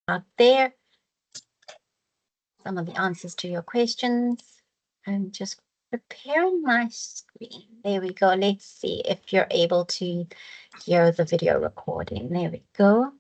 out there. Some of the answers to your questions. I'm just preparing my screen. There we go. Let's see if you're able to hear the video recording. There we go.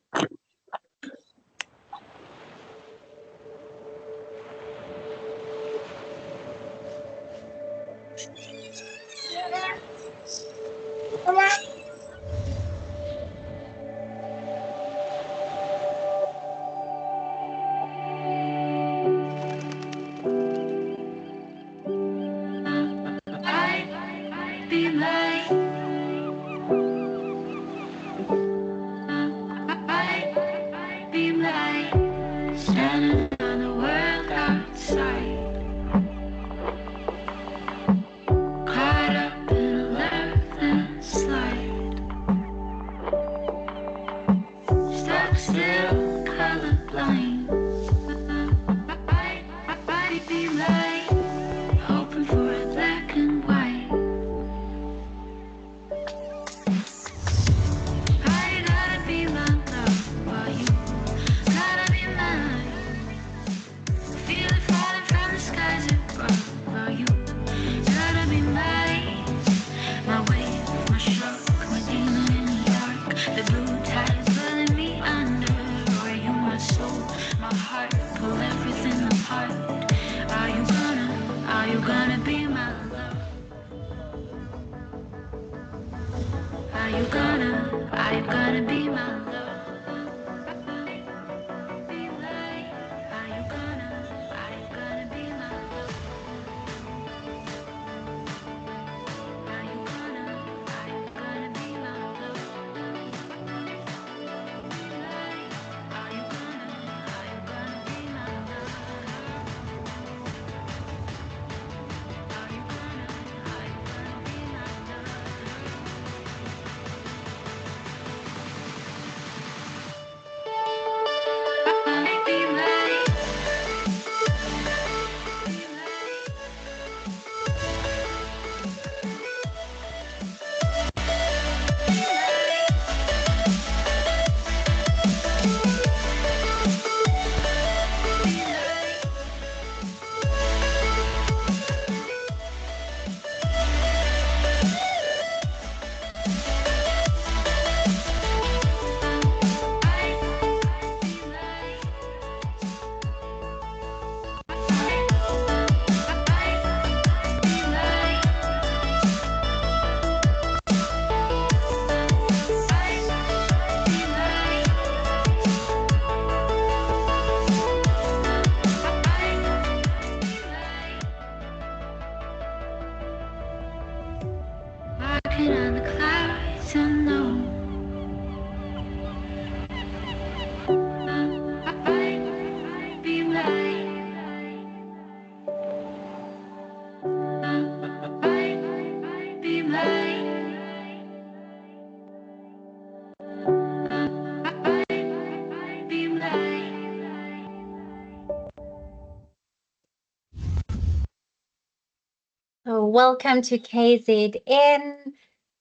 So welcome to KZN,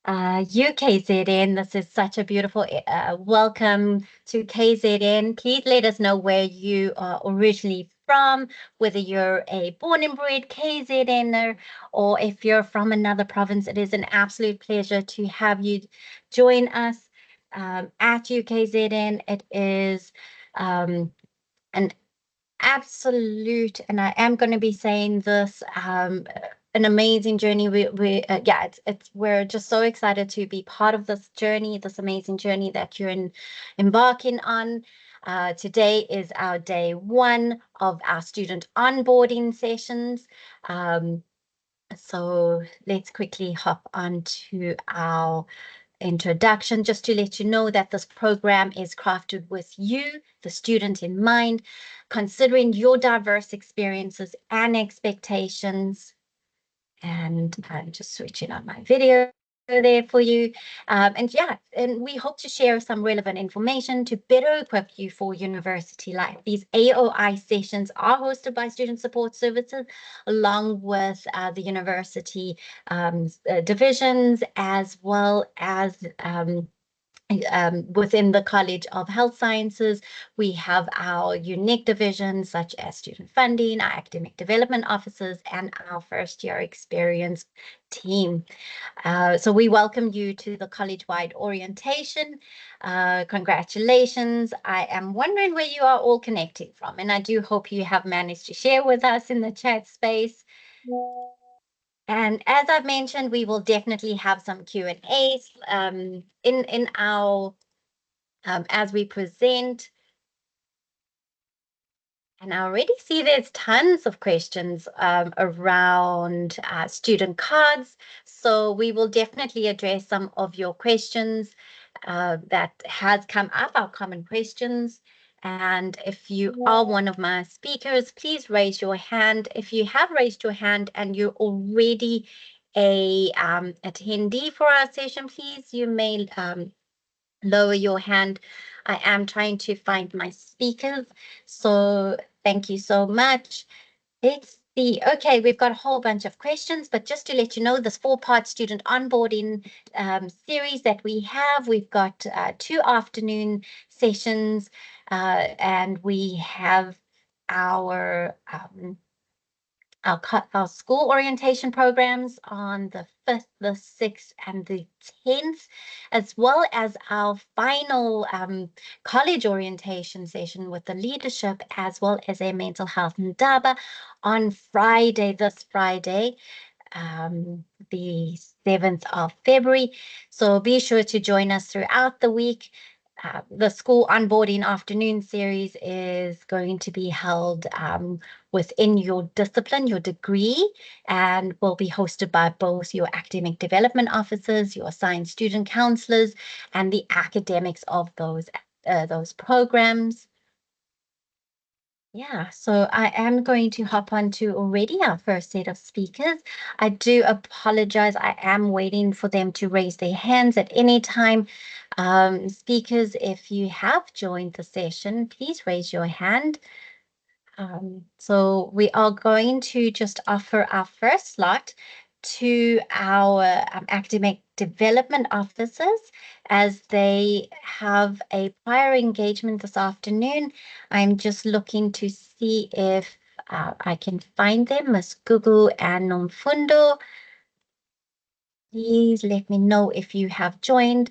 UKZN. This is such a beautiful welcome to KZN. Please let us know where you are originally from, whether you're a born and bred KZNer or if you're from another province. It is an absolute pleasure to have you join us at UKZN. It is an absolute, and I am going to be saying this, an amazing journey. Yeah, we're just so excited to be part of this journey, this amazing journey that you're embarking on. Today is our day one of our student onboarding sessions. So let's quickly hop on to our introduction, just to let you know that this program is crafted with you, the student, in mind, considering your diverse experiences and expectations. And I'm just switching on my video there for you. And yeah, and we hope to share some relevant information to better equip you for university life. These AOI sessions are hosted by Student Support Services, along with the university divisions, as well as within the College of Health Sciences. We have our unique divisions such as student funding, our academic development officers, and our first year experience team. So we welcome you to the college-wide orientation. Congratulations. I am wondering where you are all connecting from, and I do hope you have managed to share with us in the chat space. And as I've mentioned, we will definitely have some Q&As in our as we present. And I already see there's tons of questions around student cards. So we will definitely address some of your questions that has come up, our common questions. And if you are one of my speakers, please raise your hand. If you have raised your hand and you're already a attendee for our session, please, you may lower your hand. I am trying to find my speakers, so thank you so much. Let's see. Okay, we've got a whole bunch of questions, but just to let you know, this 4-part student onboarding series that we have, we've got 2 afternoon sessions, and we have our our school orientation programs on the 5th, the 6th, and the 10th, as well as our final college orientation session with the leadership, as well as a mental health ndaba on Friday, this Friday, the 7th of February. So be sure to join us throughout the week. The school onboarding afternoon series is going to be held within your discipline, your degree, and will be hosted by both your academic development officers, your assigned student counselors, and the academics of those programs. Yeah, so I am going to hop on to already our first set of speakers. I do apologize. I am waiting for them to raise their hands at any time. Speakers, if you have joined the session, please raise your hand. So we are going to just offer our first slot to our academic development officers as they have a prior engagement this afternoon. I'm just looking to see if I can find them, Ms. Gugu and Nomfundo. Please let me know if you have joined.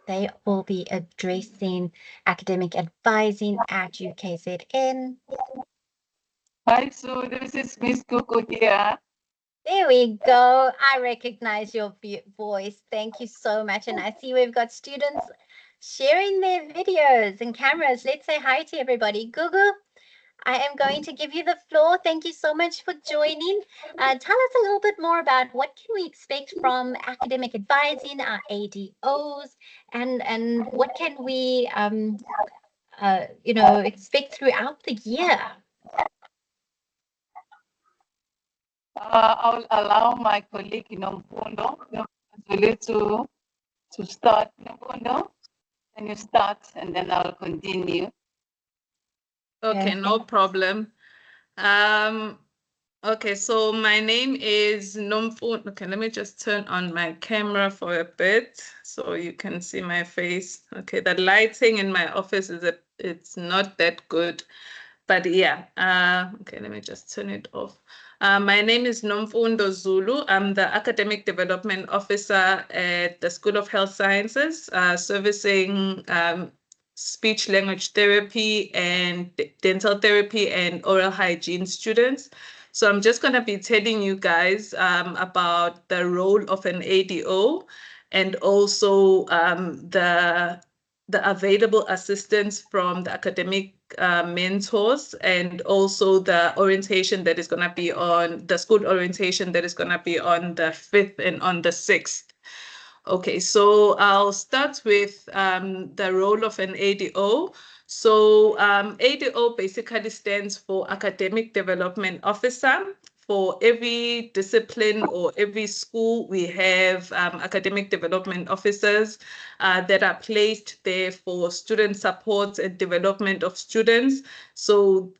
They will be addressing academic advising at UKZN. Hi, Sue. This is Miss Coco here. There we go. I recognize your voice. Thank you so much. And I see we've got students sharing their videos and cameras. Let's say hi to everybody. Gugu, I am going to give you the floor. Thank you so much for joining. Tell us a little bit more about what can we expect from academic advising, our ADOs, and what can we, expect throughout the year. I'll allow my colleague Nomfundo to start. Nomfundo, can you start and then I'll continue. Okay, no problem. Okay, so my name is Nomfundo. Okay, let me just turn on my camera for a bit so you can see my face. Okay, the lighting in my office it's not that good, but yeah. Okay, let me just turn it off. My name is Nomfundo Zulu. I'm the Academic Development Officer at the School of Health Sciences, servicing speech language therapy and dental therapy and oral hygiene students. So I'm just going to be telling you guys about the role of an ADO and also the available assistance from the academic mentors, and also the orientation that is going to be on the school orientation that is going to be on the 5th and on the 6th. Okay, so I'll start with the role of an ADO. So ADO basically stands for Academic Development Officer. For every discipline or every school, we have academic development officers that are placed there for student support and development of students. So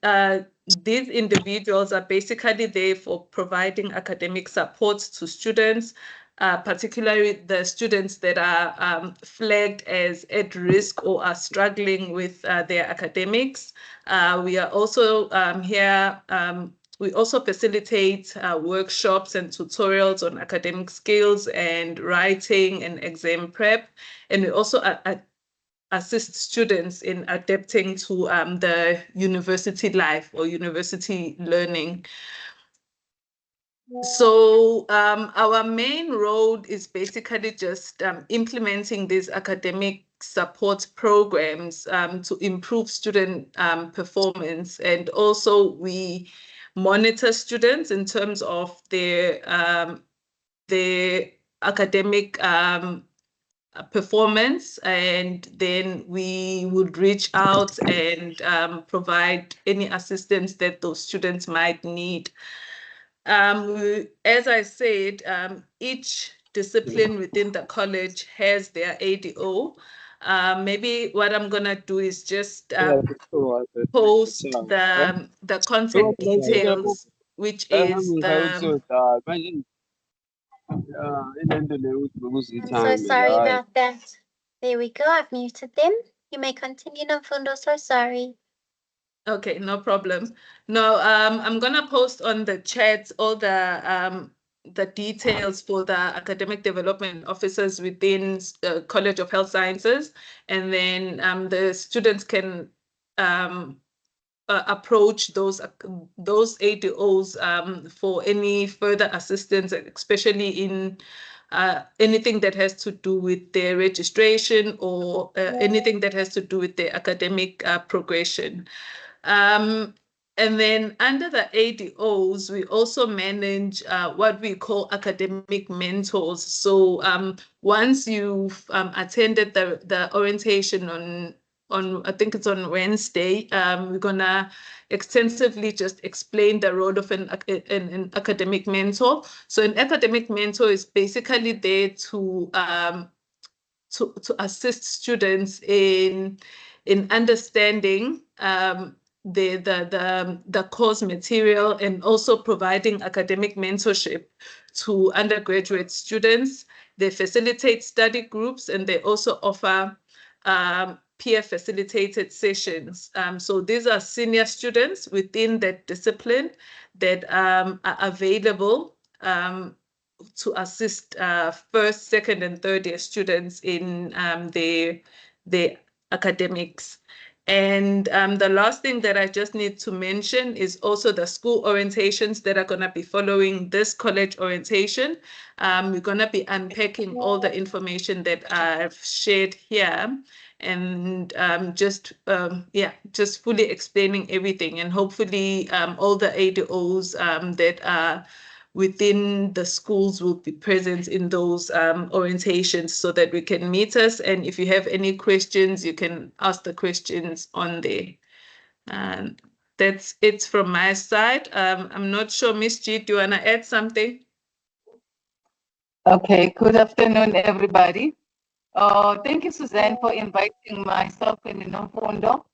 these individuals are basically there for providing academic support to students, particularly the students that are flagged as at risk or are struggling with their academics. We are also here, we also facilitate workshops and tutorials on academic skills and writing and exam prep. And we also assist students in adapting to the university life or university learning. So our main role is basically just implementing these academic support programs to improve student performance. And also we monitor students in terms of their academic performance, and then we would reach out and provide any assistance that those students might need. As I said, each discipline within the college has their ADO. Maybe what I'm gonna do is just post the contact details, which is the. I'm so sorry about that. There we go. I've muted them. You may continue, Nomfundo. So sorry. Okay, no problem. No, I'm gonna post on the chat all the details for the academic development officers within College of Health Sciences, and then the students can approach those ADOs for any further assistance, especially in anything that has to do with their registration or anything that has to do with their academic progression. And then under the ADOs, we also manage what we call academic mentors. So once you've attended the orientation on I think it's on Wednesday, we're gonna extensively just explain the role of an academic mentor. So an academic mentor is basically there to assist students in understanding the course material, and also providing academic mentorship to undergraduate students. They facilitate study groups, and they also offer peer facilitated sessions. So these are senior students within that discipline that are available to assist first, second, and third year students in their academics. And the last thing that I just need to mention is also the school orientations that are going to be following this college orientation. We're going to be unpacking all the information that I've shared here, and just fully explaining everything, and hopefully all the ADOs that are within the schools will be present in those orientations, so that we can meet us. And if you have any questions, you can ask the questions on there. And that's it from my side. I'm not sure, Miss G, do you want to add something? Okay, good afternoon, everybody. Thank you, Suzanne, for inviting myself and Nomfundo.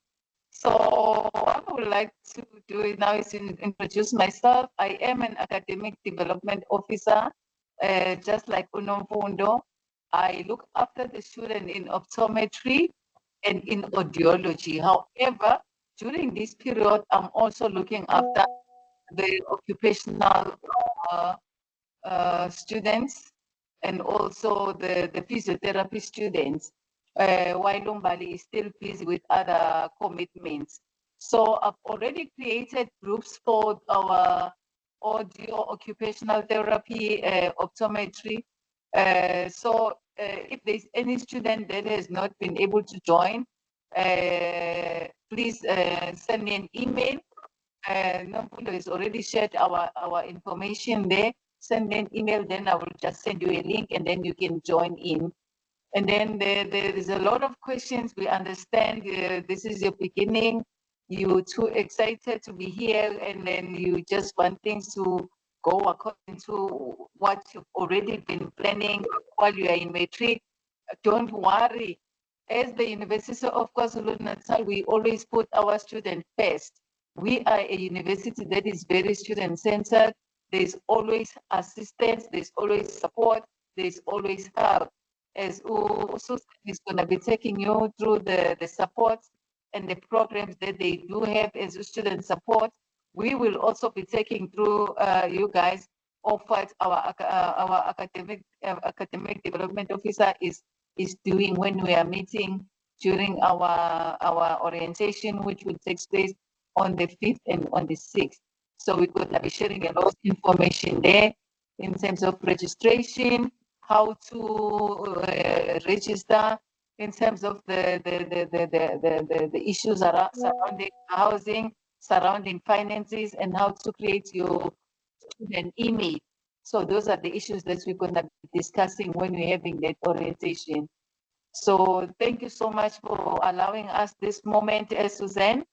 So what I would like to do now is introduce myself. I am an academic development officer, just like Nomfundo. I look after the student in optometry and in audiology. However, during this period, I'm also looking after the occupational students and also the physiotherapy students, while Lombali is still busy with other commitments. So I've already created groups for our audio occupational therapy, optometry. So if there's any student that has not been able to join, please send me an email. Nomfundo has already shared our information there. Send me an email, then I will just send you a link, and then you can join in. And then there is a lot of questions. We understand this is your beginning. You're too excited to be here, and then you just want things to go according to what you've already been planning while you are in matric. Don't worry. As the University of KwaZulu-Natal, we always put our students first. We are a university that is very student-centered. There's always assistance, there's always support, there's always help. As Susan is going to be taking you through the support and the programs that they do have as a student support, we will also be taking through you guys of what our academic development officer is doing when we are meeting during our orientation, which will take place on the 5th and on the 6th. So we're going to be sharing a lot of information there in terms of registration, how to register, in terms of the issues surrounding housing, surrounding finances, and how to create your student email. So those are the issues that we're going to be discussing when we're having that orientation. So thank you so much for allowing us this moment, Suzanne.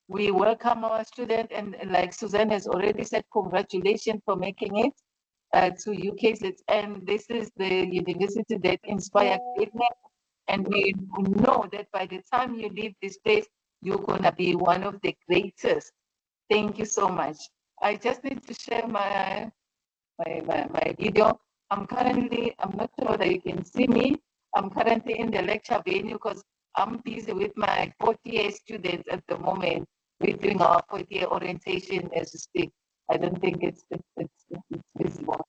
We welcome our student, and like Suzanne has already said, congratulations for making it to UKZN. This is the university that inspires greatness, and we know that by the time you leave this place, you're gonna be one of the greatest. Thank you so much. I just need to share my video. I'm not sure whether you can see me. I'm currently in the lecture venue because I'm busy with my fourth year students at the moment. We're doing our fourth year orientation as we speak. I don't think it's visible.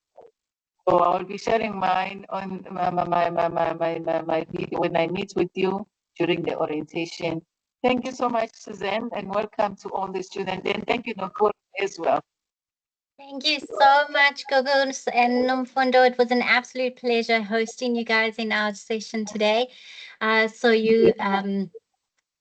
So I will be sharing mine on my video when I meet with you during the orientation. Thank you so much, Suzanne, and welcome to all the students. And thank you, Nokoro, as well. Thank you so much, Gogo and Nomfundo. It was an absolute pleasure hosting you guys in our session today. So you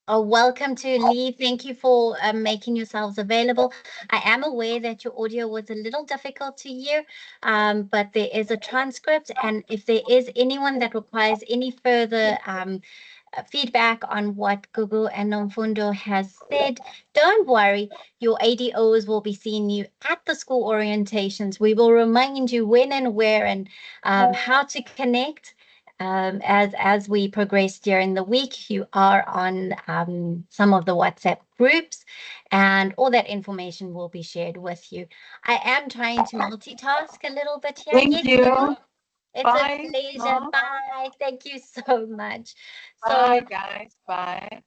are welcome to leave. Thank you for making yourselves available. I am aware that your audio was a little difficult to hear, but there is a transcript. And if there is anyone that requires any further feedback on what Gugu and Nomfundo has said, don't worry, your ADOs will be seeing you at the school orientations. We will remind you when and where and how to connect. As we progress during the week, you are on some of the WhatsApp groups, and all that information will be shared with you. I am trying to multitask a little bit here. Thank you. Gugu? It's Bye. a pleasure. Bye. Thank you so much. Bye, guys. Bye.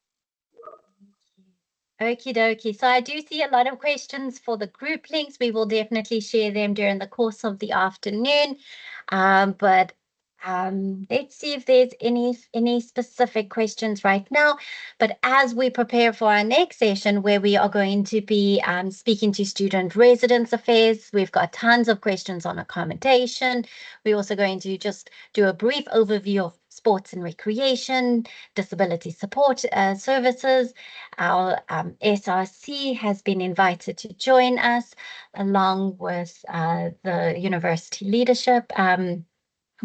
Okie dokie. So I do see a lot of questions for the group links. We will definitely share them during the course of the afternoon. But let's see if there's any specific questions right now. But as we prepare for our next session, where we are going to be speaking to student residence affairs, we've got tons of questions on accommodation. We're also going to just do a brief overview of sports and recreation, disability support services. Our SRC has been invited to join us along with the university leadership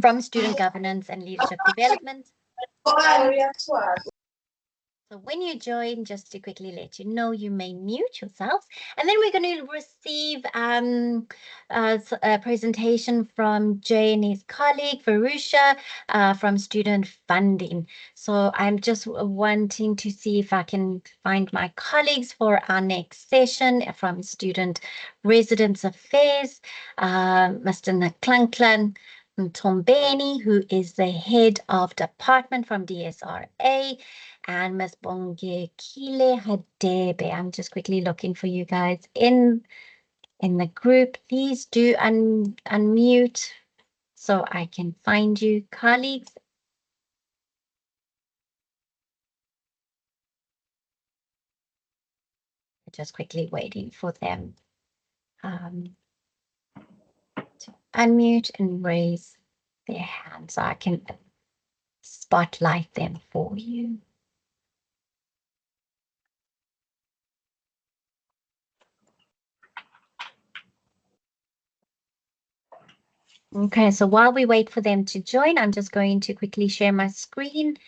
from student governance and leadership development. So when you join, just to quickly let you know, you may mute yourselves. And then we're going to receive a presentation from Jay and his colleague, Varusha, from student funding. So I'm just wanting to see if I can find my colleagues for our next session from Student Residence Affairs, Mr. Nklankan Mtombeni, who is the head of department from DSRA, and Ms. Bongekile Hadebe. I'm just quickly looking for you guys in the group. Please do unmute so I can find you, colleagues. Just quickly waiting for them to unmute and raise their hand so I can spotlight them for you. Okay, so while we wait for them to join, I'm just going to quickly share my screen.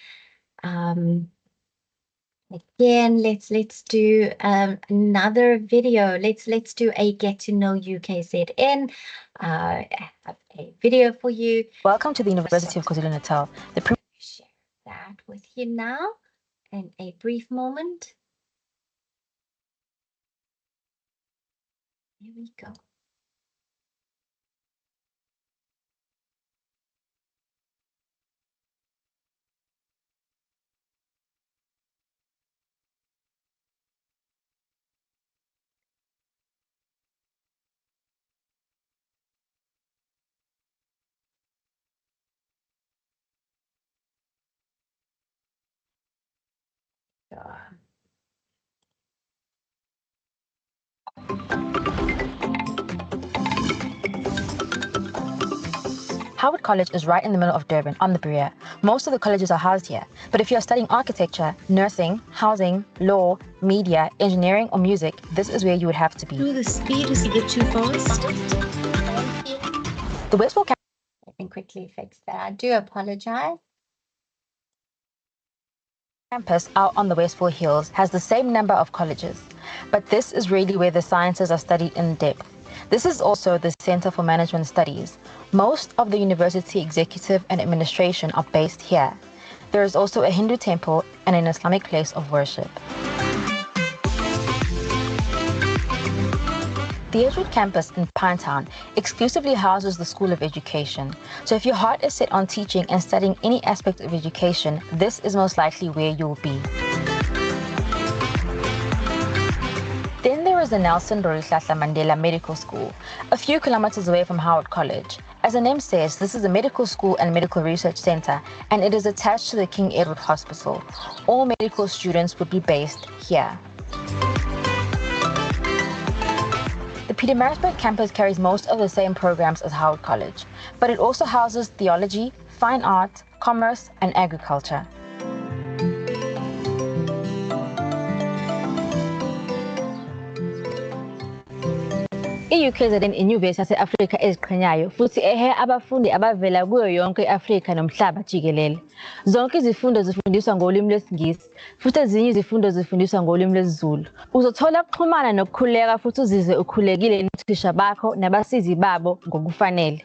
Again, let's do another video. Let's do a get to know UKZN. I have a video for you. Welcome to the University of KwaZulu-Natal. Share that with you now in a brief moment. Here we go. Howard College is right in the middle of Durban on the Berea. Most of the colleges are housed here, but if you're studying architecture, nursing, housing, law, media, engineering, or music, this is where you would have to be. The speed is a bit too fast. The Westfield campus. Let me quickly fix that. I do apologize. Campus out on the Westfield Hills has the same number of colleges, but this is really where the sciences are studied in depth. This is also the Center for Management Studies. Most of the university executive and administration are based here. There is also a Hindu temple and an Islamic place of worship. The Edgewood campus in Pinetown exclusively houses the School of Education. So if your heart is set on teaching and studying any aspect of education, this is most likely where you'll be. Then there is the Nelson Rolihlahla Mandela Medical School, a few kilometers away from Howard College. As the name says, this is a medical school and medical research center, and it is attached to the King Edward Hospital. All medical students would be based here. The Pietermaritzburg campus carries most of the same programs as Howard College, but it also houses theology, fine art, commerce, and agriculture. I-UKZN inyuvesi yase-Afrika eziqhenyayo futhi ehe abafundi abavela kuyo yonke i-Afrika nomhlaba jikelele. Zonke izifundo zifundiswa ngolimi lwesiNgisi futhi ezinye izifundo zifundiswa ngolimi lwesiZulu. Uzothola ukuxhumana nokukhululeka futhi uzizwe ukhulekile nothisha bakho nabasizi babo ngokufanele.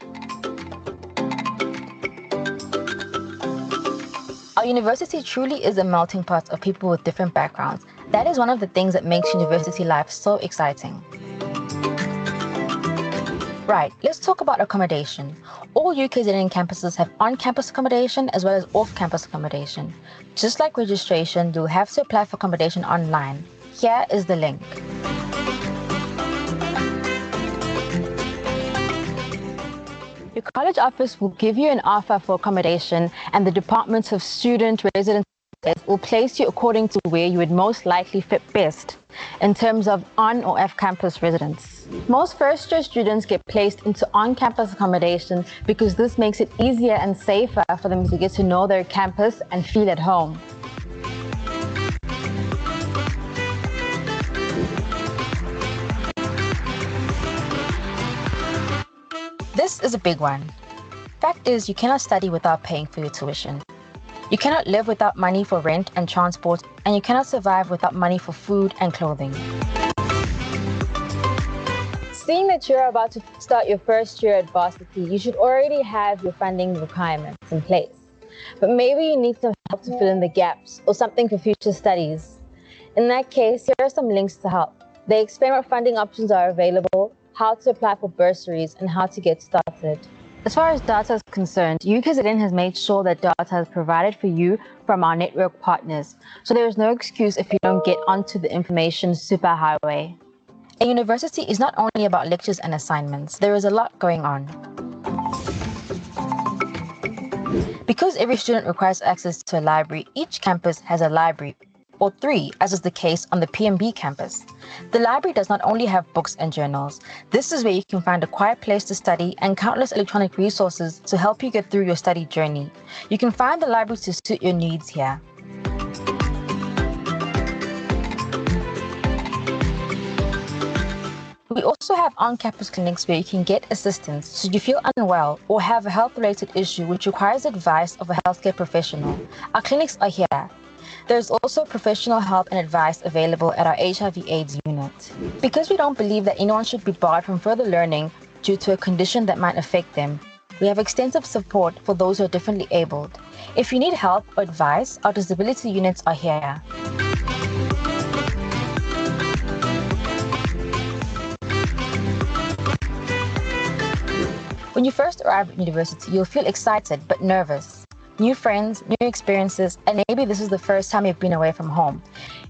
Our university truly is a melting pot of people with different backgrounds. That is one of the things that makes university life so exciting. Right, let's talk about accommodation. All UKZN campuses have on-campus accommodation as well as off-campus accommodation. Just like registration, you'll have to apply for accommodation online. Here is the link. Your college office will give you an offer for accommodation, and the Department of Student Residence will place you according to where you would most likely fit best in terms of on or off-campus residence. Most first-year students get placed into on-campus accommodation because this makes it easier and safer for them to get to know their campus and feel at home. This is a big one. Fact is, you cannot study without paying for your tuition. You cannot live without money for rent and transport, and you cannot survive without money for food and clothing. Seeing that you're about to start your first year at varsity, you should already have your funding requirements in place. But maybe you need some help to fill in the gaps or something for future studies. In that case, here are some links to help. They explain what funding options are available, how to apply for bursaries, and how to get started. As far as data is concerned, UKZN has made sure that data is provided for you from our network partners, so there is no excuse if you don't get onto the information superhighway. A university is not only about lectures and assignments, there is a lot going on. Because every student requires access to a library, each campus has a library, or 3, as is the case on the PMB campus. The library does not only have books and journals. This is where you can find a quiet place to study and countless electronic resources to help you get through your study journey. You can find the library to suit your needs here. We also have on-campus clinics where you can get assistance should you feel unwell or have a health-related issue which requires advice of a healthcare professional. Our clinics are here. There's also professional help and advice available at our HIV/AIDS unit. Because we don't believe that anyone should be barred from further learning due to a condition that might affect them, we have extensive support for those who are differently abled. If you need help or advice, our disability units are here. When you first arrive at university, you'll feel excited but nervous. New friends, new experiences, and maybe this is the first time you've been away from home.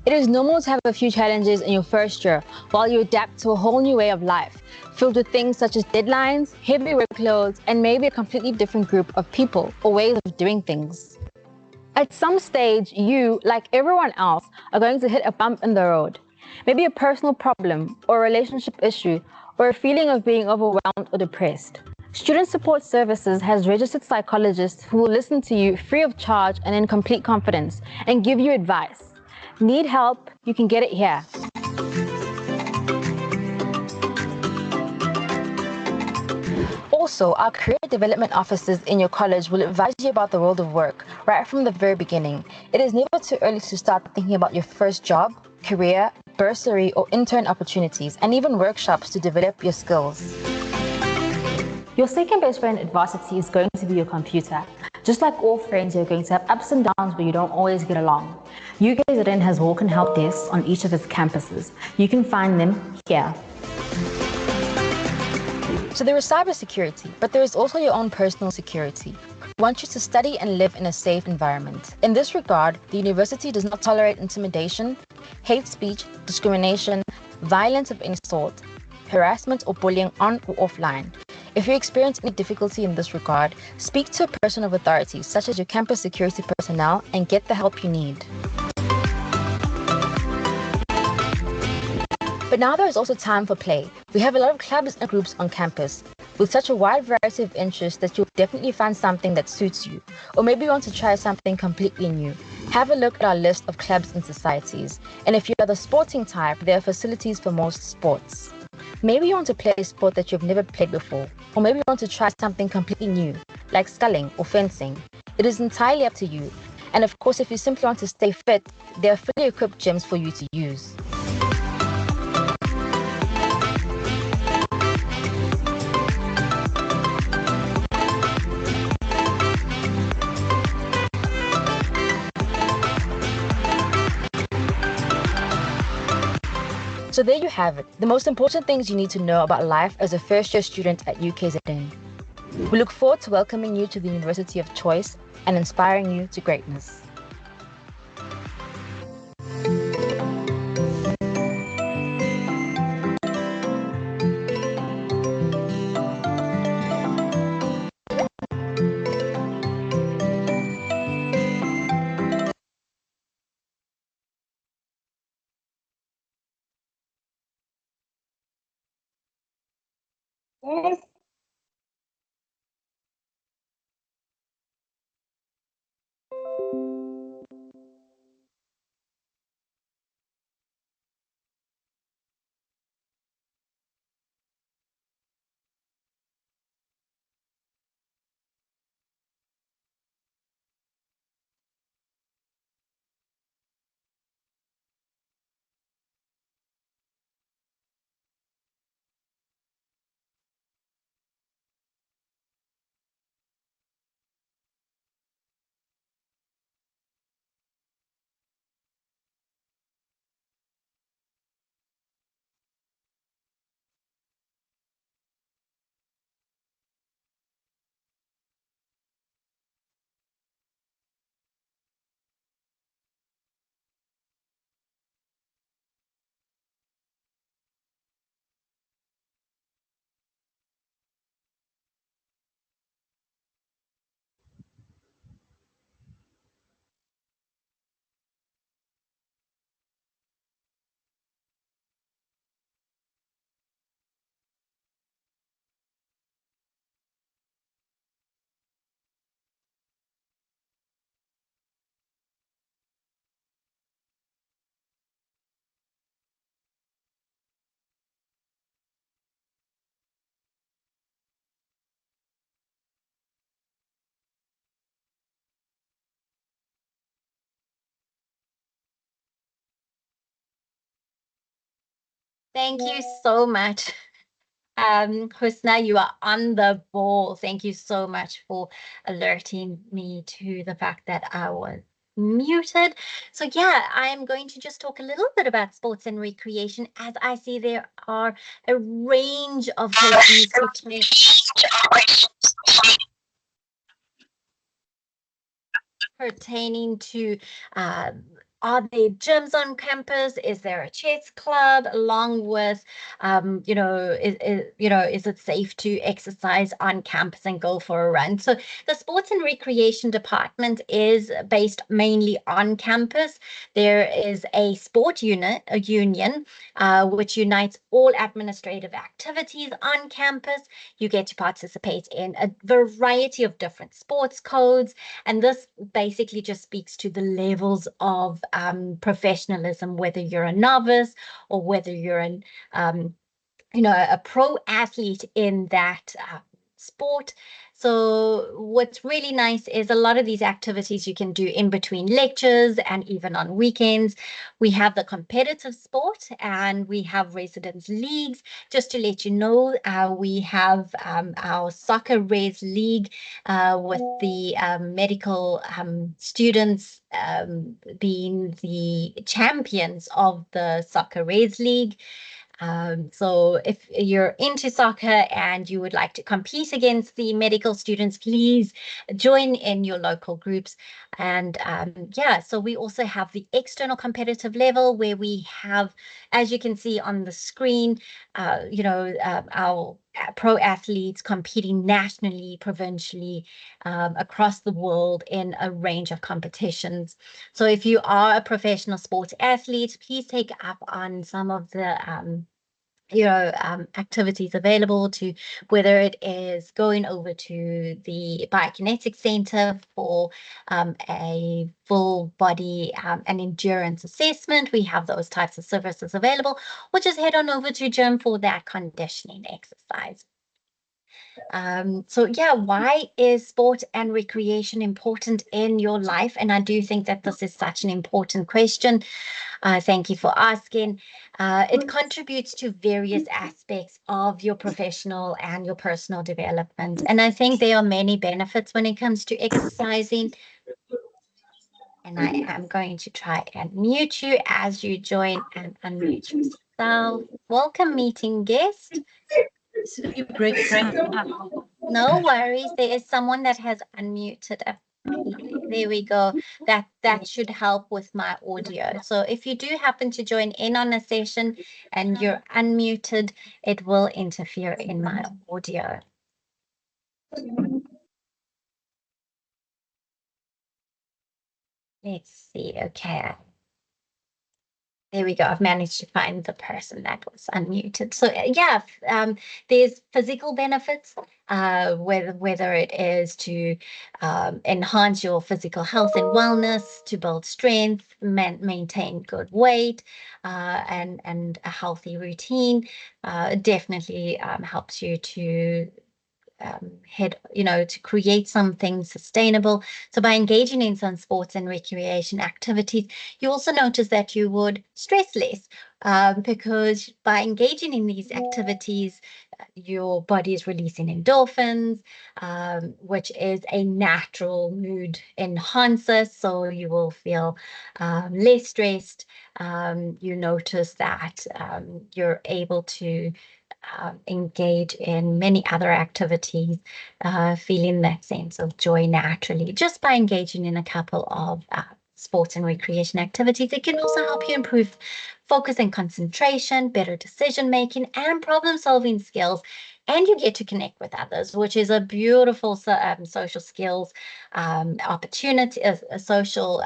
It is normal to have a few challenges in your first year while you adapt to a whole new way of life, filled with things such as deadlines, heavy workloads, and maybe a completely different group of people or ways of doing things. At some stage, you, like everyone else, are going to hit a bump in the road. Maybe a personal problem or a relationship issue or a feeling of being overwhelmed or depressed. Student Support Services has registered psychologists who will listen to you free of charge and in complete confidence and give you advice. Need help? You can get it here. Also, our career development officers in your college will advise you about the world of work right from the very beginning. It is never too early to start thinking about your first job, career, bursary, or intern opportunities, and even workshops to develop your skills. Your second best friend at varsity is going to be your computer. Just like all friends, you're going to have ups and downs where you don't always get along. UKZN has walk and help desks on each of its campuses. You can find them here. So there is cybersecurity, but there is also your own personal security. We want you to study and live in a safe environment. In this regard, the university does not tolerate intimidation, hate speech, discrimination, violence of any sort, harassment or bullying on or offline. If you experience any difficulty in this regard, speak to a person of authority, such as your campus security personnel, and get the help you need. But now there is also time for play. We have a lot of clubs and groups on campus with such a wide variety of interests that you'll definitely find something that suits you. Or maybe you want to try something completely new. Have a look at our list of clubs and societies. And if you are the sporting type, there are facilities for most sports. Maybe you want to play a sport that you've never played before. Or maybe you want to try something completely new, like sculling or fencing. It is entirely up to you. And of course, if you simply want to stay fit, there are fully equipped gyms for you to use. So there you have it, the most important things you need to know about life as a first-year student at UKZN. We look forward to welcoming you to the University of Choice and inspiring you to greatness. Yes. Thank you so much. Husna, you are on the ball. Thank you so much for alerting me to the fact that I was muted. So yeah, I'm going to just talk a little bit about sports and recreation. As I see, there are a range of hobbies pertaining to Are there gyms on campus? Is there a chess club? Along with, is it safe to exercise on campus and go for a run? So the sports and recreation department is based mainly on campus. There is a sport unit, a union, which unites all administrative activities on campus. You get to participate in a variety of different sports codes, and this basically just speaks to the levels of professionalism, whether you're a novice or whether you're a pro athlete in that sport. So what's really nice is a lot of these activities you can do in between lectures and even on weekends. We have the competitive sport and we have residence leagues. Just to let you know, we have our soccer res league with the medical students being the champions of the soccer res league. So if you're into soccer and you would like to compete against the medical students, please join in your local groups. And so we also have the external competitive level where we have, as you can see on the screen, our pro athletes competing nationally, provincially, across the world in a range of competitions. So if you are a professional sports athlete, please take up on some of the activities available, to whether it is going over to the biokinetic center for a full body and endurance assessment. We have those types of services available, or just head on over to gym for that conditioning exercise. Why is sport and recreation important in your life? And I do think that this is such an important question. Thank you for asking. It contributes to various aspects of your professional and your personal development. And I think there are many benefits when it comes to exercising. And I am going to try and mute you as you join and unmute yourself. Welcome, meeting guest. So you break up. No worries. There is someone that has unmuted. There we go. That should help with my audio. So if you do happen to join in on a session and you're unmuted, it will interfere in my audio. Let's see. Okay. There we go. I've managed to find the person that was unmuted. So there's physical benefits, whether it is to enhance your physical health and wellness, to build strength, maintain good weight, and a healthy routine. Definitely helps you to to create something sustainable. So by engaging in some sports and recreation activities, you also notice that you would stress less, because by engaging in these activities, your body is releasing endorphins, which is a natural mood enhancer. So you will feel less stressed. You notice that you're able to engage in many other activities, feeling that sense of joy naturally, just by engaging in a couple of sports and recreation activities. It can also help you improve focus and concentration, better decision making, and problem solving skills. And you get to connect with others, which is a beautiful social skills opportunity, a social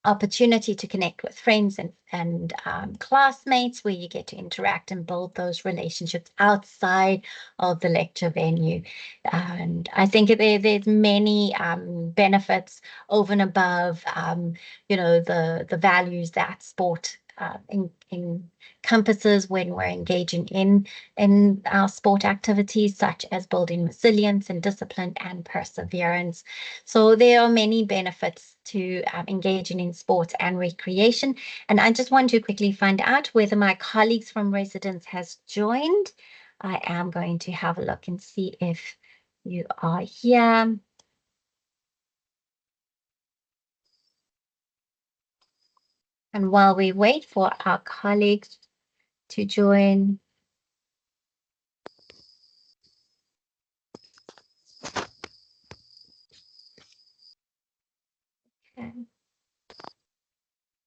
opportunity to connect with friends and classmates, where you get to interact and build those relationships outside of the lecture venue. And I think there's many benefits over and above, the values that sport encompasses when we're engaging in our sport activities, such as building resilience and discipline and perseverance. So there are many benefits to engaging in sports and recreation. And I just want to quickly find out whether my colleagues from residence has joined. I am going to have a look and see if you are here. And while we wait for our colleagues to join, okay.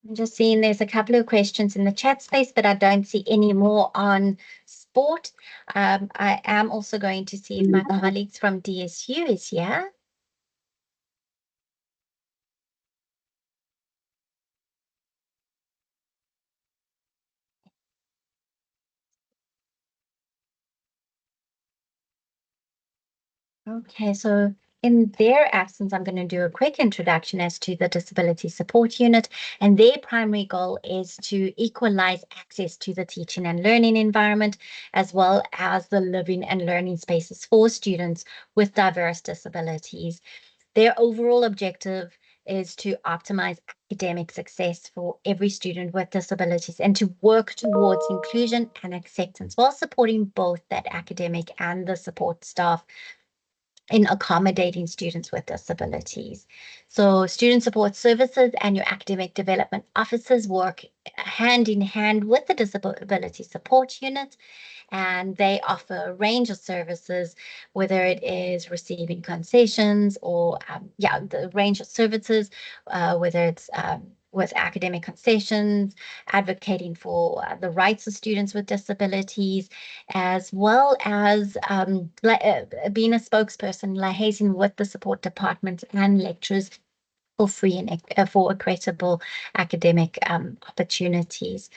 I'm just seeing there's a couple of questions in the chat space, but I don't see any more on sport. I am also going to see if my colleagues from DSU is here. Okay, so in their absence, I'm going to do a quick introduction as to the Disability Support Unit, and their primary goal is to equalize access to the teaching and learning environment, as well as the living and learning spaces for students with diverse disabilities. Their overall objective is to optimize academic success for every student with disabilities and to work towards inclusion and acceptance while supporting both that academic and the support staff in accommodating students with disabilities. So student support services and your academic development officers work hand in hand with the disability support unit, and they offer a range of services, whether it is receiving concessions or the range of services, whether it's with academic concessions, advocating for the rights of students with disabilities, as well as being a spokesperson, liaising with the support department and lecturers for free and for equitable academic opportunities.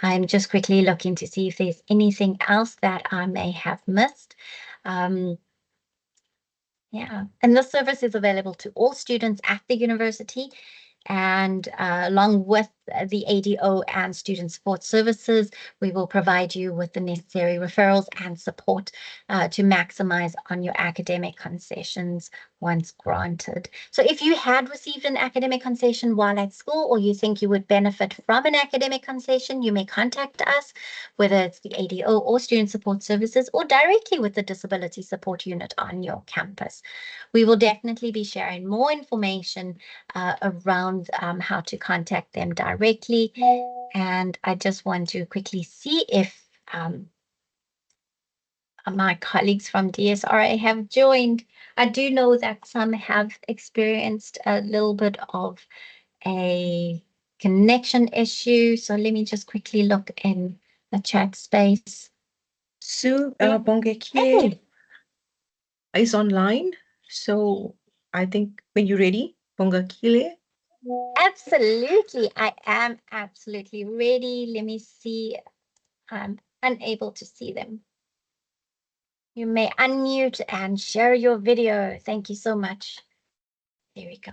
I'm just quickly looking to see if there's anything else that I may have missed. Yeah, and this service is available to all students at the university, and along with the ADO and student support services, we will provide you with the necessary referrals and support to maximize on your academic concessions once granted. So if you had received an academic concession while at school, or you think you would benefit from an academic concession, you may contact us, whether it's the ADO or student support services, or directly with the disability support unit on your campus. We will definitely be sharing more information around how to contact them directly. And I just want to quickly see if my colleagues from DSRA have joined. I do know that some have experienced a little bit of a connection issue. So let me just quickly look in the chat space. Sue Hey. Bongekile is online. So I think when you're ready, Bongekile. Absolutely, I am absolutely ready. Let me see. I'm unable to see them. You may unmute and share your video. Thank you so much. There we go.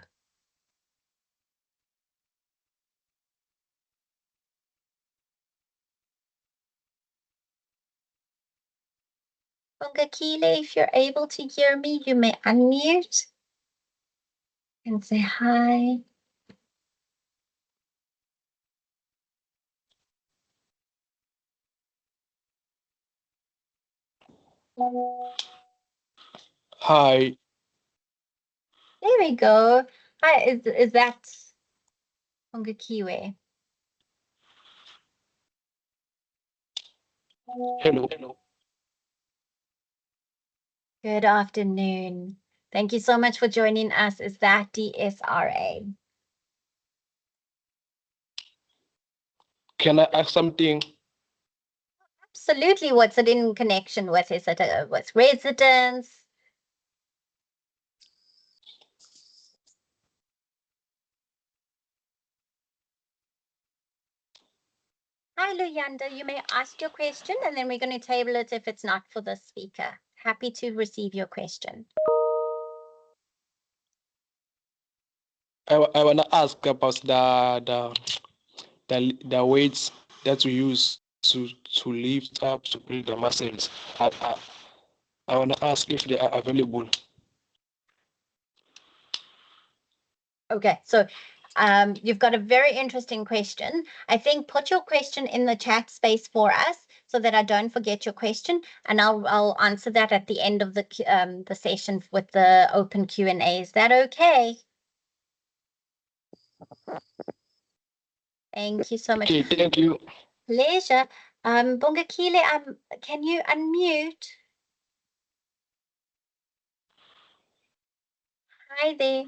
Bongakile, if you're able to hear me, you may unmute and say hi. Hi. There we go. Hi, is that Bongakiwe? Hello. Good afternoon. Thank you so much for joining us. Is that DSRA? Can I ask something? Absolutely. What's it in connection with? Is it with residents? Hi, Luyanda. You may ask your question, and then we're going to table it if it's not for the speaker. Happy to receive your question. I wanna ask about the weights that we use to lift up to build the muscles. I wanna ask if they are available. Okay, so you've got a very interesting question. I think put your question in the chat space for us so that I don't forget your question, and I'll answer that at the end of the session with the open Q&A. Is that okay? Thank you so much. Okay, thank you. Pleasure. Bongakile, can you unmute? Hi there.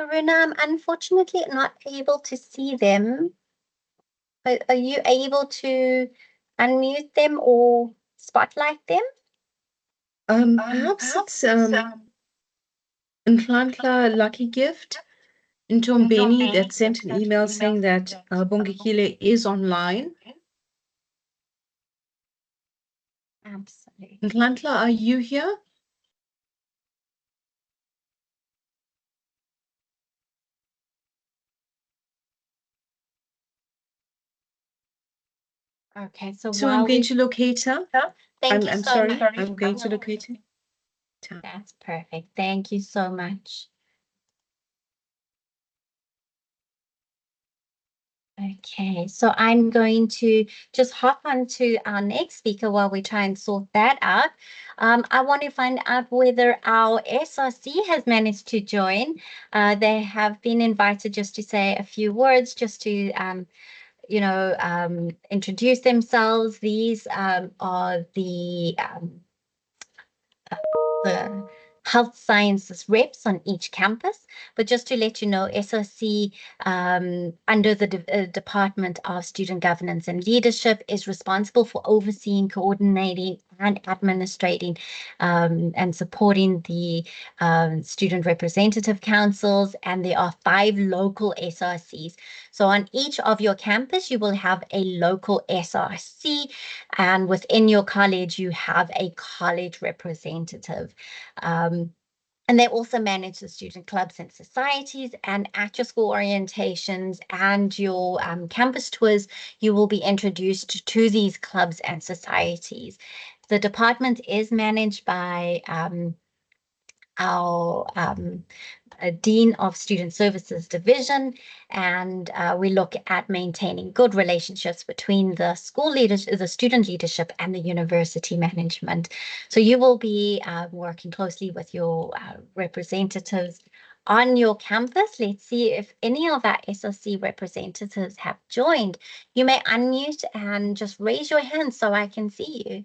Karuna, I'm unfortunately not able to see them. Are you able to unmute them or spotlight them? Perhaps it's Nhlanhla Lucky Gift in Tombeni that sent an email saying that Bongekile is online. Absolutely. Nhlanhla, are you here? Okay, so So I'm going to locate her. Thank you I'm so sorry. much. I'm going to locate her. That's perfect. Thank you so much. Okay, so I'm going to just hop on to our next speaker while we try and sort that out. I want to find out whether our SRC has managed to join. They have been invited just to say a few words, just to introduce themselves. These are the health sciences reps on each campus. But just to let you know, SRC under the Department of Student Governance and Leadership is responsible for overseeing, coordinating, and administrating and supporting the student representative councils. And there are 5 local SRCs. So on each of your campus, you will have a local SRC, and within your college, you have a college representative. And they also manage the student clubs and societies. And at your school orientations and your campus tours, you will be introduced to these clubs and societies. The department is managed by our Dean of Student Services Division, and we look at maintaining good relationships between the school leadership, the student leadership, and the university management. So you will be working closely with your representatives on your campus. Let's see if any of our SRC representatives have joined. You may unmute and just raise your hand so I can see you.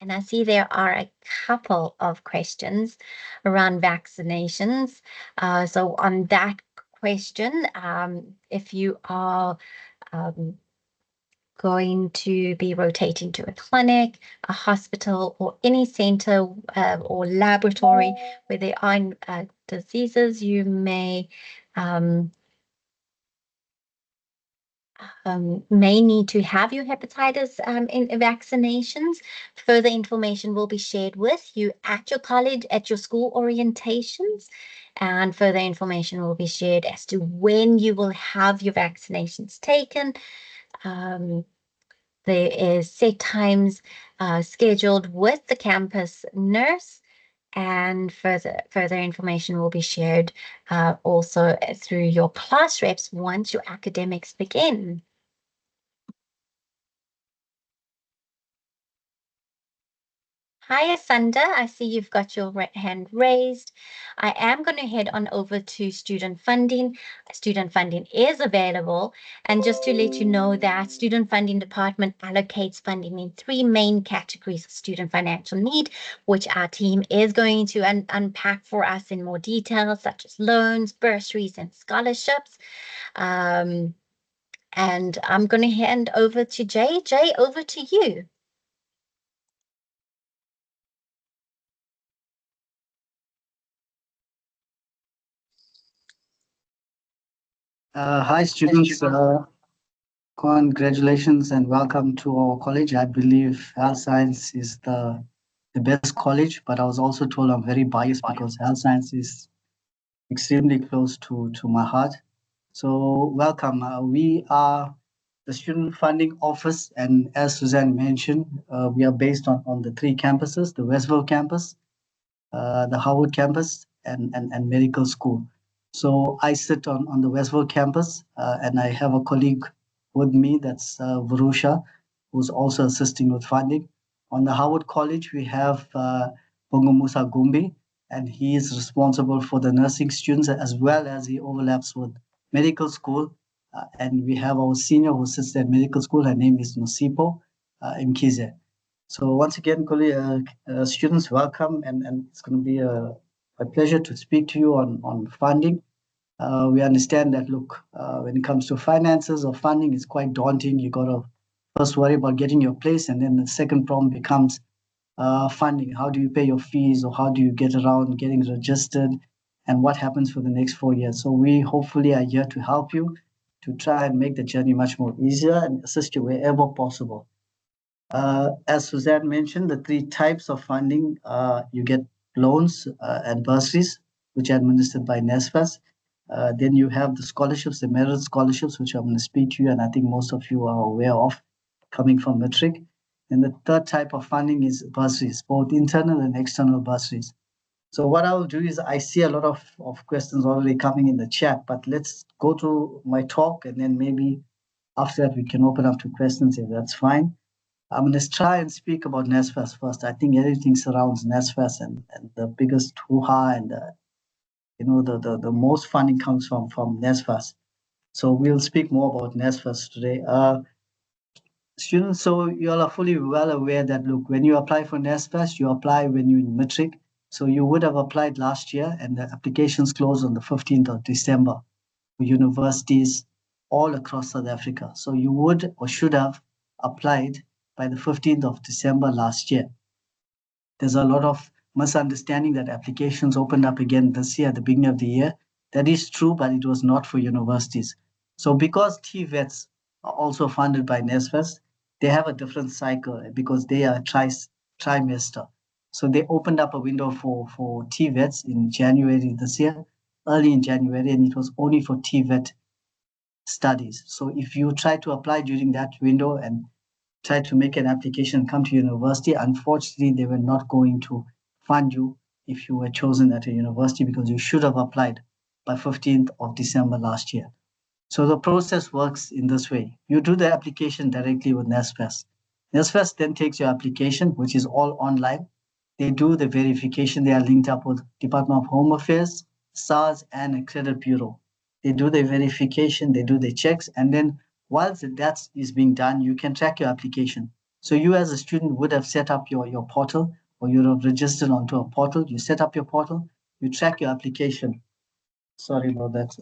And I see there are a couple of questions around vaccinations. So on that question, if you are going to be rotating to a clinic, a hospital, or any center or laboratory where there are diseases, you may need to have your hepatitis in vaccinations. Further information will be shared with you at your college, at your school orientations, and further information will be shared as to when you will have your vaccinations taken. There is set times scheduled with the campus nurse, and further information will be shared also through your class reps once your academics begin. Hi, Asanda. I see you've got your hand raised. I am going to head on over to student funding. Student funding is available. And just to let you know that student funding department allocates funding in 3 main categories of student financial need, which our team is going to unpack for us in more detail, such as loans, bursaries, and scholarships. And I'm going to hand over to Jay. Jay, over to you. Hi, students. Congratulations and welcome to our college. I believe health science is the best college, but I was also told I'm very biased because health science is extremely close to my heart. So welcome. We are the Student Funding Office, and as Suzanne mentioned, we are based on the 3 campuses, the Westville campus, the Howard campus, and medical school. So I sit on the Westville campus, and I have a colleague with me, that's Varusha, who's also assisting with funding. On the Howard College, we have Bongomusa Gumbi, and he is responsible for the nursing students as well as he overlaps with medical school. And we have our senior who sits at medical school. Her name is Nosipo Mkize. So once again, students, welcome, and it's going to be a a pleasure to speak to you on funding. We understand that, look, when it comes to finances or funding, it's quite daunting. You got to first worry about getting your place, and then the second problem becomes funding. How do you pay your fees, or how do you get around getting registered, and what happens for the next 4 years? So we hopefully are here to help you to try and make the journey much more easier and assist you wherever possible. As Suzanne mentioned, the three types of funding, you get loans and bursaries, which are administered by NSFAS. Then you have the scholarships, the merit scholarships, which I'm going to speak to you, and I think most of you are aware of, coming from Matric. And the third type of funding is bursaries, both internal and external bursaries. So what I'll do is, I see a lot of questions already coming in the chat, but let's go to my talk, and then maybe after that we can open up to questions, if that's fine. I'm going to try and speak about NSFAS first. I think everything surrounds NSFAS, and the biggest hoo-ha and the most funding comes from NSFAS. So we'll speak more about NSFAS today. Students, so you all are fully well aware that, look, when you apply for NSFAS, you apply when you're in Matric. So you would have applied last year, and the applications closed on the 15th of December for universities all across South Africa. So you would or should have applied by the 15th of December last year. There's a lot of misunderstanding that applications opened up again this year at the beginning of the year. That is true, but it was not for universities. So because TVETs are also funded by NSFAS, they have a different cycle because they are trimester. So they opened up a window for TVETs in January this year, early in January, and it was only for TVET studies. So if you try to apply during that window and try to make an application and come to university, unfortunately, they were not going to fund you if you were chosen at a university, because you should have applied by 15th of December last year. So the process works in this way. You do the application directly with NSFAS. NSFAS then takes your application, which is all online. They do the verification. They are linked up with Department of Home Affairs, SARS, and a credit bureau. They do the verification, they do the checks, and then whilst that is being done, you can track your application. So you as a student would have set up your portal, or you would have registered onto a portal. You set up your portal, you track your application. Sorry about that.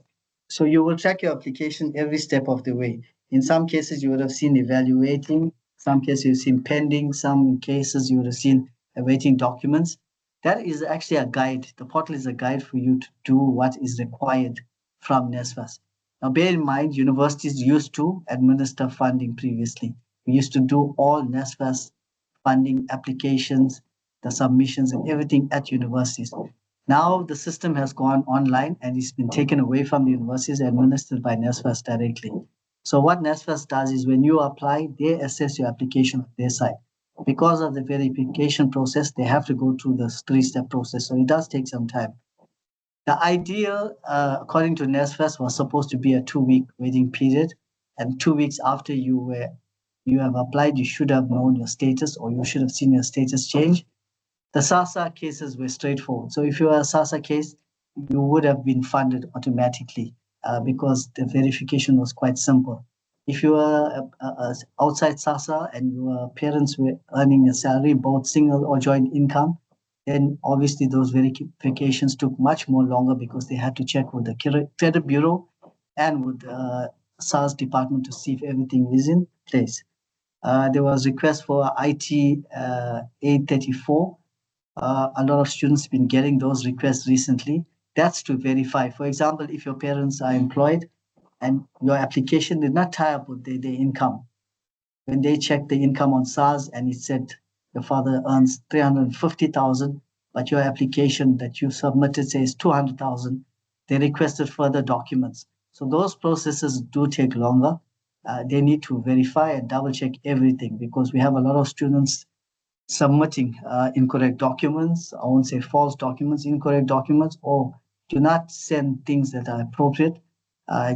So you will track your application every step of the way. In some cases, you would have seen evaluating, some cases you've seen pending, some cases you would have seen awaiting documents. That is actually a guide. The portal is a guide for you to do what is required from NSFAS. Now, bear in mind, universities used to administer funding previously. We used to do all NSFAS funding applications, the submissions, and everything at universities. Now the system has gone online and it's been taken away from the universities, administered by NSFAS directly. So what NSFAS does is, when you apply, they assess your application on their side. Because of the verification process, they have to go through this 3-step process. So it does take some time. The ideal, according to NSFAS, was supposed to be a 2-week waiting period. And 2 weeks after you have applied, you should have known your status, or you should have seen your status change. The SASA cases were straightforward. So if you are a SASA case, you would have been funded automatically because the verification was quite simple. If you are outside SASA and your parents were earning a salary, both single or joint income, then obviously those verifications took much more longer, because they had to check with the credit bureau and with the SARS department to see if everything is in place. There was request for IT 834. A lot of students have been getting those requests recently. That's to verify. For example, if your parents are employed and your application did not tie up with their income, when they checked the income on SARS and it said your father earns 350,000, but your application that you submitted says 200,000, they requested further documents. So those processes do take longer. They need to verify and double check everything, because we have a lot of students submitting incorrect documents. I won't say false documents, incorrect documents, or do not send things that are appropriate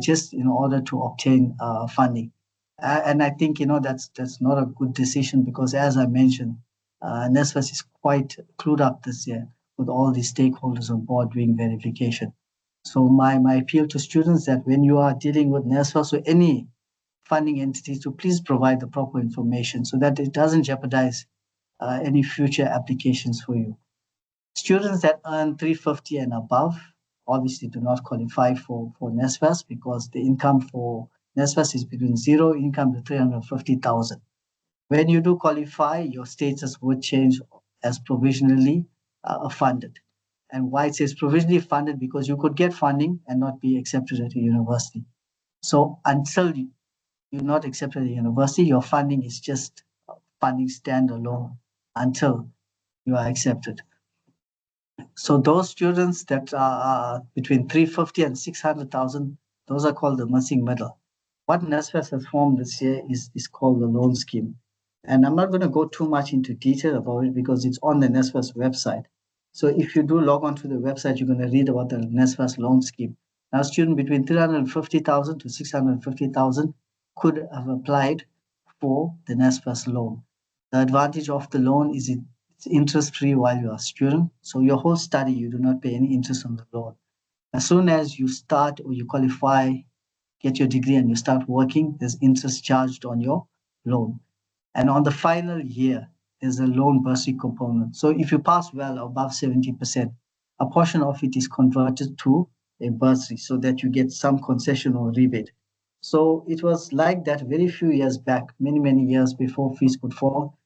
just in order to obtain funding. And I think that's not a good decision, because as I mentioned, NSFAS is quite clued up this year with all the stakeholders on board doing verification. So my appeal to students, that when you are dealing with NSFAS or any funding entity, to please provide the proper information so that it doesn't jeopardize any future applications for you. Students that earn 350 and above obviously do not qualify for NSFAS because the income for NSFAS is between zero income to 350,000. When you do qualify, your status would change as provisionally funded. And why it says provisionally funded, because you could get funding and not be accepted at a university. So until you're not accepted at a university, your funding is just funding standalone until you are accepted. So those students that are between 350 and 600,000, those are called the missing middle. What NSFAS has formed this year is called the loan scheme. And I'm not going to go too much into detail about it because it's on the NSFAS website. So if you do log on to the website, you're going to read about the NSFAS loan scheme. Now, a student between 350,000 to 650,000 could have applied for the NSFAS loan. The advantage of the loan is it's interest-free while you're a student. So your whole study, you do not pay any interest on the loan. As soon as you start or you qualify, get your degree and you start working, there's interest charged on your loan. And on the final year, there's a loan bursary component. So if you pass well above 70%, a portion of it is converted to a bursary so that you get some concession or rebate. So it was like that very few years back, many years before fees could fall.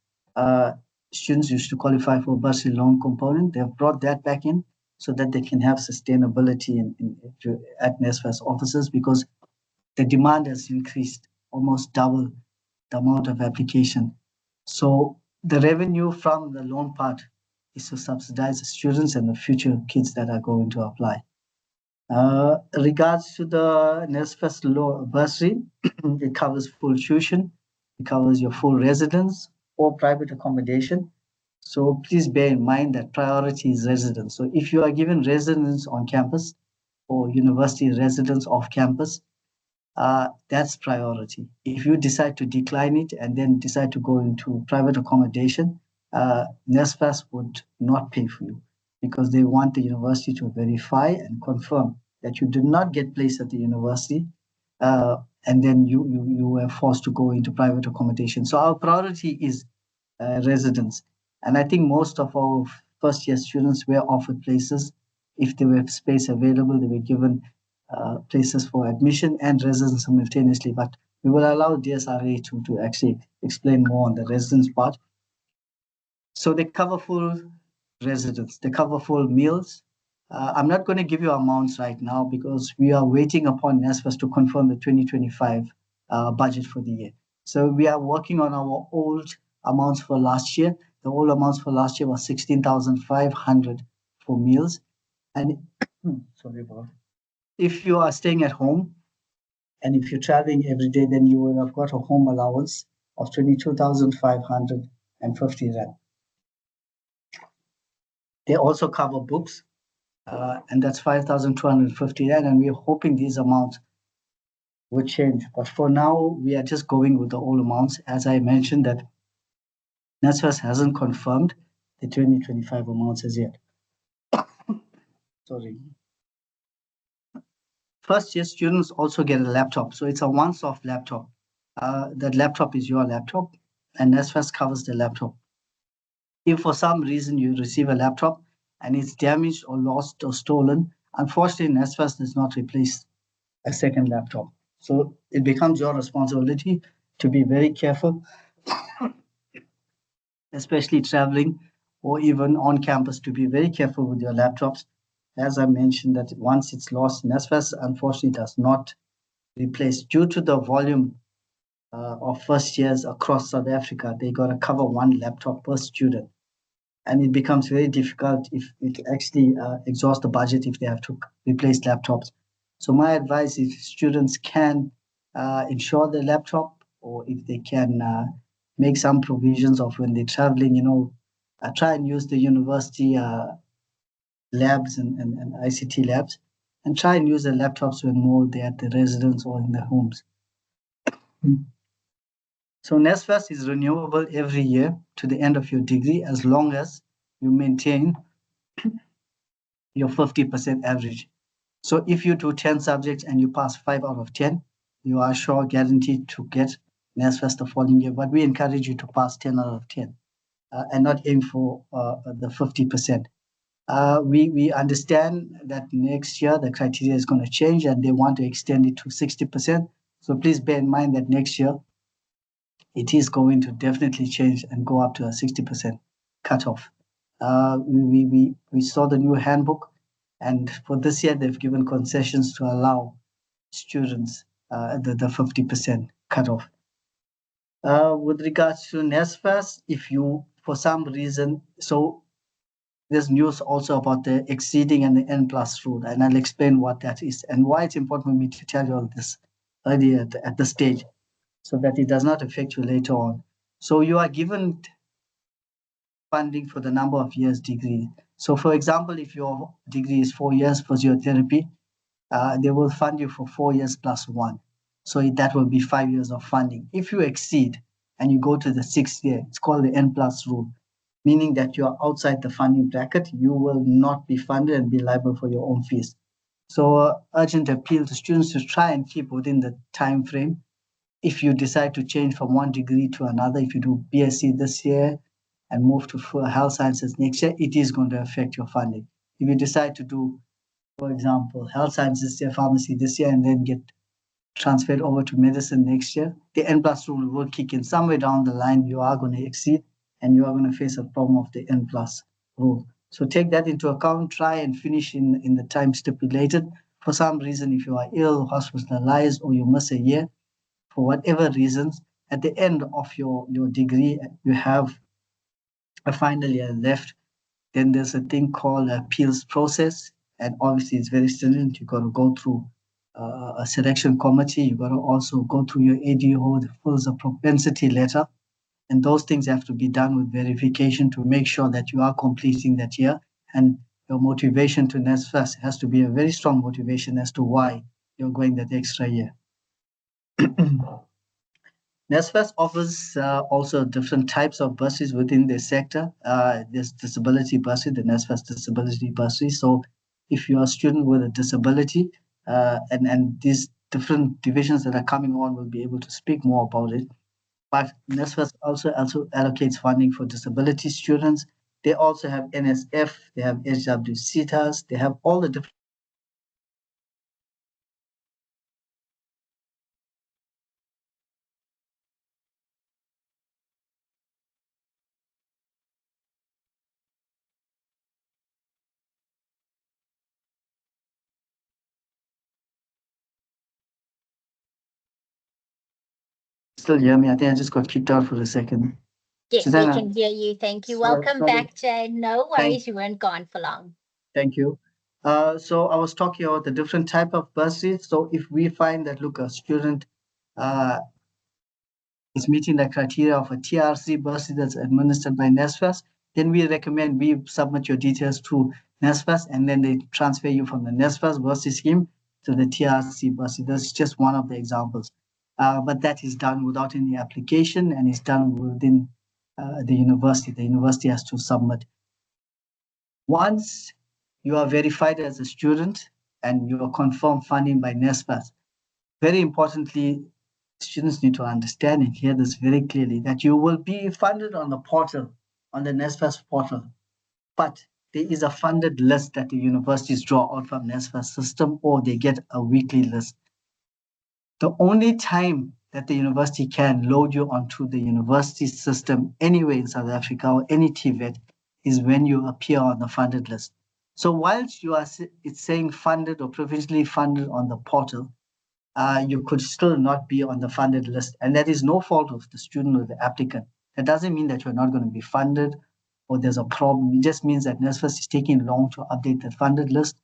Students used to qualify for a bursary loan component. They've brought that back in so that they can have sustainability at NSFAS offices because the demand has increased, almost double the amount of application. So the revenue from the loan part is to subsidize the students and the future kids that are going to apply. Regards to the NSFAS bursary, it covers full tuition, it covers your full residence or private accommodation. So please bear in mind that priority is residence. So if you are given residence on campus or university residence off campus, that's priority. If you decide to decline it and then decide to go into private accommodation, NSFAS would not pay for you because they want the university to verify and confirm that you did not get placed at the university and then you were forced to go into private accommodation. So our priority is residence. And I think most of our first year students were offered places. If there were space available, they were given places for admission and residence simultaneously. But we will allow DSRA to actually explain more on the residence part. So they cover full residence, they cover full meals. I'm not going to give you amounts right now because we are waiting upon NSFAS to confirm the 2025 budget for the year. So we are working on our old amounts for last year. The old amounts for last year was 16,500 for meals. And sorry about it. If you are staying at home and if you're traveling every day, then you will have got a home allowance of 22,550 rand. They also cover books, and that's 5,250 rand, and we're hoping these amounts would change. But for now, we are just going with the old amounts. As I mentioned, that NSFAS hasn't confirmed the 2025 amounts as yet. Sorry. First year students also get a laptop. So it's a once-off laptop. That laptop is your laptop, and NSFAS covers the laptop. If for some reason you receive a laptop and it's damaged or lost or stolen, unfortunately, NSFAS does not replace a second laptop. So it becomes your responsibility to be very careful, especially traveling or even on campus, to be very careful with your laptops. As I mentioned, that once it's lost, NSFAS unfortunately does not replace. Due to the volume of first years across South Africa, they got to cover one laptop per student. And it becomes very difficult if it actually exhausts the budget if they have to replace laptops. So my advice is students can insure their laptop, or if they can make some provisions of when they're traveling, try and use the university labs and ICT labs, and try and use the laptops when more they're at the residence or in their homes. So NSFAS is renewable every year to the end of your degree as long as you maintain your 50% average. So if you do 10 subjects and you pass 5 out of 10, you are sure guaranteed to get NSFAS the following year. But we encourage you to pass 10 out of 10 and not aim for the 50%. We understand that next year the criteria is going to change and they want to extend it to 60%. So please bear in mind that next year it is going to definitely change and go up to a 60% cutoff. We saw the new handbook, and for this year they've given concessions to allow students the 50% cutoff. With regards to NSFAS, if you, for some reason, so there's news also about the exceeding and the N plus rule, and I'll explain what that is and why it's important for me to tell you all this earlier at the stage so that it does not affect you later on. So you are given funding for the number of years degree. So for example, if your degree is 4 years physiotherapy, they will fund you for 4 years plus 1. So that will be 5 years of funding. If you exceed and you go to the 6th year, it's called the N plus rule, meaning that you are outside the funding bracket, you will not be funded and be liable for your own fees. So urgent appeal to students to try and keep within the time frame. If you decide to change from one degree to another, if you do BSc this year and move to health sciences next year, it is going to affect your funding. If you decide to do, for example, health sciences this year, pharmacy this year, and then get transferred over to medicine next year, the N plus rule will kick in. Somewhere down the line, you are going to exceed and you are going to face a problem of the N plus rule. So take that into account, try and finish in the time stipulated. For some reason, if you are ill, hospitalized, or you miss a year, for whatever reasons, at the end of your degree, you have a final year left, then there's a thing called appeals process. And obviously it's very stringent. You've got to go through a selection committee. You've got to also go through your ADO that fills a propensity letter. And those things have to be done with verification to make sure that you are completing that year. And your motivation to NSFAS has to be a very strong motivation as to why you're going that extra year. NSFAS offers also different types of bursaries within the sector. There's disability bursary, the NSFAS disability bursary. So if you're a student with a disability, and these different divisions that are coming on will be able to speak more about it. But NSFAS also allocates funding for disability students. They also have NSF, they have HWCTAS, they have all the different still hear me. I think I just got kicked out for a second. Yes, Susanna, we can hear you. Thank you. sorry- Welcome sorry. back, Jane. No worries, you weren't gone for long. Thank you. So I was talking about the different type of bursaries. So if we find that, look, a student is meeting the criteria of a TRC bursary that's administered by NSFAS, then we recommend we submit your details to NSFAS, and then they transfer you from the NSFAS bursary scheme to the TRC bursary. That's just one of the examples. But that is done without any application and is done within the university. The university has to submit. Once you are verified as a student and you are confirmed funding by NSFAS, very importantly, students need to understand and hear this very clearly, that you will be funded on the portal, on the NSFAS portal, but there is a funded list that the universities draw out from NSFAS system, or they get a weekly list. The only time that the university can load you onto the university system anywhere in South Africa or any TVET is when you appear on the funded list. So whilst it's saying funded or provincially funded on the portal, you could still not be on the funded list. And that is no fault of the student or the applicant. That doesn't mean that you're not going to be funded or there's a problem. It just means that NSFAS is taking long to update the funded list,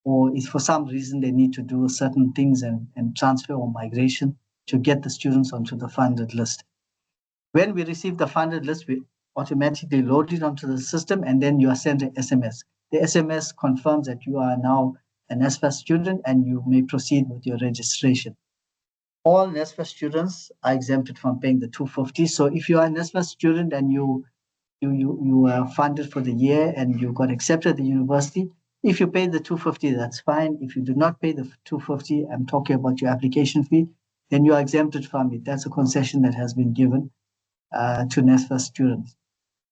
or if for some reason they need to do certain things and transfer or migration to get the students onto the funded list. When we receive the funded list, we automatically load it onto the system, and then you are sent an SMS. The SMS confirms that you are now an NSFAS student and you may proceed with your registration. All NSFAS students are exempted from paying the 250. So if you are an NSFAS student and you are funded for the year and you got accepted at the university, if you pay the 250, that's fine. If you do not pay the 250, I'm talking about your application fee, then you are exempted from it. That's a concession that has been given to NSFAS students.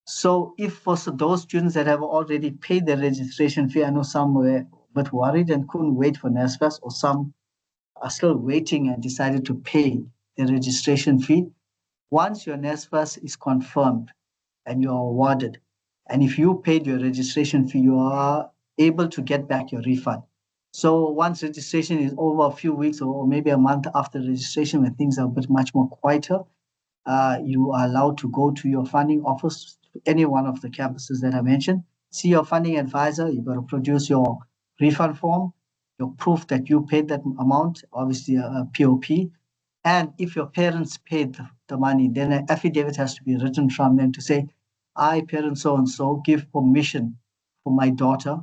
So if for those students that have already paid their registration fee, I know some were a bit worried and couldn't wait for NSFAS, or some are still waiting and decided to pay the registration fee. Once your NSFAS is confirmed and you're awarded, and if you paid your registration fee, you are able to get back your refund. So once registration is over, a few weeks or maybe a month after registration, when things are a bit much more quieter, you are allowed to go to your funding office, any one of the campuses that I mentioned, see your funding advisor. You've got to produce your refund form, your proof that you paid that amount, obviously a POP. And if your parents paid the money, then an affidavit has to be written from them to say, I, parent so and so, give permission for my daughter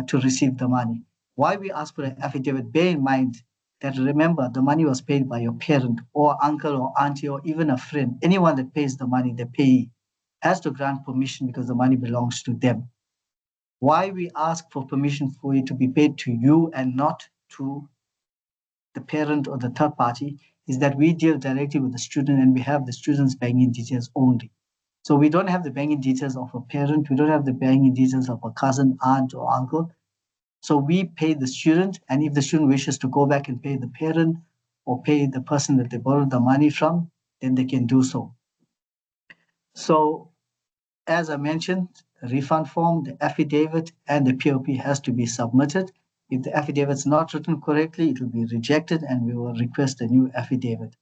to receive the money. Why we ask for an affidavit? Bear in mind that, remember, the money was paid by your parent or uncle or auntie or even a friend. Anyone that pays the money, the payee, has to grant permission because the money belongs to them. Why we ask for permission for it to be paid to you and not to the parent or the third party is that we deal directly with the student and we have the student's banking details only. So we don't have the banking details of a parent, we don't have the banking details of a cousin, aunt, or uncle. So we pay the student, and if the student wishes to go back and pay the parent or pay the person that they borrowed the money from, then they can do so. So as I mentioned, the refund form, the affidavit, and the POP has to be submitted. If the affidavit is not written correctly, it will be rejected and we will request a new affidavit.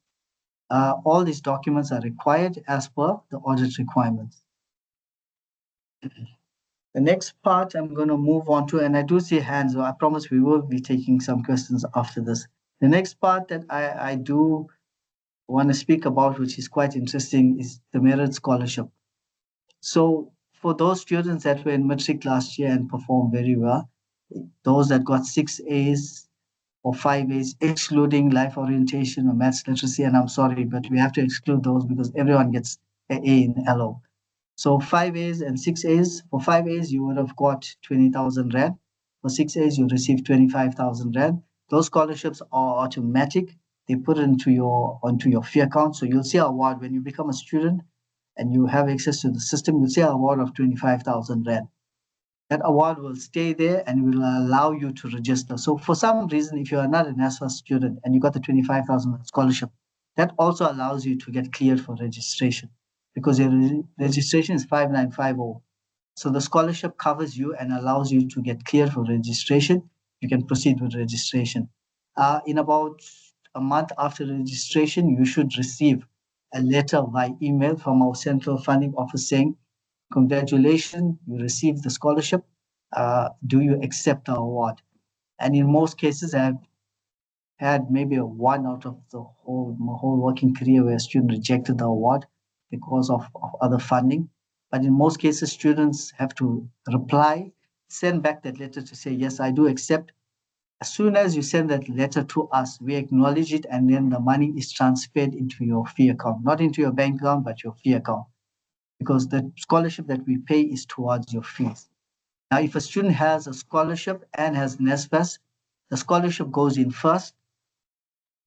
All these documents are required as per the audit requirements. The next part I'm going to move on to, and I do see hands, so I promise we will be taking some questions after this. The next part that I do want to speak about, which is quite interesting, is the merit scholarship. So for those students that were in matric last year and performed very well, those that got 6 A's or 5 A's, excluding life orientation or maths literacy, and I'm sorry, but we have to exclude those because everyone gets an A in LO. So 5 A's and 6 A's. For 5 A's, you would have got 20,000 Rand. For 6 A's, you receive 25,000 Rand. Those scholarships are automatic. They put it onto your fee account. So you'll see an award when you become a student and you have access to the system. You'll see an award of 25,000 Rand. That award will stay there and will allow you to register. So for some reason, if you are not an NSFAS student and you got the 25,000 scholarship, that also allows you to get cleared for registration because your registration is 5950. So the scholarship covers you and allows you to get cleared for registration. You can proceed with registration. In about a month after registration, you should receive a letter by email from our central funding office saying, congratulations, you received the scholarship. Do you accept the award? And in most cases, I've had maybe a one out of my whole working career where a student rejected the award because of other funding. But in most cases, students have to reply, send back that letter to say, yes, I do accept. As soon as you send that letter to us, we acknowledge it, and then the money is transferred into your fee account, not into your bank account, but your fee account, because the scholarship that we pay is towards your fees. Now, if a student has a scholarship and has NSFAS, the scholarship goes in first,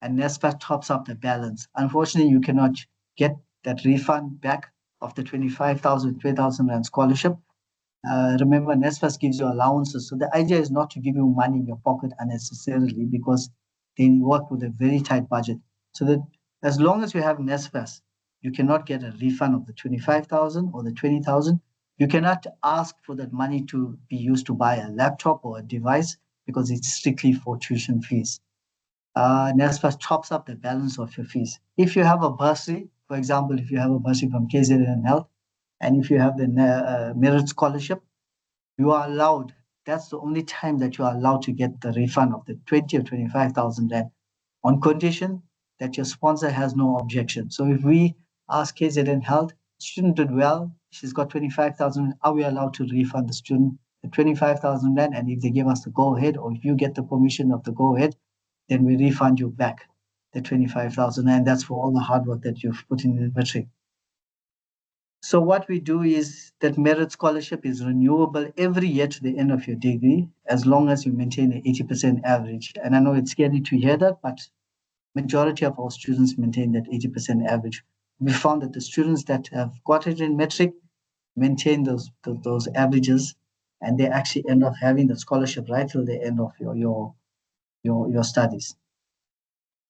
and NSFAS tops up the balance. Unfortunately, you cannot get that refund back of the 25,000, 20,000 Rand scholarship. Remember, NSFAS gives you allowances. So the idea is not to give you money in your pocket unnecessarily because they work with a very tight budget. So that as long as you have NSFAS, you cannot get a refund of the 25,000 or the 20,000. You cannot ask for that money to be used to buy a laptop or a device because it's strictly for tuition fees. NSFAS tops up the balance of your fees. If you have a bursary, for example, if you have a bursary from KZN Health, and if you have the merit scholarship, you are allowed. That's the only time that you are allowed to get the refund of the 20 or 25,000 Rand on condition that your sponsor has no objection. So if we ask KZN Health, student did well, she's got 25,000, are we allowed to refund the student the 25,000 Rand? And if they give us the go ahead, or if you get the permission of the go ahead, then we refund you back the 25,000 Rand. That's for all the hard work that you've put in the matric. So what we do is that merit scholarship is renewable every year to the end of your degree, as long as you maintain an 80% average. And I know it's scary to hear that, but majority of our students maintain that 80% average. We found that the students that have got it in metric maintain those averages, and they actually end up having the scholarship right till the end of your studies.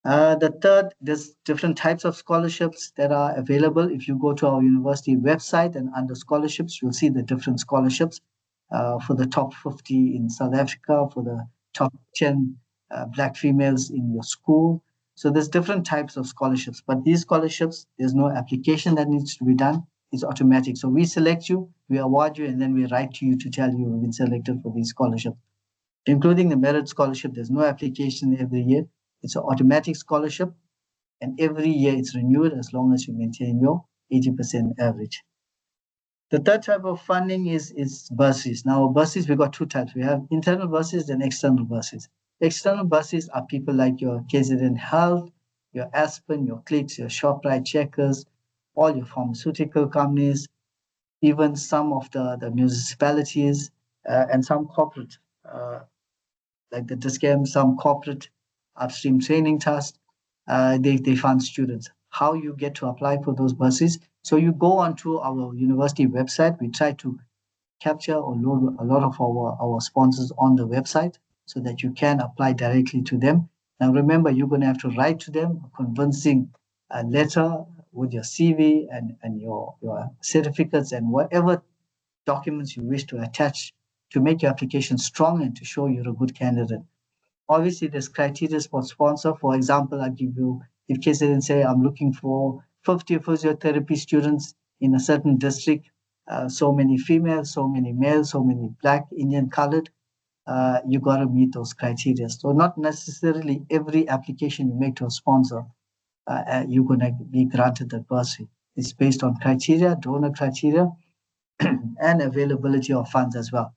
The third, there's different types of scholarships that are available. If you go to our university website and under scholarships, you'll see the different scholarships for the top 50 in South Africa, for the top 10 Black females in your school. So there's different types of scholarships, but these scholarships, there's no application that needs to be done. It's automatic. So we select you, we award you, and then we write to you to tell you you've been selected for these scholarships. Including the merit scholarship, there's no application every year. It's an automatic scholarship, and every year it's renewed as long as you maintain your 80% average. The third type of funding is bursaries. Now, bursaries, we've got two types. We have internal bursaries and external bursaries. External bursaries are people like your KZN Health, your Aspen, your Clicks, your ShopRite, Checkers, all your pharmaceutical companies, even some of the municipalities and some corporate like the Discam, some corporate upstream training trusts, they fund students. How you get to apply for those bursaries? So you go onto our university website. We try to capture or load a lot of our sponsors on the website so that you can apply directly to them. Now remember, you're going to have to write to them a convincing letter with your CV and your certificates and whatever documents you wish to attach to make your application strong and to show you're a good candidate. Obviously, there's criteria for sponsor. For example, I give you, if KZN say I'm looking for 50 physiotherapy students in a certain district, so many females, so many males, so many Black, Indian, colored, you got to meet those criteria. So not necessarily every application you make to a sponsor, you're going to be granted that bursary. It's based on criteria, donor criteria, and availability of funds as well.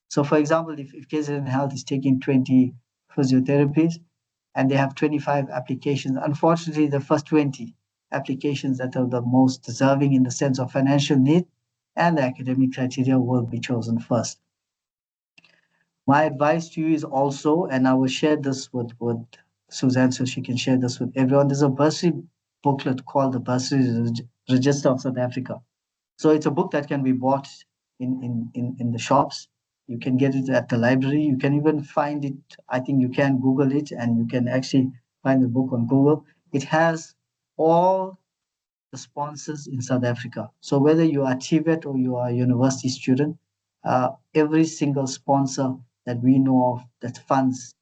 So for example, if KZN Health is taking 20 physiotherapies and they have 25 applications, unfortunately, the first 20 applications that are the most deserving in the sense of financial need and the academic criteria will be chosen first. My advice to you is also, and I will share this with Suzanne so she can share this with everyone, there's a bursary booklet called the Bursary Register of South Africa. So it's a book that can be bought in the shops. You can get it at the library. You can even find it. I think you can Google it and you can actually find the book on Google. It has all the sponsors in South Africa. So whether you are TVET or you are a university student, every single sponsor that we know of that funds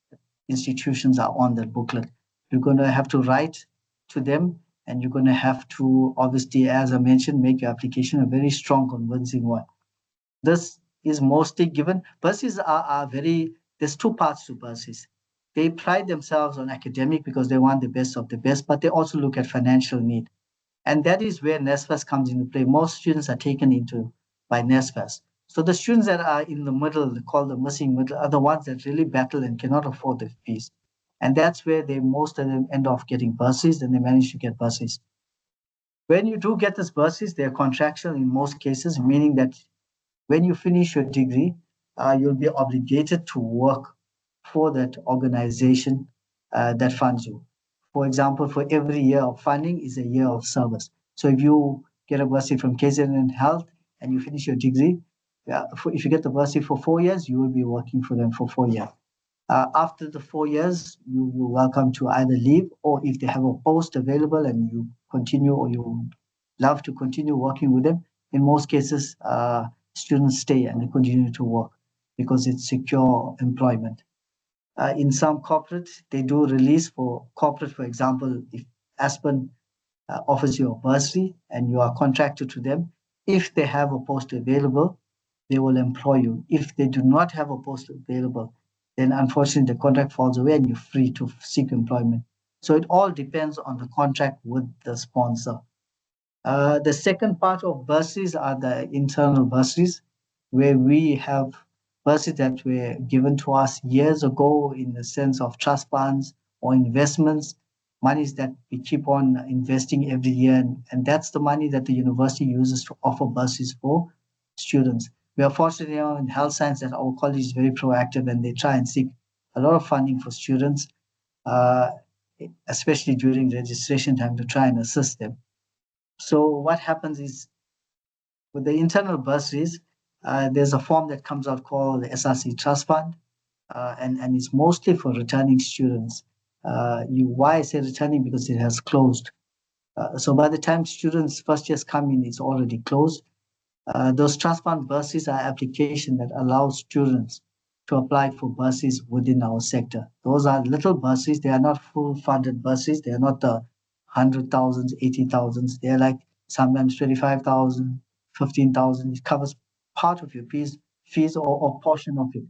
institutions are on that booklet. You're going to have to write to them, and you're going to have to, obviously, as I mentioned, make your application a very strong, convincing one. This is mostly given. Bursaries are very, there's two parts to bursaries. They pride themselves on academic because they want the best of the best, but they also look at financial need. And that is where NSFAS comes into play. Most students are taken into by NSFAS. So the students that are in the middle, called the missing middle, are the ones that really battle and cannot afford the fees. And that's where most of them end up getting bursaries, and they manage to get bursaries. When you do get these bursaries, they're contractual in most cases, meaning that when you finish your degree, you'll be obligated to work for that organization that funds you. For example, for every year of funding is a year of service. So if you get a bursary from KZN Health and you finish your degree, if you get the bursary for 4 years, you will be working for them for 4 years. After the 4 years, you're welcome to either leave, or if they have a post available and you continue or you love to continue working with them, in most cases, students stay and they continue to work because it's secure employment. In some corporates, they do release for corporate, for example, if Aspen offers you a bursary and you are contracted to them, if they have a post available, they will employ you. If they do not have a post available, then unfortunately the contract falls away and you're free to seek employment. So it all depends on the contract with the sponsor. The second part of bursaries are the internal bursaries, where we have bursaries that were given to us years ago in the sense of trust funds or investments, monies that we keep on investing every year. And that's the money that the university uses to offer bursaries for students. We are fortunate in health science that our college is very proactive and they try and seek a lot of funding for students, especially during registration time, to try and assist them. So what happens is With the internal bursaries, there's a form that comes out called the SRC Trust Fund, and it's mostly for returning students. Why I say returning? Because it has closed. So by the time students first years come in, it's already closed. Those trust fund bursaries are application that allows students to apply for bursaries within our sector. Those are little bursaries. They are not full funded bursaries. They are not the 100,000s, 80,000s. They're like sometimes 25,000, 15,000. It covers part of your fees or portion of it.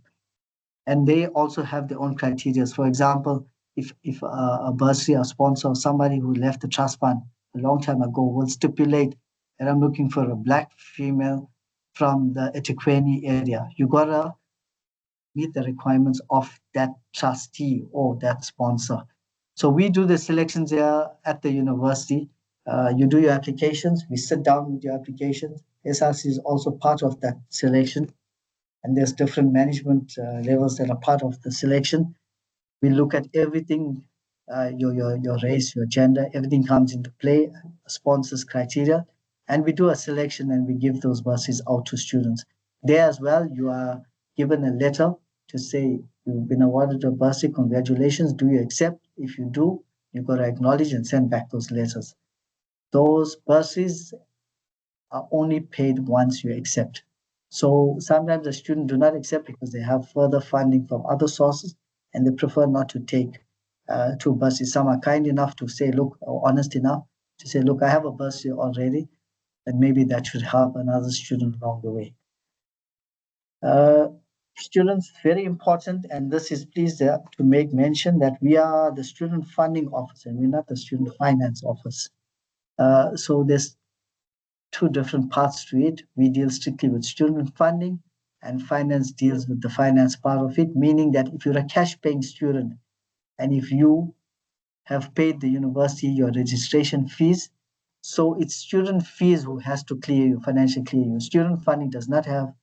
And they also have their own criteria. For example, if a bursary or sponsor or somebody who left the trust fund a long time ago will stipulate that I'm looking for a black female from the eThekwini area, you gotta meet the requirements of that trustee or that sponsor. So we do the selections here at the university. You do your applications, we sit down with your applications. SRC is also part of that selection, and there's different management levels that are part of the selection. We look at everything, your race, your gender, everything comes into play, sponsors criteria, and we do a selection and we give those buses out to students. There as well, you are given a letter to say you've been awarded a bursary, congratulations, do you accept? If you do, you've got to acknowledge and send back those letters. Those bursaries are only paid once you accept. So sometimes the students do not accept because they have further funding from other sources and they prefer not to take two bursaries. Some are kind enough to say, look, or honest enough to say, look, I have a bursary already, and maybe that should help another student along the way. Students, very important, and this is pleased to make mention that we are the student funding office and we're not the student finance office. So there's two different parts to it. We deal strictly with student funding, and finance deals with the finance part of it, meaning that if you're a cash paying student and if you have paid the university your registration fees, so it's student fees who has to clear you, financially clear you. Student funding does not have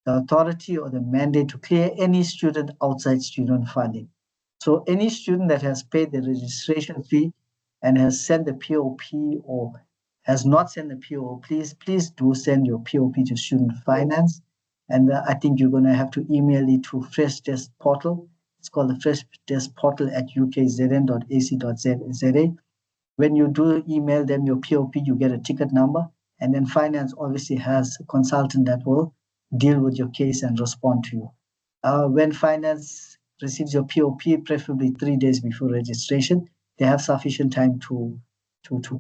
the authority or the mandate to clear any student outside student funding. So any student that has paid the registration fee and has sent the POP or has not sent the PO, please do send your POP to student finance. And I think you're going to have to email it to Fresh Desk Portal. It's called the Fresh Desk Portal at ukzn.ac.za. When you do email them your POP, you get a ticket number. And then finance obviously has a consultant that will deal with your case and respond to you. When finance receives your POP, preferably 3 days before registration, they have sufficient time to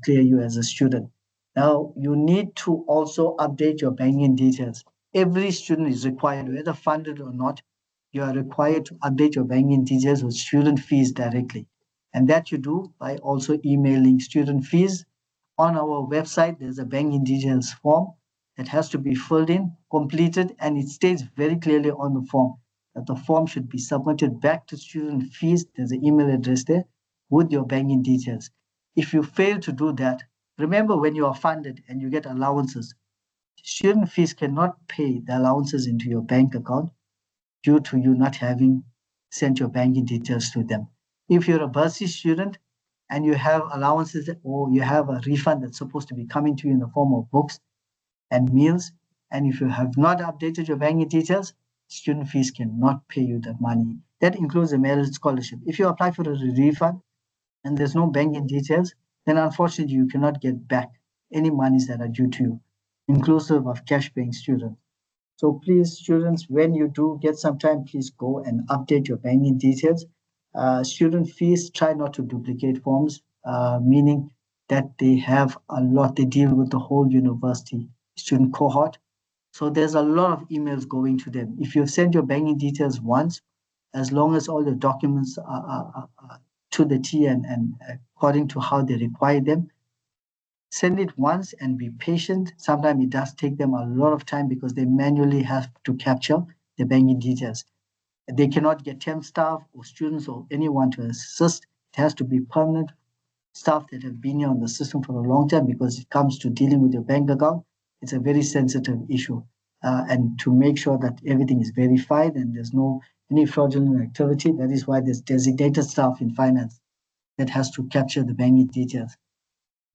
clear you as a student. Now, you need to also update your banking details. Every student is required, whether funded or not, you are required to update your banking details with student fees directly. And that you do by also emailing student fees. On our website, there's a banking details form that has to be filled in, completed, and it states very clearly on the form that the form should be submitted back to student fees. There's an email address there with your banking details. If you fail to do that, remember when you are funded and you get allowances, student fees cannot pay the allowances into your bank account due to you not having sent your banking details to them. If you're a bursary student and you have allowances or you have a refund that's supposed to be coming to you in the form of books and meals, and if you have not updated your banking details, student fees cannot pay you that money. That includes a merit scholarship. If you apply for a refund and there's no banking details, then unfortunately you cannot get back any monies that are due to you, inclusive of cash paying students. So please, students, when you do get some time, please go and update your banking details. Student fees, try not to duplicate forms, meaning that they have a lot, they deal with the whole university student cohort. So there's a lot of emails going to them. If you've sent your banking details once, as long as all the documents are to the T and according to how they require them, send it once and be patient. Sometimes it does take them a lot of time because they manually have to capture the banking details. They cannot get temp staff or students or anyone to assist. It has to be permanent staff that have been here on the system for a long time because it comes to dealing with your bank account. It's a very sensitive issue. And to make sure that everything is verified and there's no any fraudulent activity, that is why there's designated staff in finance that has to capture the banking details.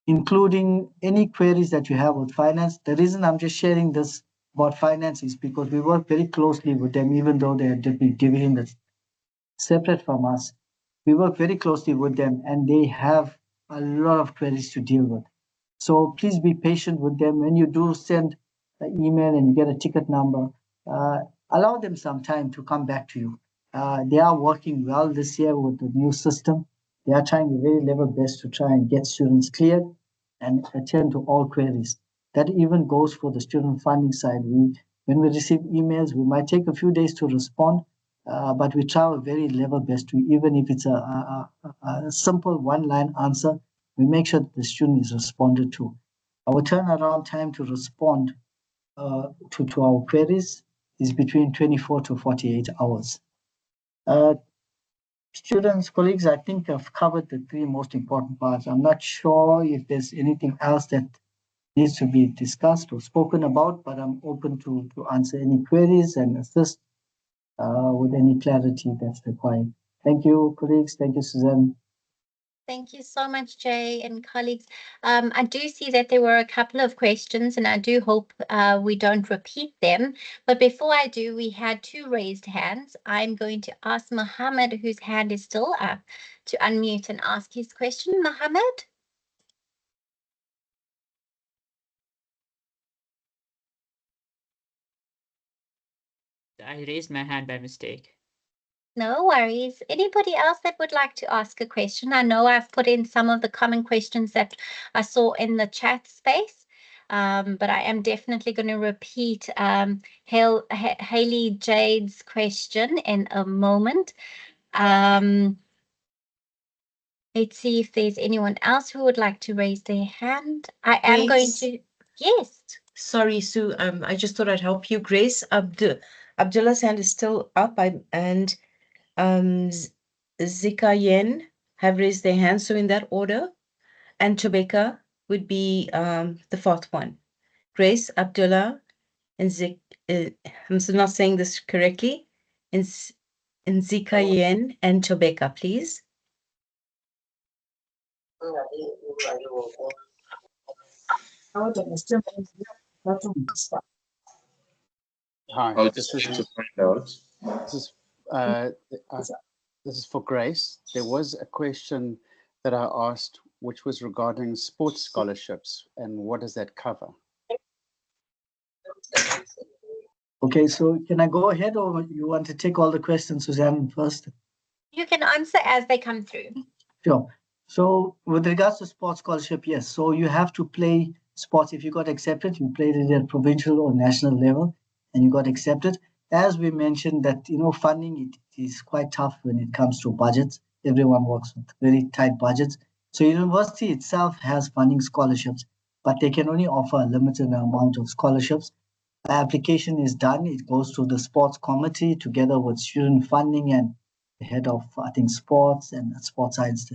including any queries that you have with finance. The reason I'm just sharing this about finance is because we work very closely with them, even though they are division that's separate from us. We work very closely with them and they have a lot of queries to deal with. So please be patient with them. When you do send an email and you get a ticket number, allow them some time to come back to you. They are working well this year with the new system. They are trying their very level best to try and get students cleared and attend to all queries. That even goes for the student funding side. When we receive emails, we might take a few days to respond, but we try our very level best to, even if it's a simple one-line answer, we make sure that the student is responded to. Our turnaround time to respond to our queries is between 24 to 48 hours. Students, colleagues, I think I've covered the three most important parts. I'm not sure if there's anything else that needs to be discussed or spoken about, but I'm open to answer any queries and assist with any clarity that's required. Thank you, colleagues. Thank you, Suzanne. Thank you so much, Jay and colleagues. I do see that there were a couple of questions, and I do hope we don't repeat them. But before I do, we had two raised hands. I'm going to ask Mohammed, whose hand is still up, to unmute and ask his question. Mohammed? I raised my hand by mistake. No worries. Anybody else that would like to ask a question? I know I've put in some of the common questions that I saw in the chat space, but I am definitely going to repeat Haley Jade's question in a moment. Let's see if there's anyone else who would like to raise their hand. I am going to, yes. Sorry, Sue. I just thought I'd help you. Grace, Abdullah's hand is still up, and Zika Yen have raised their hands, so in that order, and Tobeka would be the fourth one. Grace, Abdullah, and I'm not saying this correctly, and Zika Yen and Tobeka, please. Hi, this is to find out. This is for Grace. There was a question that I asked, which was regarding sports scholarships, and what does that cover? Okay, so can I go ahead, or you want to take all the questions, Suzanne, first? You can answer as they come through. Sure. So with regards to sports scholarship, yes. So you have to play sports. If you got accepted, you played it at provincial or national level, and you got accepted. As we mentioned that, funding it is quite tough when it comes to budgets. Everyone works with very tight budgets. So university itself has funding scholarships, but they can only offer a limited amount of scholarships. The application is done. It goes to the sports committee together with student funding and the head of, I think, sports and sports science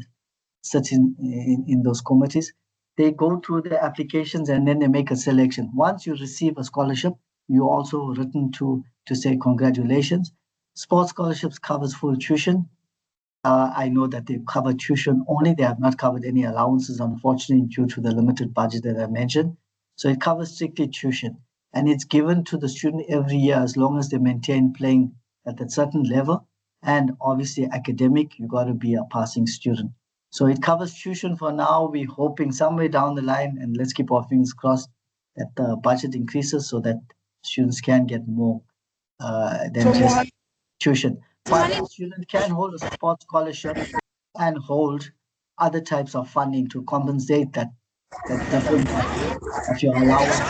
sits in those committees. They go through the applications and then they make a selection. Once you receive a scholarship, you're also written to say congratulations. Sports scholarships covers full tuition. I know that they cover tuition only. They have not covered any allowances, unfortunately, due to the limited budget that I mentioned. So it covers strictly tuition. And it's given to the student every year as long as they maintain playing at a certain level. And obviously academic, you got to be a passing student. So it covers tuition for now. We're hoping somewhere down the line, and let's keep our fingers crossed, that the budget increases so that students can get more than just tuition. But a student can hold a sports scholarship and hold other types of funding to compensate that difference of your allowance.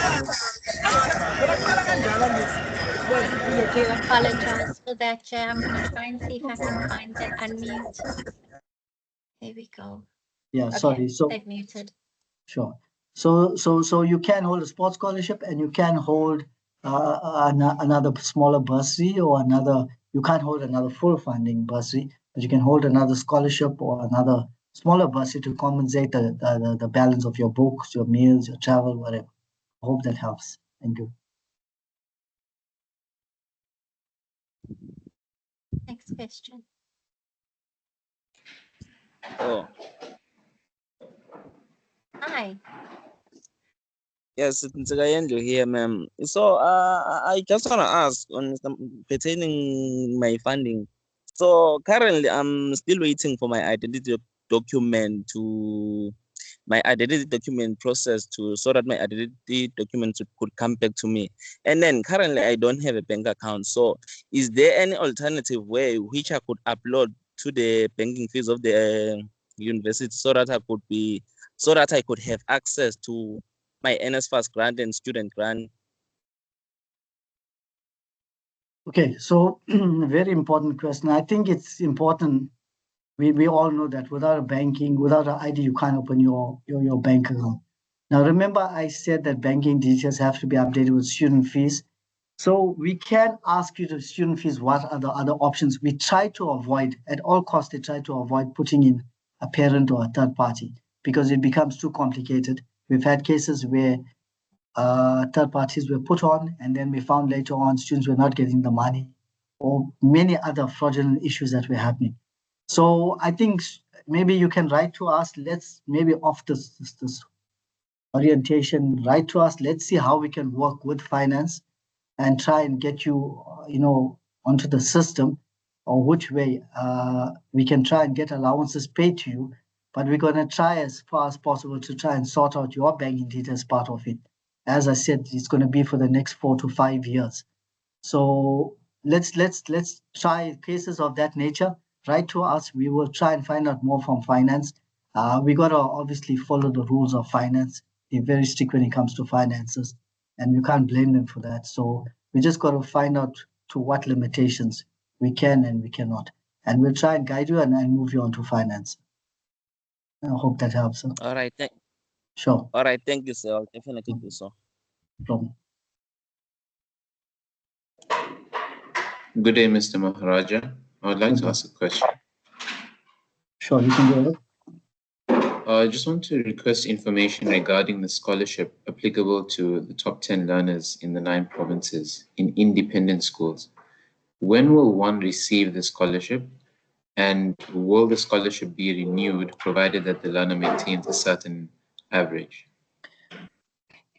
I do apologize for that, Jay. I'm going to try and see if I can find that unmute. There we go. Yeah, Okay, sorry. So they've muted. sure. So you can hold a sports scholarship and you can hold another smaller bursary or another. You can't hold another full funding bursary, but you can hold another scholarship or another smaller bursary to compensate the balance of your books, your meals, your travel, whatever. I hope that helps. Thank you. Next question. Oh, Hi. Hi. Yes, it's Andrew here, ma'am. So, I just want to ask on some pertaining my funding. So currently, I'm still waiting for my identity document to my identity document process to so that my identity documents could come back to me. And then currently, I don't have a bank account. So, is there any alternative way which I could upload to the banking fees of the university so that I could have access to my NSFAS grant and student grant? Okay, so very important question. I think it's important. We all know that without a banking, without an ID, you can't open your bank account. Now, remember, I said that banking details have to be updated with student fees. So we can ask you the student fees, what are the other options? We try to avoid, at all costs, they try to avoid putting in a parent or a third party because it becomes too complicated. We've had cases where third parties were put on, and then we found later on students were not getting the money, or many other fraudulent issues that were happening. So I think maybe you can write to us. Let's maybe off this orientation, write to us. Let's see how we can work with finance and try and get you, onto the system, or which way we can try and get allowances paid to you. But we're going to try as far as possible to try and sort out your banking details part of it. As I said, it's going to be for the next 4 to 5 years. So let's try cases of that nature. Write to us. We will try and find out more from finance. We got to obviously follow the rules of finance. They're very strict when it comes to finances, and you can't blame them for that. So we just got to find out to what limitations we can and we cannot. And we'll try and guide you and move you on to finance. I hope that helps. Sir. All right. Sure. All right. Thank you, sir. I'll definitely do so. No problem. Good day, Mr. Maharaja. I would like to ask a question. Sure, you can go ahead. I just want to request information regarding the scholarship applicable to the top 10 learners in the 9 provinces in independent schools. When will one receive the scholarship, and will the scholarship be renewed provided that the learner maintains a certain average?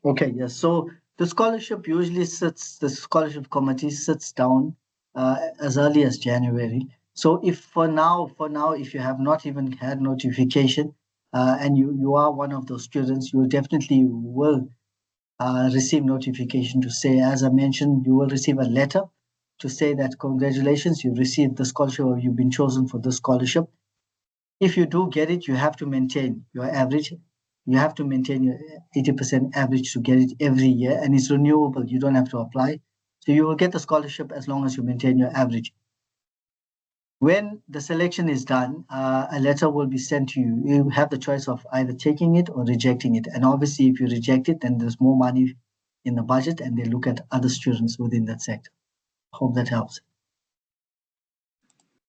Okay, yes. So the scholarship usually the scholarship committee sits down as early as January. So if for now, if you have not even had notification and you are one of those students, you definitely will receive notification to say, as I mentioned, you will receive a letter to say that congratulations, you received the scholarship or you've been chosen for the scholarship. If you do get it, you have to maintain your average. You have to maintain your 80% average to get it every year, and it's renewable. You don't have to apply. So you will get the scholarship as long as you maintain your average. When the selection is done, a letter will be sent to you. You have the choice of either taking it or rejecting it. And obviously, if you reject it, then there's more money in the budget, and they look at other students within that sector. Hope that helps.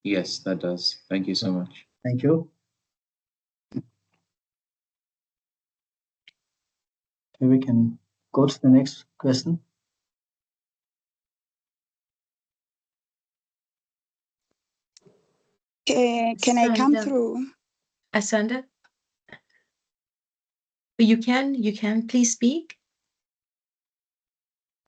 Yes, that does. Thank you so much. Thank you. Okay, we can go to the next question. Can I come through? Asanda? You can please speak.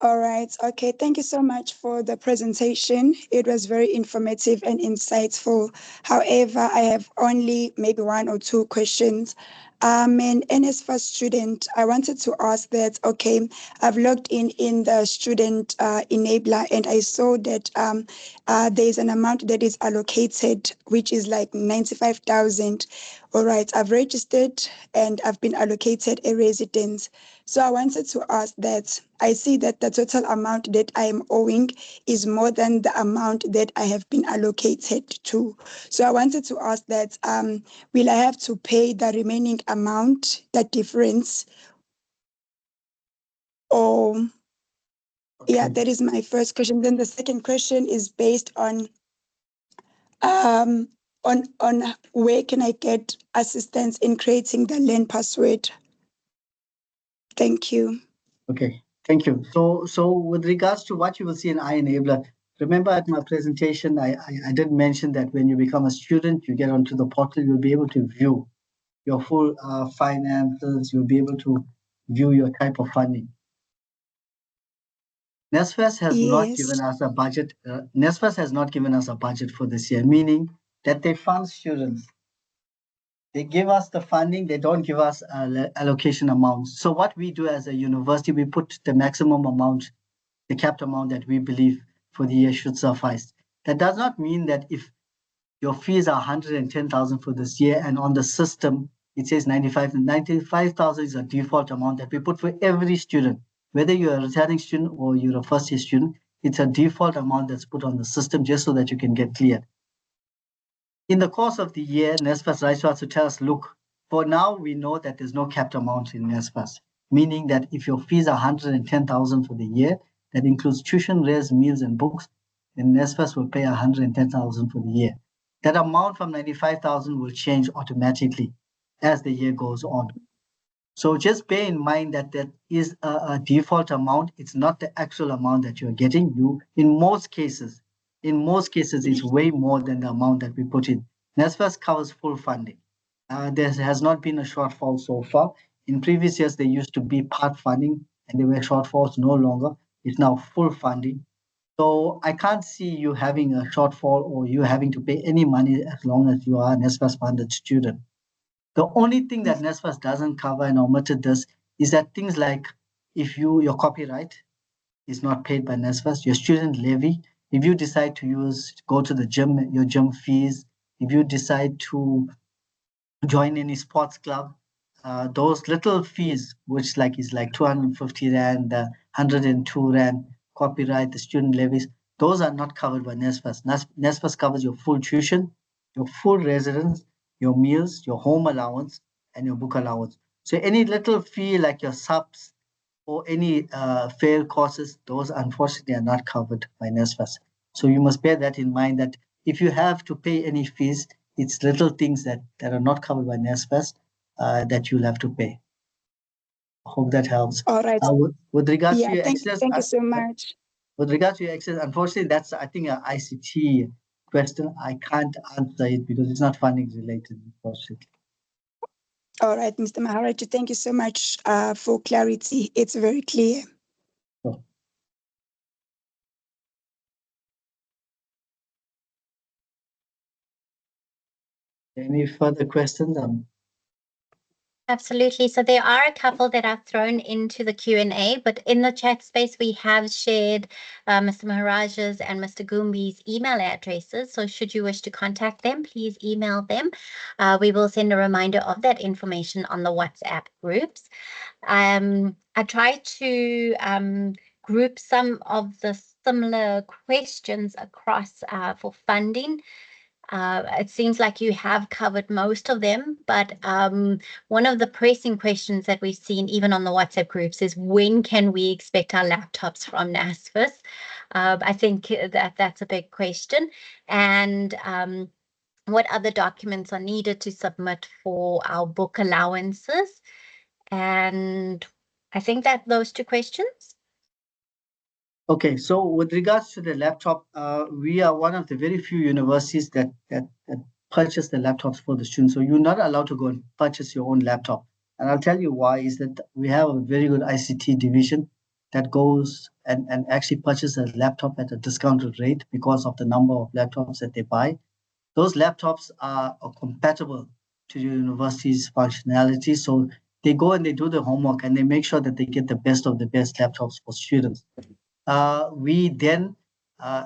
All right. Okay. Thank you so much for the presentation. It was very informative and insightful. However, I have only maybe 1 or 2 questions. An NSFAS student. I wanted to ask that, okay, I've logged in the student enabler, and I saw that there's an amount that is allocated, which is like 95,000. All right, I've registered and I've been allocated a residence. So I wanted to ask that I see that the total amount that I am owing is more than the amount that I have been allocated to. So I wanted to ask that will I have to pay the remaining amount, the difference? Or yeah, that is my first question. Then the second question is based on where can I get assistance in creating the LAN password? Thank you. Okay, thank you. So with regards to what you will see in iEnabler, remember at my presentation, I did mention that when you become a student, you get onto the portal, you'll be able to view your full finances. You'll be able to view your type of funding. NSFAS has not given us a budget. NSFAS has not given us a budget for this year, meaning that they fund students. They give us the funding, they don't give us allocation amounts. So what we do as a university, we put the maximum amount, the capped amount that we believe for the year should suffice. That does not mean that if your fees are 110,000 for this year and on the system it says 95,000 is a default amount that we put for every student, whether you're a returning student or you're a first year student. It's a default amount that's put on the system just so that you can get cleared. In the course of the year, NSFAS writes to us to tell us, look, for now we know that there's no capped amount in NSFAS, meaning that if your fees are 110,000 for the year, that includes tuition, res, meals, and books, then NSFAS will pay 110,000 for the year. That amount from 95,000 will change automatically as the year goes on. So just bear in mind that that is a default amount. It's not the actual amount that you're getting. In most cases, it's way more than the amount that we put in. NSFAS covers full funding. There has not been a shortfall so far. In previous years, there used to be part funding and there were shortfalls. No longer. It's now full funding. So I can't see you having a shortfall or you having to pay any money as long as you are an NSFAS funded student. The only thing that NSFAS doesn't cover and omitted this is that things like if your copyright is not paid by NSFAS, your student levy, if you decide to go to the gym, your gym fees, if you decide to join any sports club, those little fees, which is like 250 Rand, 102 Rand, copyright, the student levies, those are not covered by NSFAS. NSFAS covers your full tuition, your full residence, your meals, your home allowance, and your book allowance. So any little fee like your subs or any failed courses, those unfortunately are not covered by NSFAS. So you must bear that in mind that if you have to pay any fees, it's little things that are not covered by NSFAS that you'll have to pay. I hope that helps. All right. With regards to your access, thank you so much. With regards to your access, unfortunately, that's I think an ICT question. I can't answer it because it's not funding related, unfortunately. All right, Mr. Maharaj, thank you so much for clarity. It's very clear. Sure. Any further questions? Absolutely. So there are a couple that I've thrown into the Q&A, but in the chat space, we have shared Mr. Maharaj's and Mr. Gumbi's email addresses. So should you wish to contact them, please email them. We will send a reminder of that information on the WhatsApp groups. I try to group some of the similar questions across for funding. It seems like you have covered most of them, but one of the pressing questions that we've seen even on the WhatsApp groups is when can we expect our laptops from NSFAS? I think that's a big question. And what other documents are needed to submit for our book allowances? And I think that those two questions. Okay, so with regards to the laptop, we are one of the very few universities that purchase the laptops for the students. So you're not allowed to go and purchase your own laptop. And I'll tell you why is that we have a very good ICT division that goes and actually purchases a laptop at a discounted rate because of the number of laptops that they buy. Those laptops are compatible to the university's functionality. So they go and they do the homework and they make sure that they get the best of the best laptops for students. We then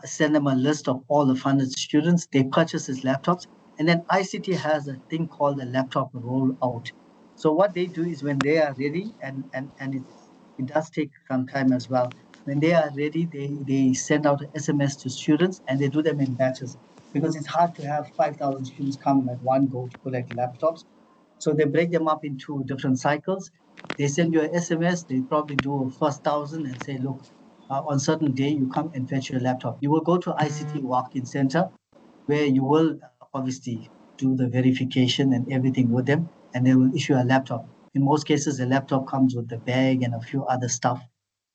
send them a list of all the funded students. They purchase these laptops, and then ICT has a thing called a laptop rollout. So what they do is when they are ready, and it does take some time as well. When they are ready, they send out an SMS to students, and they do them in batches because it's hard to have 5,000 students come at one go to collect laptops. So they break them up into different cycles. They send you an SMS. They probably do a first 1,000 and say, look, on certain day, you come and fetch your laptop. You will go to ICT walk-in center where you will obviously do the verification and everything with them, and they will issue a laptop. In most cases, the laptop comes with the bag and a few other stuff,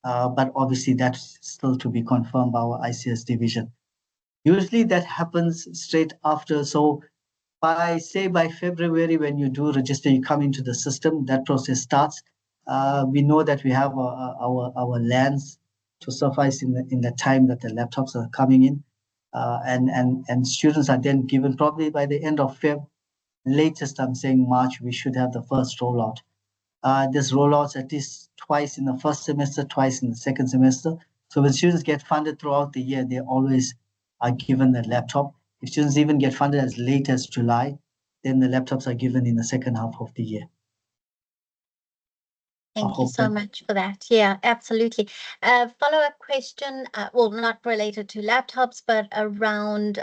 but obviously that's still to be confirmed by our ICS division. Usually that happens straight after. So by February, when you do register, you come into the system, that process starts. We know that we have our lands to suffice in the time that the laptops are coming in. And students are then given probably by the end of Feb, latest I'm saying March, we should have the first rollout. This rollouts at least twice in the first semester, twice in the second semester. So when students get funded throughout the year, they always are given the laptop. If students even get funded as late as July, then the laptops are given in the second half of the year. Thank you so much for that. Yeah, absolutely. Follow-up question, well, not related to laptops, but around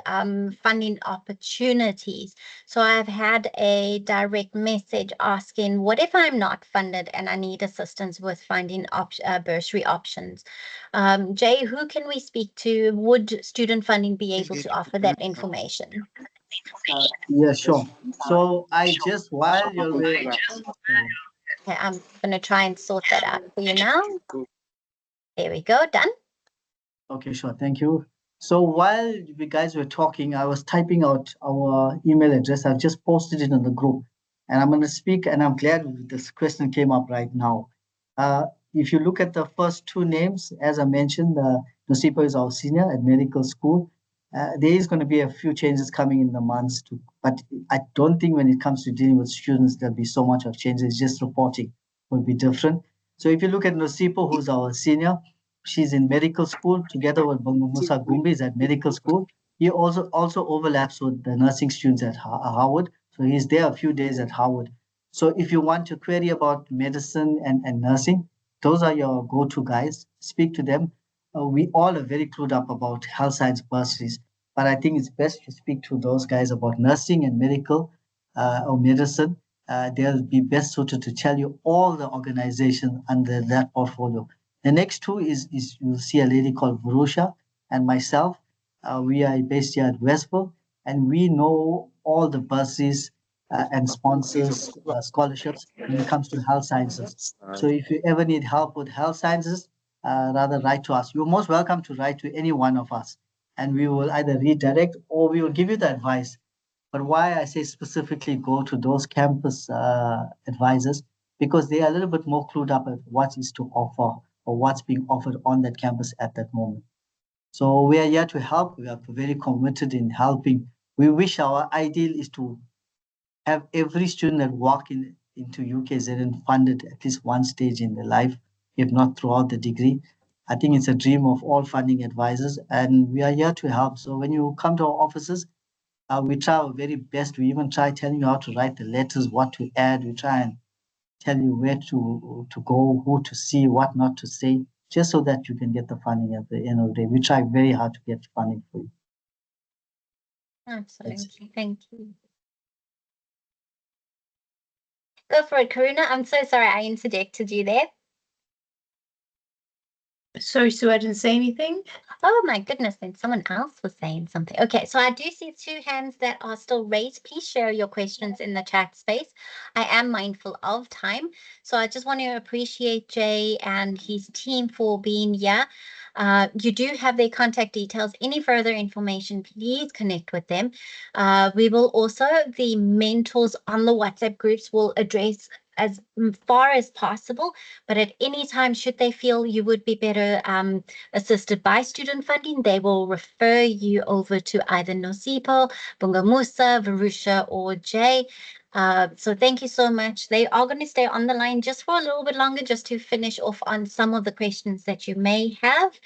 funding opportunities. So I've had a direct message asking, what if I'm not funded and I need assistance with finding bursary options? Jay, who can we speak to? Would student funding be able to offer that information? Yeah, sure. So while you're away, Okay, I'm going to try and sort that out for you now. There we go, done. Okay, sure. Thank you. So while you guys were talking, I was typing out our email address. I've just posted it in the group, and I'm going to speak, and I'm glad this question came up right now. If you look at the first two names, as I mentioned, Nosipo is our senior at medical school. There is going to be a few changes coming in the months, but I don't think when it comes to dealing with students, there'll be so much of changes. Just reporting will be different. So if you look at Nosipo, who's our senior, she's in medical school together with Musa Gumbi is at medical school. He also overlaps with the nursing students at Harvard. So he's there a few days at Harvard. So if you want to query about medicine and nursing, those are your go-to guys. Speak to them. We all are very clued up about health science bursaries, but I think it's best to speak to those guys about nursing and medical or medicine. They'll be best suited to tell you all the organizations under that portfolio. The next two is you'll see a lady called Varusha and myself. We are based here at Westville, and we know all the bursaries and sponsors scholarships when it comes to health sciences. So if you ever need help with health sciences, rather write to us. You're most welcome to write to any one of us, and we will either redirect or we will give you the advice. But why I say specifically go to those campus advisors, because they are a little bit more clued up at what is to offer or what's being offered on that campus at that moment. So we are here to help. We are very committed in helping. We wish our ideal is to have every student that walk into UKZN funded at least one stage in their life, if not throughout the degree. I think it's a dream of all funding advisors, and we are here to help. So when you come to our offices, we try our very best. We even try telling you how to write the letters, what to add. We try and tell you where to go, who to see, what not to say, just so that you can get the funding at the end of the day. We try very hard to get funding for you. Absolutely. Thank you. Go for it, Karuna. I'm so sorry I interjected you there. Sorry, Sue, I didn't say anything. Oh my goodness, then someone else was saying something. Okay, so I do see two hands that are still raised. Please share your questions in the chat space. I am mindful of time, so I just want to appreciate Jay and his team for being here. You do have their contact details. Any further information, please connect with them. We will also, the mentors on the WhatsApp groups will address as far as possible, but at any time, should they feel you would be better assisted by student funding, they will refer you over to either Nosipo, Bungamusa, Varusha, or Jay. So thank you so much. They are going to stay on the line just for a little bit longer, just to finish off on some of the questions that you may have.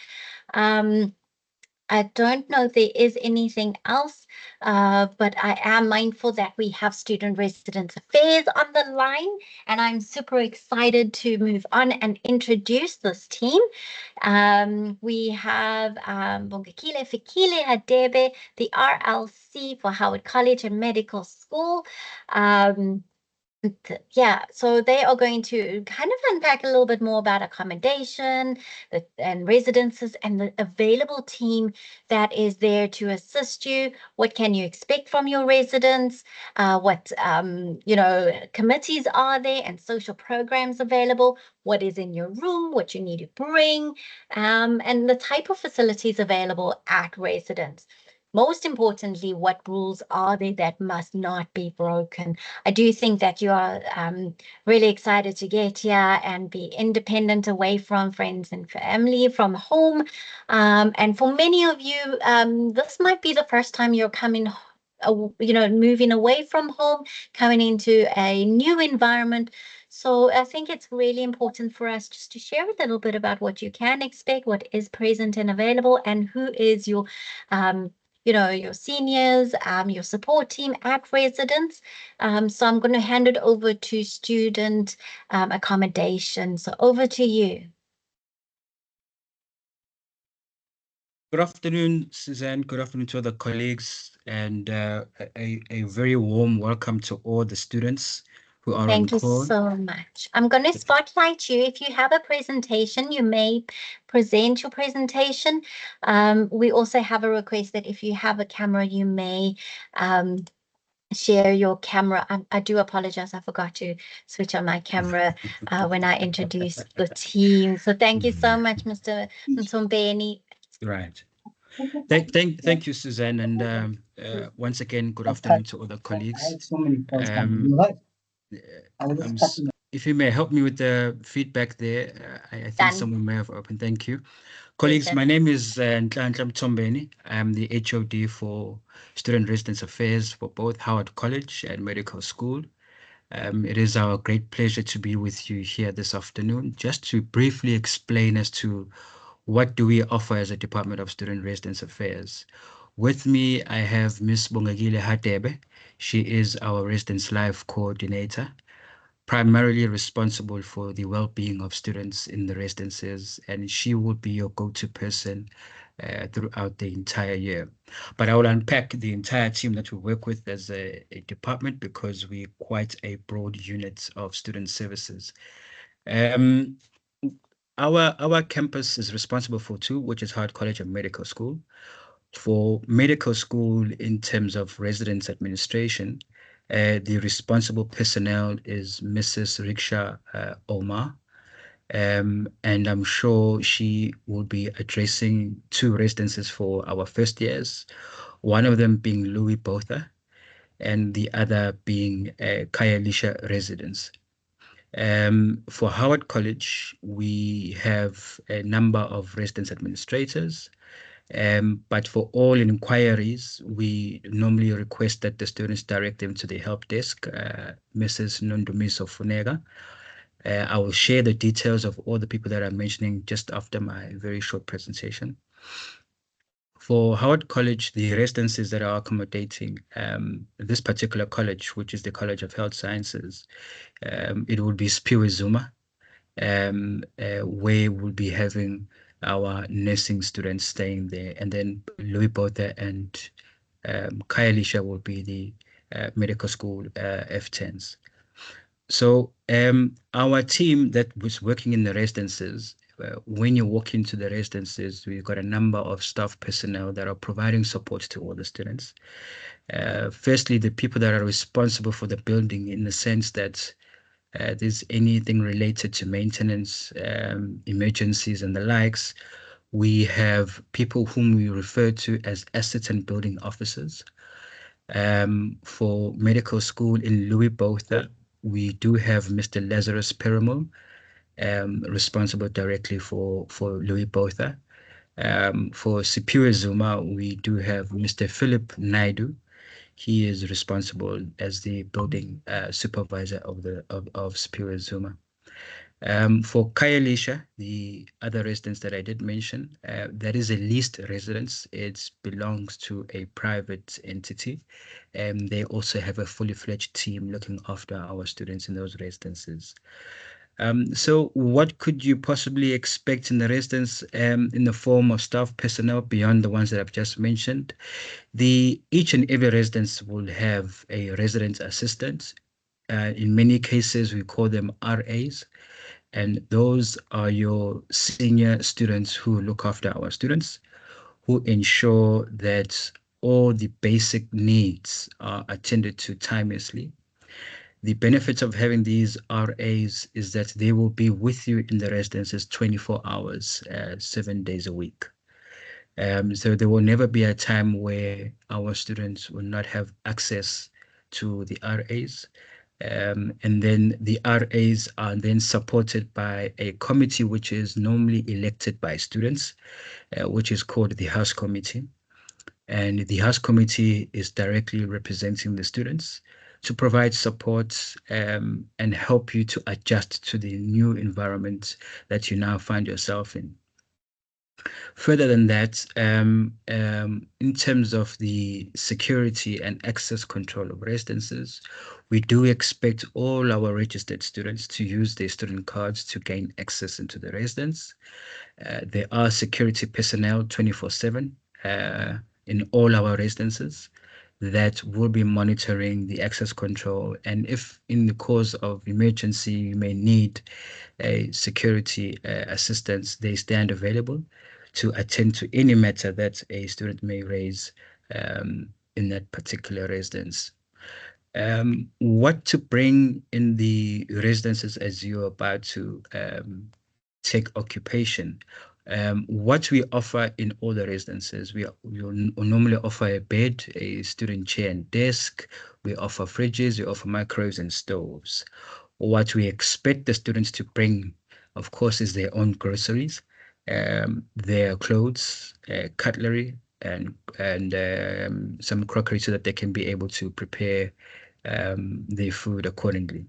I don't know if there is anything else, but I am mindful that we have Student Residence Affairs on the line, and I'm super excited to move on and introduce this team. We have Bongakile Fikile Hadebe, the RLC for Howard College and Medical School. Yeah, so they are going to kind of unpack a little bit more about accommodation and residences and the available team that is there to assist you. What can you expect from your residents? What committees are there and social programs available? What is in your room? What you need to bring? And the type of facilities available at residence. most importantly, what rules are there that must not be broken? I do think that you are really excited to get here and be independent away from friends and family, from home. And for many of you, this might be the first time you're coming, moving away from home, coming into a new environment. So I think it's really important for us just to share a little bit about what you can expect, what is present and available, and who is your your seniors, your support team at residence. So I'm going to hand it over to student accommodation. So over to you. Good afternoon, Suzanne. Good afternoon to other colleagues, and a very warm welcome to all the students who are on Thank you call. so much. I'm going to spotlight you. If you have a presentation, you may present your presentation. We also have a request that if you have a camera, you may share your camera. I do apologize. I forgot to switch on my camera when I introduced the team. So thank you so much, Mr. Ntombeni. Right. Thank you, Suzanne, and once again, good afternoon to other colleagues. If you may help me with the feedback there, I think someone may have opened. Thank you. Colleagues, my name is Nhlanhla Mthombeni. I'm the HOD for Student Residence Affairs for both Howard College and Medical School. It is our great pleasure to be with you here this afternoon, just to briefly explain as to what do we offer as a Department of Student Residence Affairs. With me, I have Ms. Bongagile Hadebe. She is our Residence Life Coordinator, primarily responsible for the well-being of students in the residences, and she will be your go-to person throughout the entire year. But I will unpack the entire team that we work with as a department, because we're quite a broad unit of student services. Our campus is responsible for two, which is Howard College and Medical School. For medical school, in terms of residence administration, the responsible personnel is Mrs. Riksha Omar, and I'm sure she will be addressing two residences for our first years, one of them being Louis Botha, and the other being Kayalisha residence. For Howard College, we have a number of residence administrators, but for all inquiries, we normally request that the students direct them to the help desk, Mrs. Nondumiso Funega. I will share the details of all the people that I'm mentioning just after my very short presentation. For Howard College, the residences that are accommodating this particular college, which is the College of Health Sciences, it will be Spiwe Zuma, where we'll be having our nursing students staying there, and then Louis Botha and Kayalisha will be the medical school F10s. So our team that was working in the residences, when you walk into the residences, we've got a number of staff personnel that are providing support to all the students. Firstly, the people that are responsible for the building, in the sense that there's anything related to maintenance, emergencies and the likes. We have people whom we refer to as asset and building officers. For medical school in Louis Botha, we do have Mr. Lazarus Peramo, responsible directly for Louis Botha. For Sipiwe Zuma, we do have Mr. Philip Naidu. He is responsible as the building supervisor of Sipiwe Zuma. For Kayalisha, the other residence that I did mention, that is a leased residence. It belongs to a private entity, and they also have a fully fledged team looking after our students in those residences. So what could you possibly expect in the residence in the form of staff personnel beyond the ones that I've just mentioned? Each and every residence will have a resident assistant. In many cases, we call them RAs. And those are your senior students who look after our students, who ensure that all the basic needs are attended to timelessly. The benefits of having these RAs is that they will be with you in the residences 24 hours, 7 days a week. So there will never be a time where our students will not have access to the RAs. And then the RAs are then supported by a committee which is normally elected by students, which is called the House Committee. And the House Committee is directly representing the students to provide support and help you to adjust to the new environment that you now find yourself in. Further than that, in terms of the security and access control of residences, we do expect all our registered students to use their student cards to gain access into the residence. There are security personnel 24/7 in all our residences that will be monitoring the access control. And if in the course of emergency, you may need a security assistance, they stand available to attend to any matter that a student may raise in that particular residence. What to bring in the residences as you're about to take occupation. What we offer in all the residences, we normally offer a bed, a student chair and desk. We offer fridges, we offer microwaves and stoves. What we expect the students to bring, of course, is their own groceries, their clothes, cutlery, and some crockery so that they can be able to prepare their food accordingly.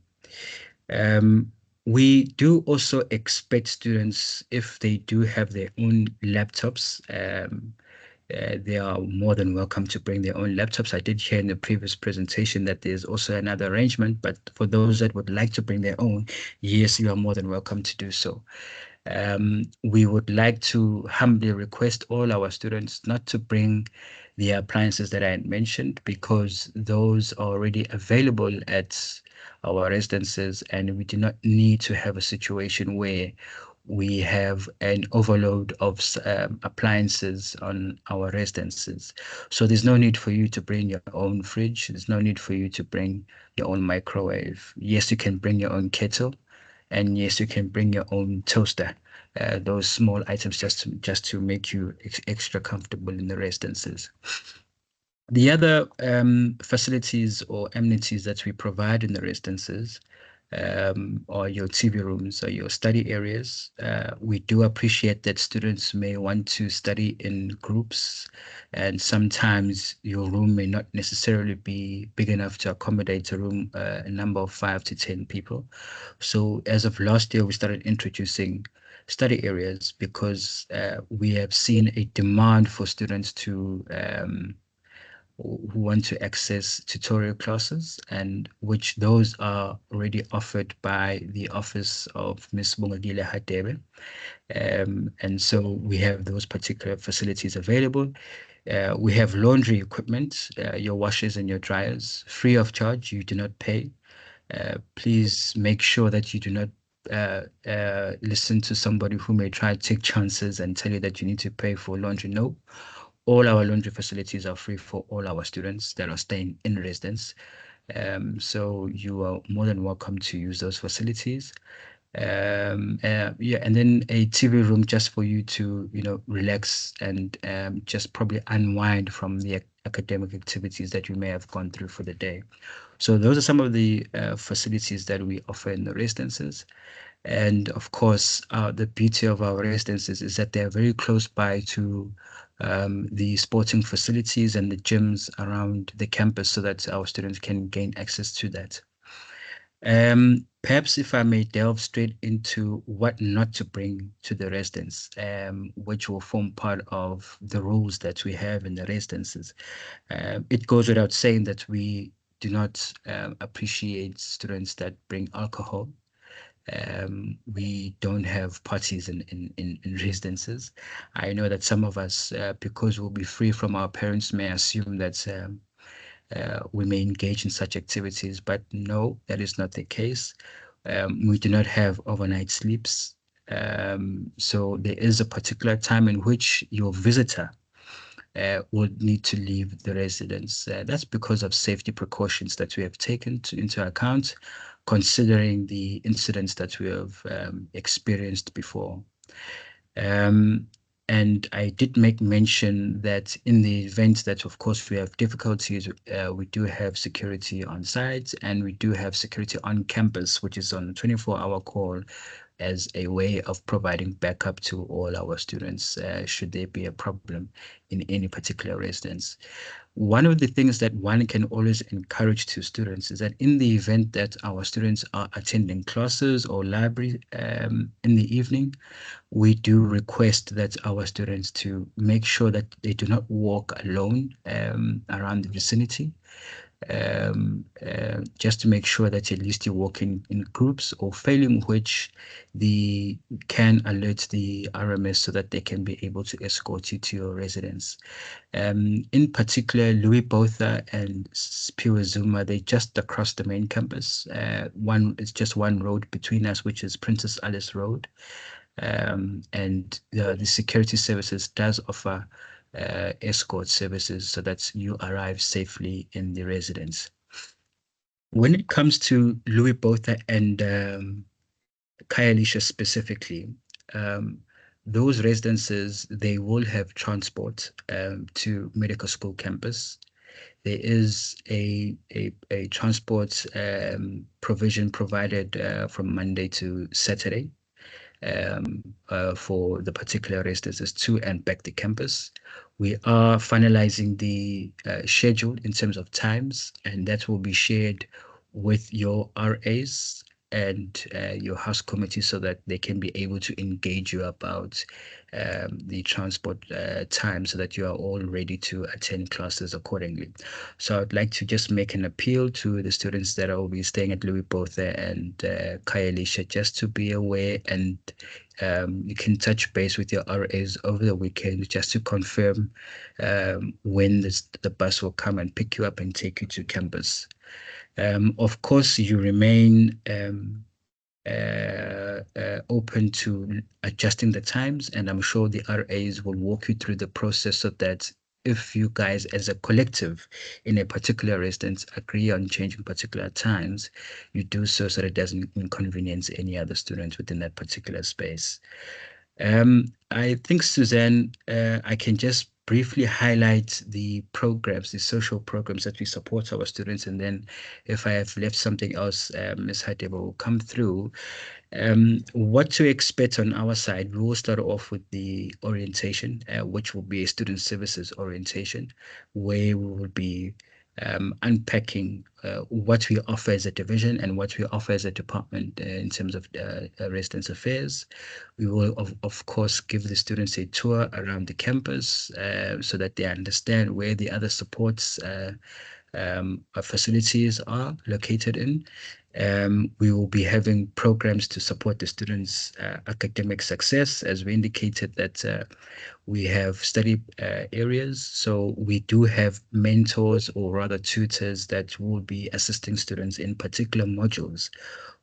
We do also expect students, if they do have their own laptops, they are more than welcome to bring their own laptops. I did hear in the previous presentation that there's also another arrangement, but for those that would like to bring their own, yes, you are more than welcome to do so. We would like to humbly request all our students not to bring the appliances that I mentioned, because those are already available at our residences, and we do not need to have a situation where we have an overload of appliances on our residences. So there's no need for you to bring your own fridge. There's no need for you to bring your own microwave. Yes, you can bring your own kettle, and yes, you can bring your own toaster. Those small items just to make you extra comfortable in the residences. The other facilities or amenities that we provide in the residences or your TV rooms or your study areas. We do appreciate that students may want to study in groups, and sometimes your room may not necessarily be big enough to accommodate a number of 5 to 10 people. So as of last year, we started introducing study areas because we have seen a demand for students to who want to access tutorial classes, and which those are already offered by the office of Ms. Bongagile Hadebe. And so we have those particular facilities available. We have laundry equipment, your washers and your dryers, free of charge. You do not pay. Please make sure that you do not listen to somebody who may try to take chances and tell you that you need to pay for laundry. No. All our laundry facilities are free for all our students that are staying in residence. So you are more than welcome to use those facilities. Yeah, and then a TV room just for you to, relax and just probably unwind from the academic activities that you may have gone through for the day. So those are some of the facilities that we offer in the residences. And of course, the beauty of our residences is that they're very close by to the sporting facilities and the gyms around the campus so that our students can gain access to that. Perhaps if I may delve straight into what not to bring to the residence, which will form part of the rules that we have in the residences. It goes without saying that we do not appreciate students that bring alcohol. We don't have parties in residences. I know that some of us, because we'll be free from our parents, may assume that we may engage in such activities, but no, that is not the case. We do not have overnight sleeps. So there is a particular time in which your visitor would need to leave the residence. That's because of safety precautions that we have taken into account, considering the incidents that we have experienced before. And I did make mention that in the event that, of course, we have difficulties, we do have security on site and we do have security on campus, which is on a 24-hour call as a way of providing backup to all our students should there be a problem in any particular residence. One of the things that one can always encourage to students is that in the event that our students are attending classes or library in the evening, we do request that our students to make sure that they do not walk alone around the vicinity, just to make sure that at least you're walking in groups, or failing which the can alert the RMS so that they can be able to escort you to your residence. In particular, Louis Botha and Spiwa Zuma, they're just across the main campus. It's just one road between us, which is Princess Alice Road. And the security services does offer escort services so that you arrive safely in the residence. When it comes to Louis Botha and Khayelitsha specifically, those residences, they will have transport to medical school campus. There is a transport provision provided from Monday to Saturday for the particular residences to and back to campus. We are finalizing the schedule in terms of times, and that will be shared with your RAs and your house committee so that they can be able to engage you about the transport time so that you are all ready to attend classes accordingly. So I'd like to just make an appeal to the students that will be staying at Louis Botha and Khayelitsha just to be aware, and you can touch base with your RAs over the weekend just to confirm when the bus will come and pick you up and take you to campus. Of course, you remain open to adjusting the times, and I'm sure the RAs will walk you through the process so that if you guys as a collective in a particular residence agree on changing particular times, you do so so that it doesn't inconvenience any other students within that particular space. I think, Suzanne, I can just briefly highlight the programs, the social programs that we support our students, and then if I have left something else, Ms. Hadeba will come through. What to expect on our side, we will start off with the orientation, which will be a student services orientation, where we will be unpacking what we offer as a division and what we offer as a department in terms of residence affairs. We will, of course, give the students a tour around the campus so that they understand where the other supports facilities are located in. We will be having programs to support the students' academic success, as we indicated that we have study areas. So we do have mentors, or rather tutors, that will be assisting students in particular modules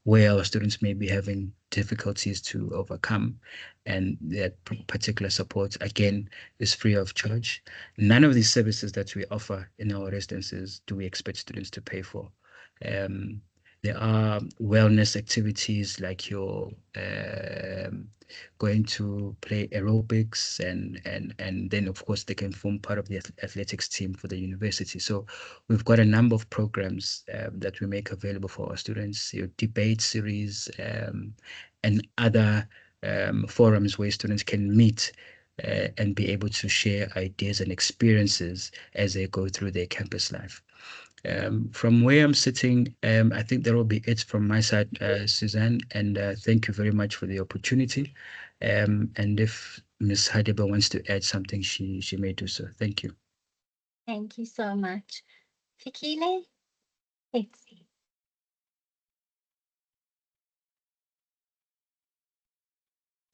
where our students may be having difficulties to overcome, and that particular support again is free of charge. None of these services that we offer in our residences do we expect students to pay for. There are wellness activities like your going to play aerobics, and then of course they can form part of the athletics team for the university. So we've got a number of programs that we make available for our students, your debate series and other forums where students can meet and be able to share ideas and experiences as they go through their campus life. From where I'm sitting, I think that will be it from my side, Suzanne, and thank you very much for the opportunity. And if Ms. Hadeba wants to add something, she may do so. Thank you. Thank you so much. Fikile? Let's see.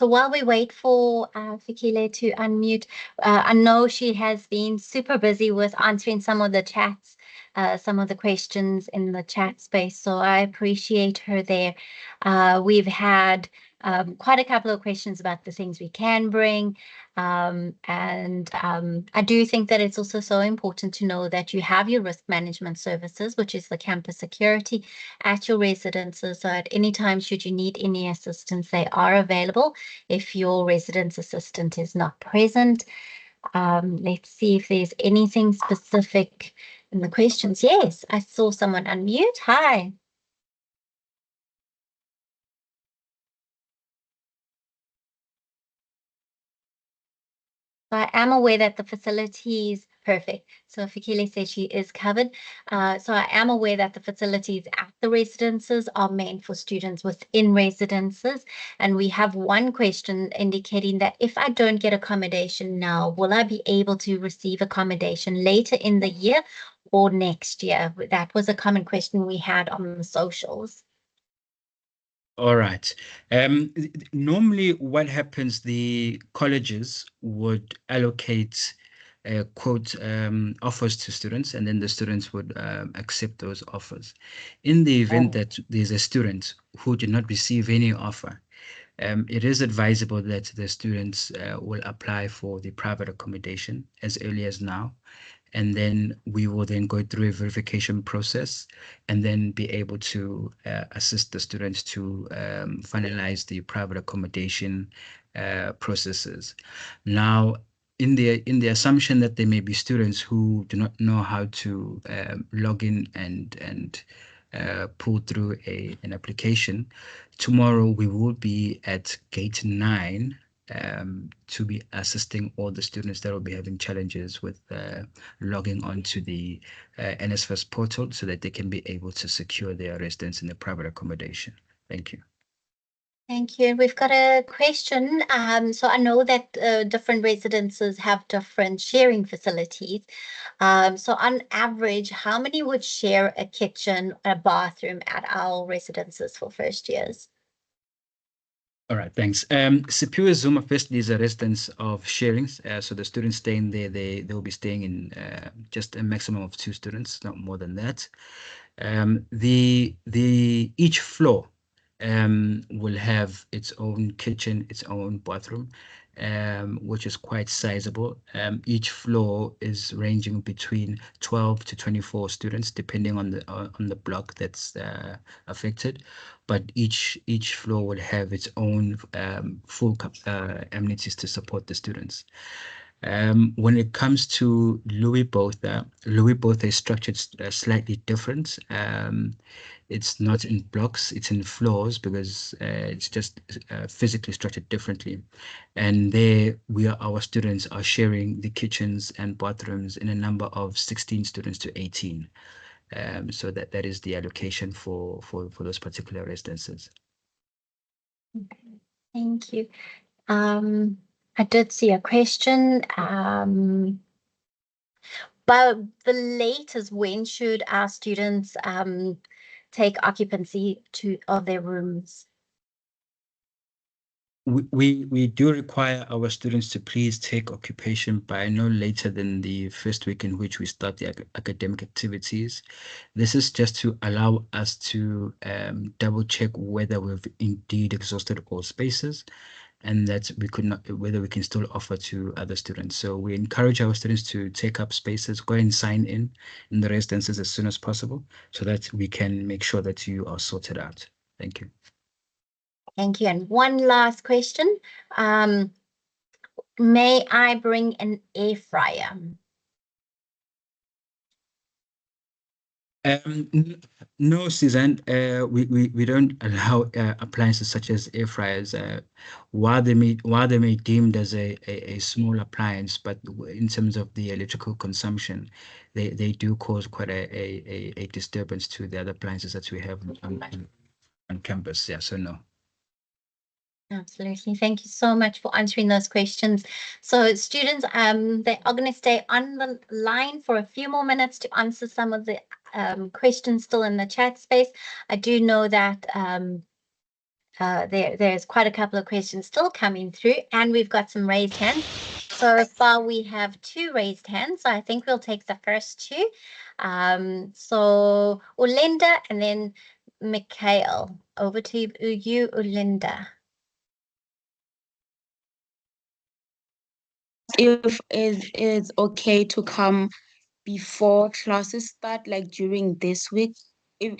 So while we wait for Fikile to unmute, I know she has been super busy with answering some of the chats some of the questions in the chat space, so I appreciate her there. We've had quite a couple of questions about the things we can bring. And I do think that it's also so important to know that you have your risk management services, which is the campus security at your residences. So at any time, should you need any assistance, they are available if your residence assistant is not present. Let's see if there's anything specific in the questions. Yes, I saw someone unmute. Hi. So I am aware that the facilities, perfect. So Fikile says she is covered. So I am aware that the facilities at the residences are meant for students within residences. And we have one question indicating that if I don't get accommodation now, will I be able to receive accommodation later in the year or next year? That was a common question we had on the socials. All right. Normally what happens, the colleges would allocate quote offers to students, and then the students would accept those offers. In the event that there's a student who did not receive any offer, it is advisable that the students will apply for the private accommodation as early as now. And then we will then go through a verification process and then be able to assist the students to finalize the private accommodation processes. Now, in the assumption that there may be students who do not know how to log in and pull through an application, tomorrow we will be at gate 9 to be assisting all the students that will be having challenges with logging onto the NSFAS portal so that they can be able to secure their residence in the private accommodation. Thank you. Thank you. We've got a question. So I know that different residences have different sharing facilities. So on average, how many would share a kitchen, a bathroom at our residences for first years? All right, thanks. Superior Zuma firstly is a residence of sharings. So the students staying there, they will be staying in just a maximum of 2 students, not more than that. Each floor will have its own kitchen, its own bathroom, which is quite sizable. Each floor is ranging between 12 to 24 students, depending on the block that's affected. But each floor will have its own full amenities to support the students. When it comes to Louis Botha is structured slightly different. It's not in blocks, it's in floors because it's just physically structured differently. And there our students are sharing the kitchens and bathrooms in a number of 16 students to 18. So that is the allocation for those particular residences. Okay, thank you. I did see a question. But the latest, when should our students take occupancy of their rooms? We do require our students to please take occupation by no later than the first week in which we start the academic activities. This is just to allow us to double check whether we've indeed exhausted all spaces and that whether we can still offer to other students. So we encourage our students to take up spaces, go and sign in the residences as soon as possible so that we can make sure that you are sorted out. Thank you. Thank you. And one last question. May I bring an air fryer? No, Suzanne, we don't allow appliances such as air fryers. While they may deemed as a small appliance, but in terms of the electrical consumption, they do cause quite a disturbance to the other appliances that we have on campus. Yeah, so no. Absolutely. Thank you so much for answering those questions. So students, they are going to stay on the line for a few more minutes to answer some of the questions still in the chat space. I do know that there's quite a couple of questions still coming through, and we've got some raised hands. So far we have 2 raised hands, so I think we'll take the first 2. So Ulinda and then Mikhail. Over to you, Ulinda. If it's okay to come before classes start, like during this week, if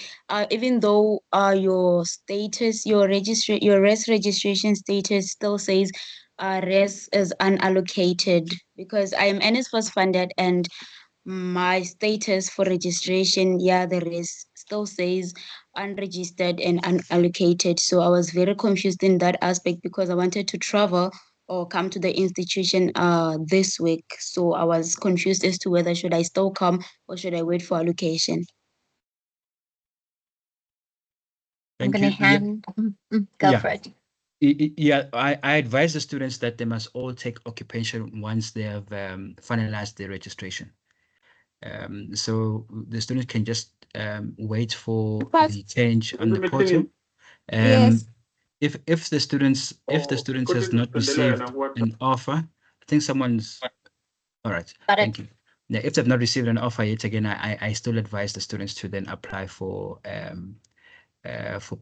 even though your status, your res registration status still says res is unallocated, because I am NSFAS funded and my status for registration, the res still says unregistered and unallocated. So I was very confused in that aspect because I wanted to travel or come to the institution this week. So I was confused as to whether should I still come or should I wait for allocation. I'm going to hand, go for it. Yeah, I advise the students that they must all take occupation once they have finalized their registration. So the students can just wait for the change on the portal. Yes. If the students has not received an offer, I think someone's all right. Thank you. Yeah, if they've not received an offer yet, again, I still advise the students to then apply for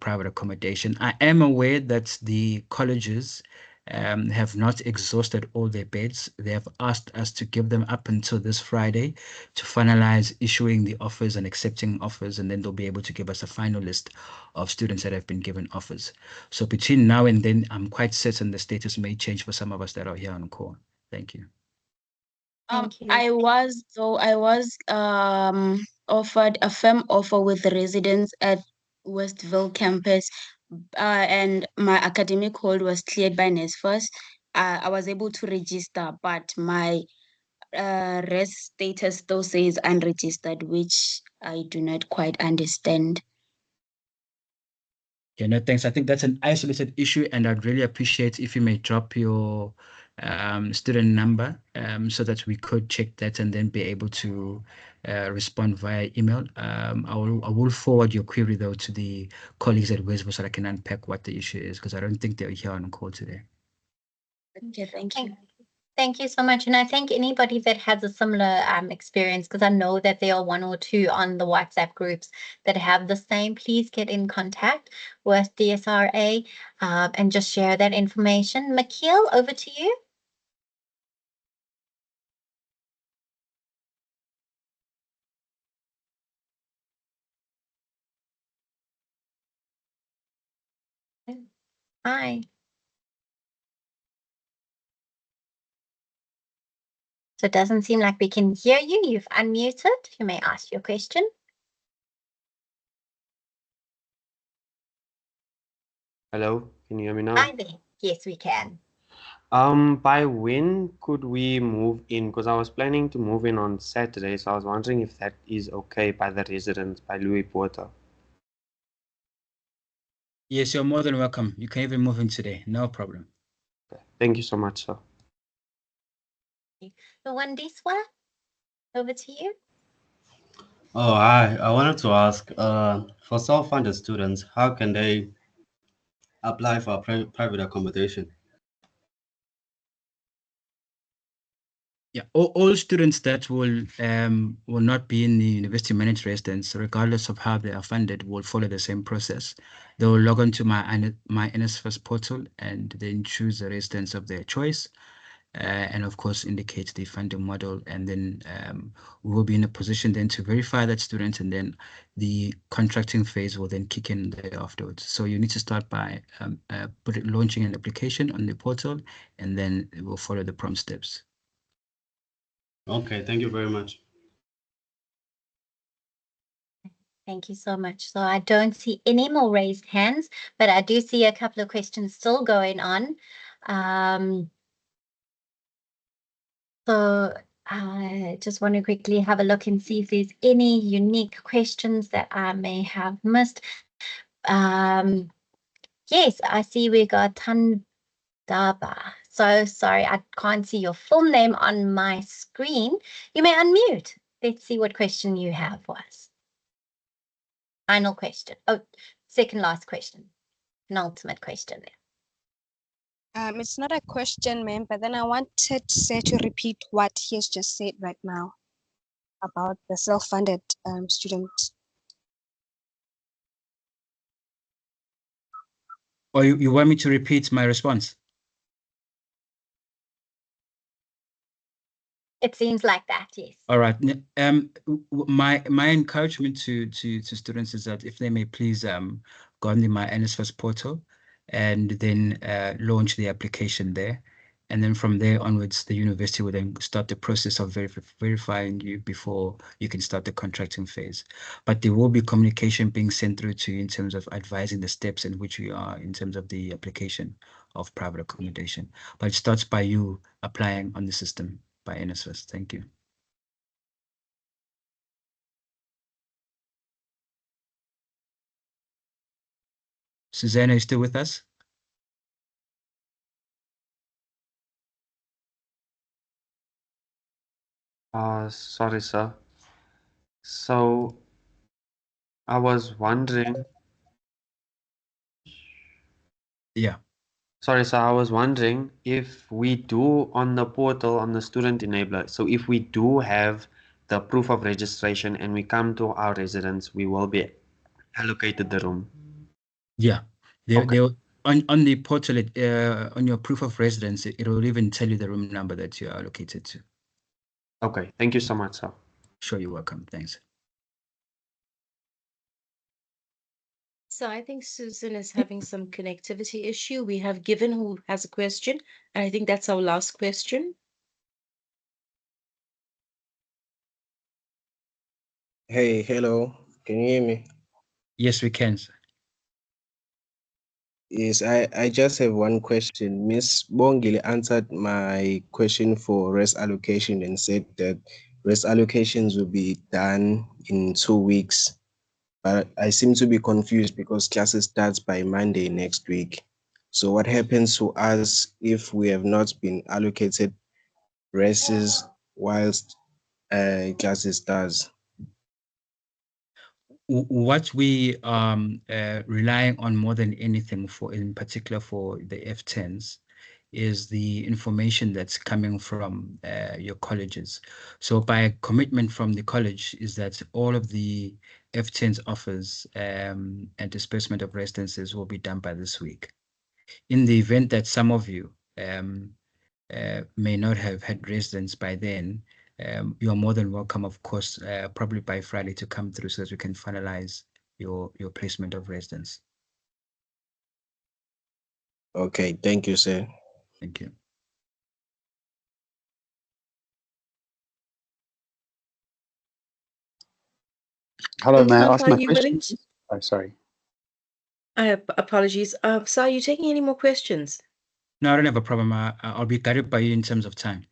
private accommodation. I am aware that the colleges have not exhausted all their beds. They have asked us to give them up until this Friday to finalize issuing the offers and accepting offers, and then they'll be able to give us a final list of students that have been given offers. So between now and then, I'm quite certain the status may change for some of us that are here on call. Thank you. Thank you. I was offered a firm offer with the residents at Westville campus, and my academic hold was cleared by NSFAS. I was able to register, but my res status still says unregistered, which I do not quite understand. Yeah, no, thanks. I think that's an isolated issue, and I'd really appreciate if you may drop your student number so that we could check that and then be able to respond via email. I will forward your query though to the colleagues at Westville so I can unpack what the issue is, because I don't think they're here on call today. Okay, thank you. Thank you so much. And I think anybody that has a similar experience, because I know that there are 1 or 2 on the WhatsApp groups that have the same, please get in contact with DSRA and just share that information. Mikhail, over to you. Hi. So it doesn't seem like we can hear you. You've unmuted. You may ask your question. Hello, can you hear me now? Hi there. Yes, we can. By when could we move in? Because I was planning to move in on Saturday, so I was wondering if that is okay by the residents, by Louis Porter. Yes, you're more than welcome. You can even move in today. No problem. Okay. Thank you so much, sir. The one this one, over to you. Oh, hi. I wanted to ask, for self-funded students, how can they apply for private accommodation? Yeah, all students that will not be in the university managed residence, regardless of how they are funded, will follow the same process. They will log on to my NSFAS portal and then choose the residence of their choice, and of course indicate the funding model, and then we will be in a position then to verify that student, and then the contracting phase will then kick in there afterwards. So you need to start by launching an application on the portal, and then it will follow the prompt steps. Okay, thank you very much. Thank you so much. So I don't see any more raised hands, but I do see a couple of questions still going on. So I just want to quickly have a look and see if there's any unique questions that I may have missed. Yes, I see we got Tandaba. So sorry, I can't see your full name on my screen. You may unmute. Let's see what question you have for us. Final question. Oh, second last question. Penultimate question there. It's not a question, ma'am, but then I wanted Sir to repeat what he has just said right now about the self-funded students. Or you want me to repeat my response? It seems like that, yes. All right. My encouragement to students is that if they may please go on the My NSFAS portal and then launch the application there. And then from there onwards, the university will then start the process of verifying you before you can start the contracting phase. But there will be communication being sent through to you in terms of advising the steps in which you are in terms of the application of private accommodation. But it starts by you applying on the system by NSFAS. Thank you. Susanna, are you still with us? Sorry, sir. So I was wondering. Yeah. Sorry, sir. I was wondering if we do on the portal, on the student enabler. So if we do have the proof of registration and we come to our residence, we will be allocated the room. Yeah. On the portal, on your proof of residence, it will even tell you the room number that you are allocated to. Okay. Thank you so much, sir. Sure, you're welcome. Thanks. So I think Susan is having some connectivity issue. We have Given who has a question, and I think that's our last question. Hey, hello. Can you hear me? Yes, we can, sir. Yes, I just have one question. Miss Bongile answered my question for rest allocation and said that rest allocations will be done in 2 weeks. But I seem to be confused because classes starts by Monday next week. So what happens to us if we have not been allocated rests whilst classes starts? What we relying on more than anything for, in particular for the F10s, is the information that's coming from your colleges. So by commitment from the college is that all of the F10s offers and disbursement of residences will be done by this week. In the event that some of you may not have had residence by then, you are more than welcome, of course, probably by Friday to come through so that we can finalize your placement of residence. Okay, thank you, sir. Thank you. Hello, may I Tom, ask are my you question? willing to? Oh, sorry. Apologies. So are you taking any more questions? No, I don't have a problem. I'll be guided by you in terms of time.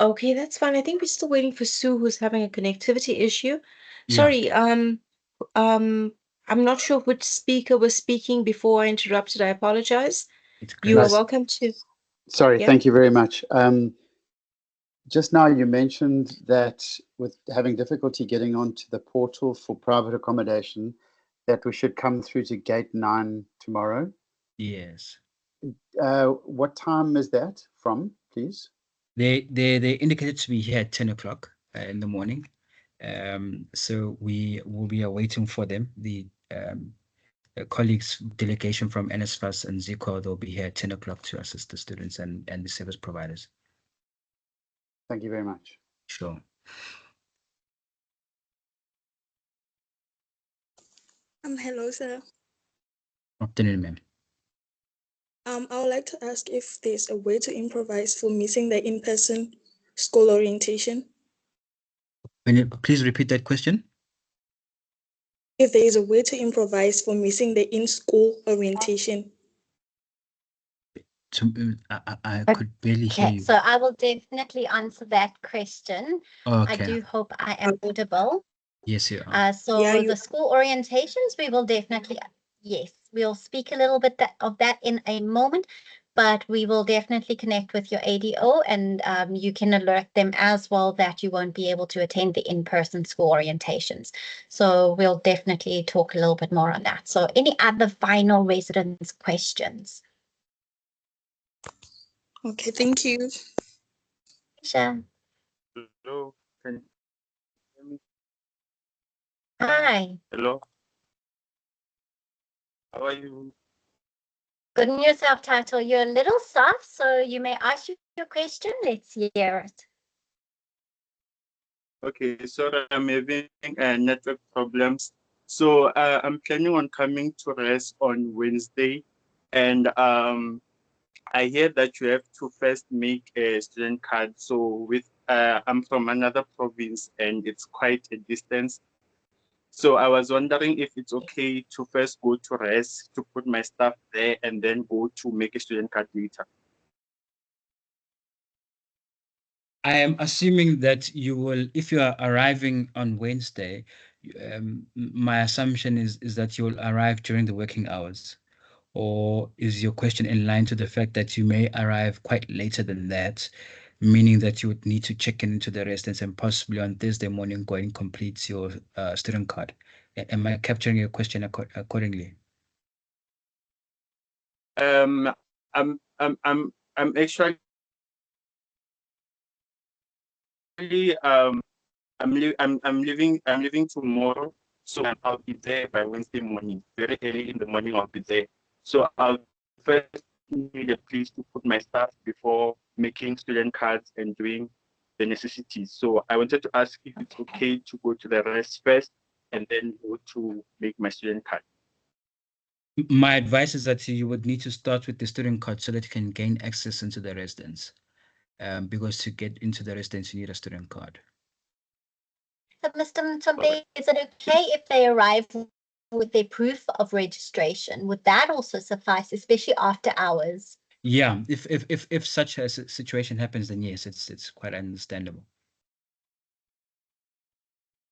Okay, that's fine. I think we're still waiting for Sue, who's having a connectivity issue. Yeah. Sorry, I'm not sure which speaker was speaking before I interrupted. I apologize. You are welcome to. Sorry, Yeah. thank you very much. Just now you mentioned that with having difficulty getting onto the portal for private accommodation, that we should come through to gate 9 tomorrow. Yes. What time is that from, please? They indicated to be here at 10 o'clock in the morning. So we will be awaiting for them. The colleagues delegation from NSFAS and ZICO, they'll be here at 10 o'clock to assist the students and the service providers. Thank you very much. Sure. Hello, sir. Afternoon, ma'am. I would like to ask if there's a way to improvise for missing the in-person school orientation. Please repeat that question. If there is a way to improvise for missing the in-school orientation. I could barely hear Okay, you. so I will definitely answer that question. I Okay. do hope I am audible. Yes, you are. So the school orientations, we will definitely, yes, we'll speak a little bit of that in a moment, but we will definitely connect with your ADO and you can alert them as well that you won't be able to attend the in-person school orientations. So we'll definitely talk a little bit more on that. So any other final residence questions? Okay, thank you. Sure. Hello, can you hear me? Hi. Hello, how are you? Good in your self-title. You're a little soft, so you may ask your question. Let's hear it. Okay, sorry, I'm having network problems. So I'm planning on coming to rest on Wednesday, and I hear that you have to first make a student card. So I'm from another province, and it's quite a distance. So I was wondering if it's okay to first go to rest to put my stuff there, and then go to make a student card later. I am assuming that you will, if you are arriving on Wednesday, my assumption is that you will arrive during the working hours. Or is your question in line to the fact that you may arrive quite later than that, meaning that you would need to check into the residence and possibly on Thursday morning go and complete your student card? Am I capturing your question accordingly? I'm actually I'm leaving tomorrow, so I'll be there by Wednesday morning, very early in the morning. I'll be there. So I'll first need a place to put my stuff before making student cards and doing the necessities. So I wanted to ask if it's okay to go to the rest first and then go to make my student card. My advice is that you would need to start with the student card so that you can gain access into the residence. Because to get into the residence, you need a student card. So, Mr. Mtombe, is it okay if they arrive with their proof of registration? Would that also suffice, especially after hours? Yeah, if such a situation happens, then yes, it's quite understandable.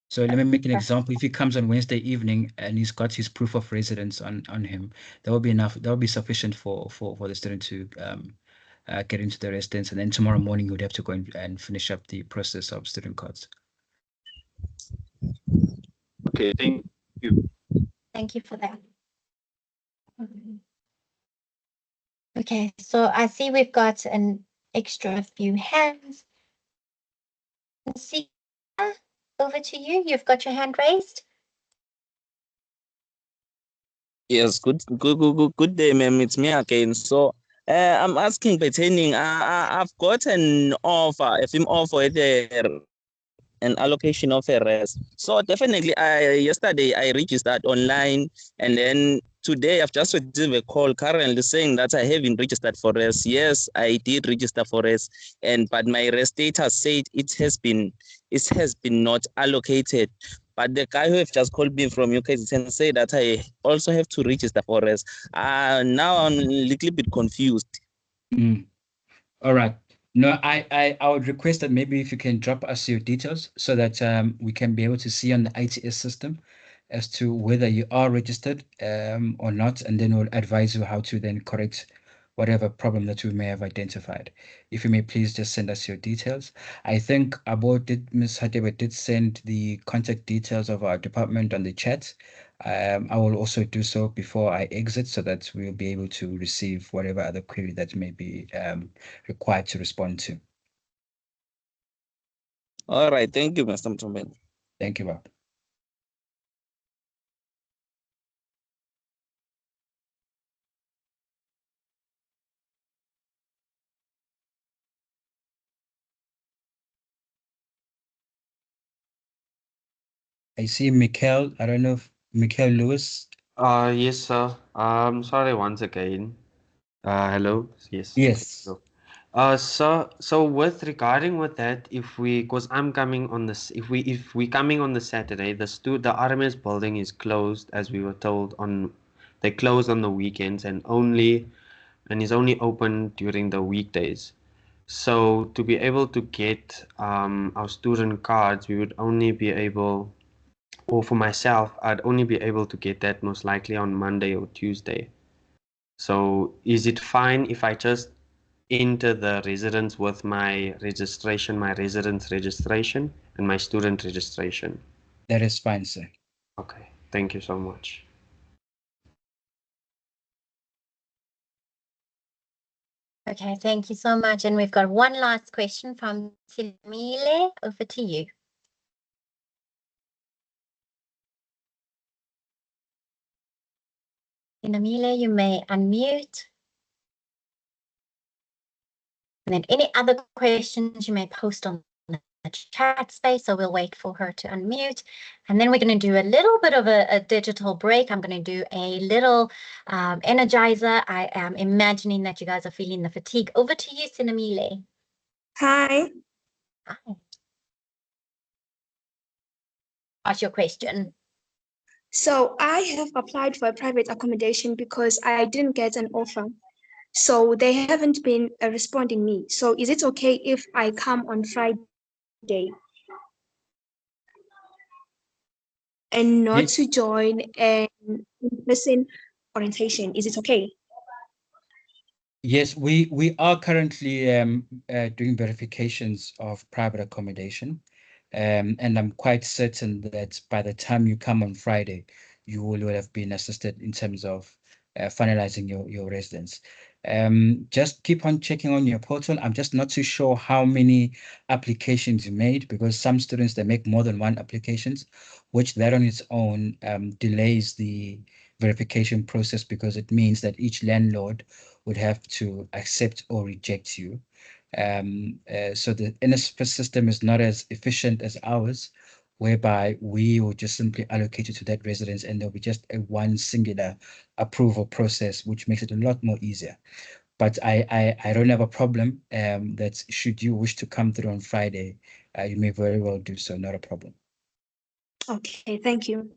So let me make an example. If he comes on Wednesday evening and he's got his proof of residence on him, that will be enough. That will be sufficient for the student to get into the residence, and then tomorrow morning you would have to go and finish up the process of student cards. Okay, thank you. Thank you for that. Okay, so I see we've got an extra few hands. See, over to you. You've got your hand raised. Yes, good day, ma'am. It's me again. So I'm asking pertaining, I've got an offer, a film offer there, an allocation of a rest. So definitely, yesterday I registered online, and then today I've just received a call currently saying that I haven't registered for rest. Yes, I did register for rest, but my rest status said it has been not allocated. But the guy who have just called me from UKZN said that I also have to register for rest. Now I'm a little bit confused. All right. No, I would request that maybe if you can drop us your details so that we can be able to see on the ITS system as to whether you are registered or not, and then we'll advise you how to then correct whatever problem that we may have identified. If you may please just send us your details. I think Ms. Hadebe did send the contact details of our department on the chat. I will also do so before I exit so that we'll be able to receive whatever other query that may be required to respond to. All right. Thank you, Mr. Mtombe. Thank you, Bob. I see Mikhail. I don't know if Mikhail Lewis. Yes, sir. Sorry once again. Hello. Yes. Yes. Hello. So with regarding with that, because I'm coming on this, if we coming on the Saturday, the RMS building is closed as we were told they close on the weekends and is only open during the weekdays. So to be able to get our student cards, we would only be able, or for myself, I'd only be able to get that most likely on Monday or Tuesday. So is it fine if I just enter the residence with my registration, my residence registration, and my student registration? That is fine, sir. Okay, thank you so much. Okay, thank you so much. And we've got one last question from Silmile. Over to you. Silmile, you may unmute. And then any other questions you may post on the chat space, so we'll wait for her to unmute. And then we're going to do a little bit of a digital break. I'm going to do a little energizer. I am imagining that you guys are feeling the fatigue. Over to you, Sinamile. Hi. Hi. Ask your question. So I have applied for a private accommodation because I didn't get an offer. So they haven't been responding me. So is it okay if I come on Friday and not to join an in-person orientation? Is it okay? Yes, we are currently doing verifications of private accommodation, and I'm quite certain that by the time you come on Friday, you will have been assisted in terms of finalizing your residence. Just keep on checking on your portal. I'm just not too sure how many applications you made, because some students, they make more than one applications, which that on its own delays the verification process, because it means that each landlord would have to accept or reject you. So the NSFAS system is not as efficient as ours, whereby we will just simply allocate you to that residence, and there'll be just a one singular approval process, which makes it a lot more easier. But I don't have a problem that should you wish to come through on Friday, you may very well do so, not a problem. Okay, thank you.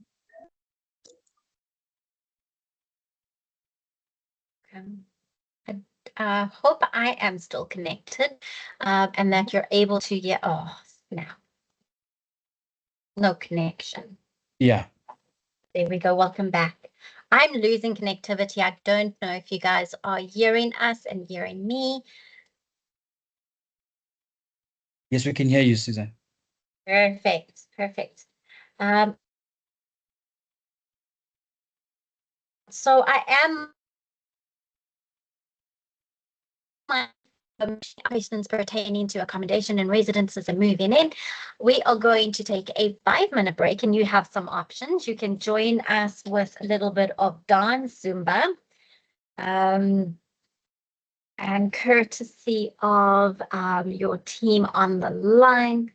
I hope I am still connected and that you're able to get, oh, now. No connection. Yeah. There we go. Welcome back. I'm losing connectivity. I don't know if you guys are hearing us and hearing me. Yes, we can hear you, Susan. Perfect. Perfect. So I am questions pertaining to accommodation and residences and moving in. We are going to take a 5-minute break, and you have some options. You can join us with a little bit of dance Zumba. And courtesy of your team on the line.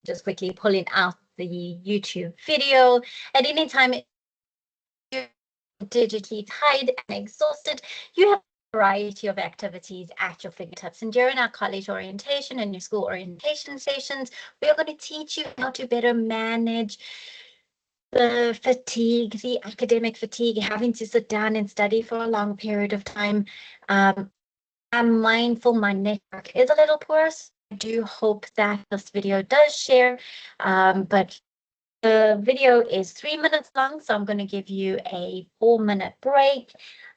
Just quickly pulling out the YouTube video. At any time you're digitally tired and exhausted, you have a variety of activities at your fingertips. And during our college orientation and your school orientation sessions, we are going to teach you how to better manage the fatigue, the academic fatigue, having to sit down and study for a long period of time. I'm mindful my network is a little poor, so I do hope that this video does share, but the video is 3 minutes long, so I'm going to give you a 4-minute break.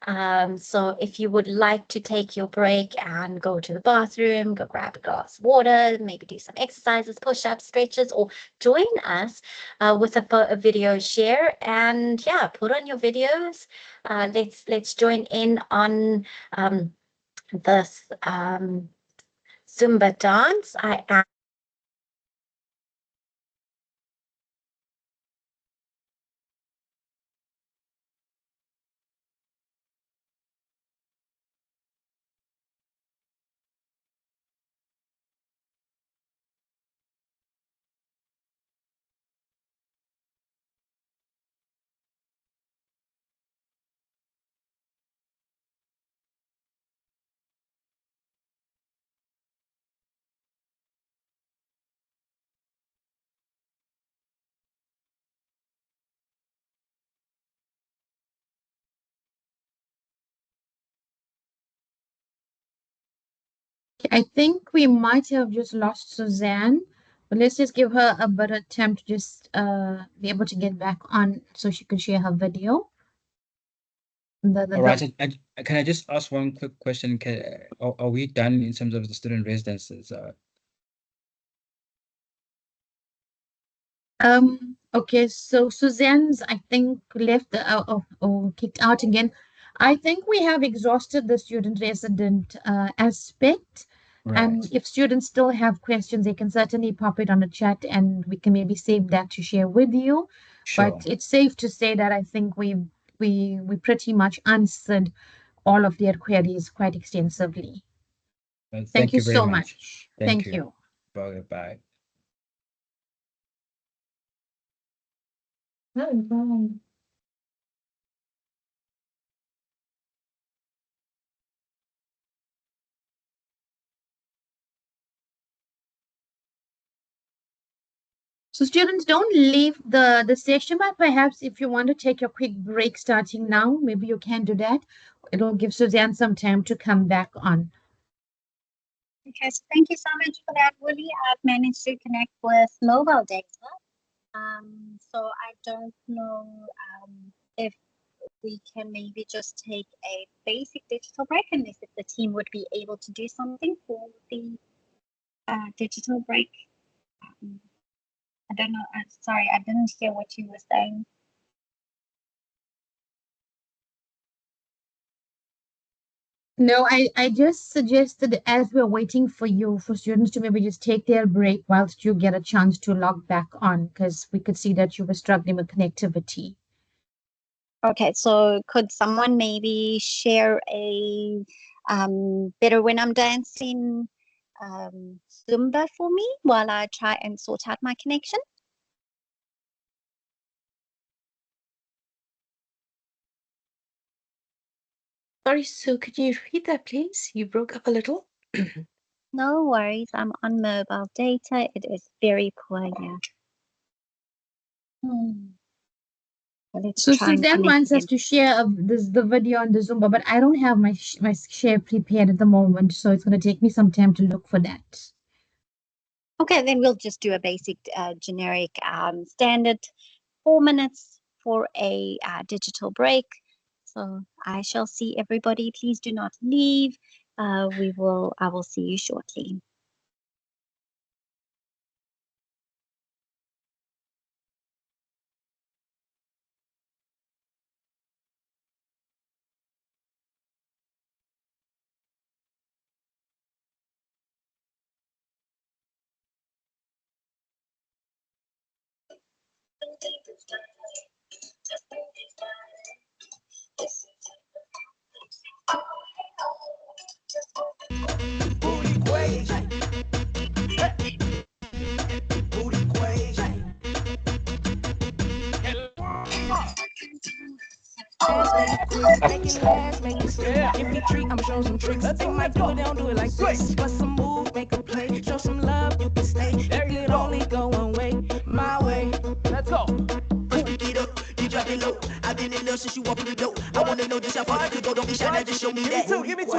So if you would like to take your break and go to the bathroom, go grab a glass of water, maybe do some exercises, push-ups, stretches, or join us with a video share, and yeah, put on your videos. Let's join in on this Zumba dance. I am I think we might have just lost Suzanne, but let's just give her a better time to just be able to get back on so she can share her video. All right. Can I just ask one quick question? Are we done in terms of the student residences? Okay, so Suzanne's, I think, left or kicked out again. I think we have exhausted the student resident aspect. And if students still have questions, they can certainly pop it on the chat and we can maybe save that to share with you. Sure. But it's safe to say that I think we pretty much answered all of their queries quite extensively. Well, Thank you very so much. Thank you. Bye. Bye. So students, don't leave the session, but perhaps if you want to take a quick break starting now, maybe you can do that. It'll give Suzanne some time to come back on. Okay, so thank you so much for that, Willie. I've managed to connect with mobile data. So I don't know if we can maybe just take a basic digital break, unless if the team would be able to do something for the digital break. I don't know. Sorry, I didn't hear what you were saying. No, I just suggested as we're waiting for students to maybe just take their break whilst you get a chance to log back on, because we could see that you were struggling with connectivity. Okay, so could someone maybe share a Better When I'm Dancing Zumba for me while I try and sort out my connection? Sorry, Sue, could you repeat that, please? You broke up a little. No worries, I'm on mobile data. It is very poor here. Well, So Suzanne wants us to share the video on the Zumba, but I don't have my share prepared at the moment, so it's going to take me some time to look for that. Okay, then we'll just do a basic generic standard 4 minutes for a digital break. So I shall see everybody. Please do not leave. I will see you shortly. Make it last, make it stick. Give me treat, I'ma show some tricks. They might do it, they don't do it like this. Bust some moves, make a play. Show some love, you can stay. It could only go one way, my way. Let's go. First pick it up, you drop it low. I've been in love since you walked through the door. I wanna know just how far you could go. Don't be shy, now just show me that. Give me two.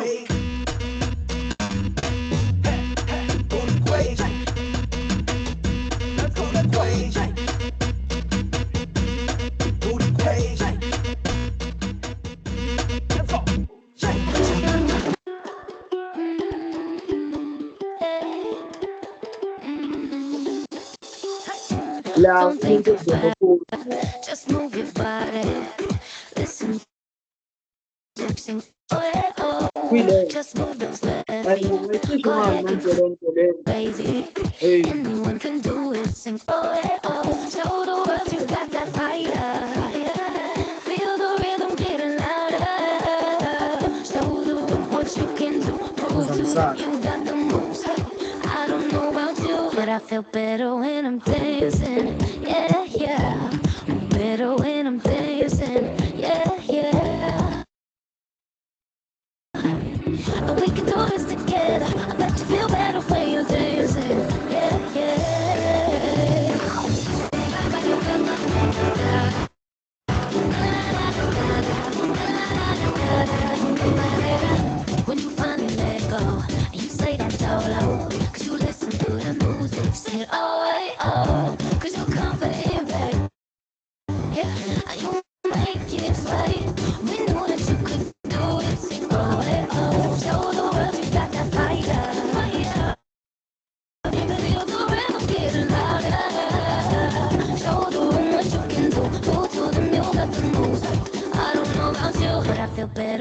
Booty quay. Let's go, let's go. Booty quay. Let's go. Don't think about it, just move your body. Listen, just move those legs. Go ahead, get crazy. Anyone can do it. Sing, show the world you got that fire. Feel the rhythm getting louder. Show the world what you can do. Prove to them you got the moves. I don't know about you, but I feel better when I'm dancing. Yeah. Better when I'm dancing. Yeah. We can do this together. I bet you feel better when you're dancing. Yeah. When you finally let go, and you say that solo, cause you listen to the music, say it oh, cause you're confident, babe. Yeah, you make it right. We know that you could do it, sing oh, show the world you got that fire. Feel the rhythm getting louder. Show the world what you can do. Go to the mill, got the moves. I don't know about you, but I feel better.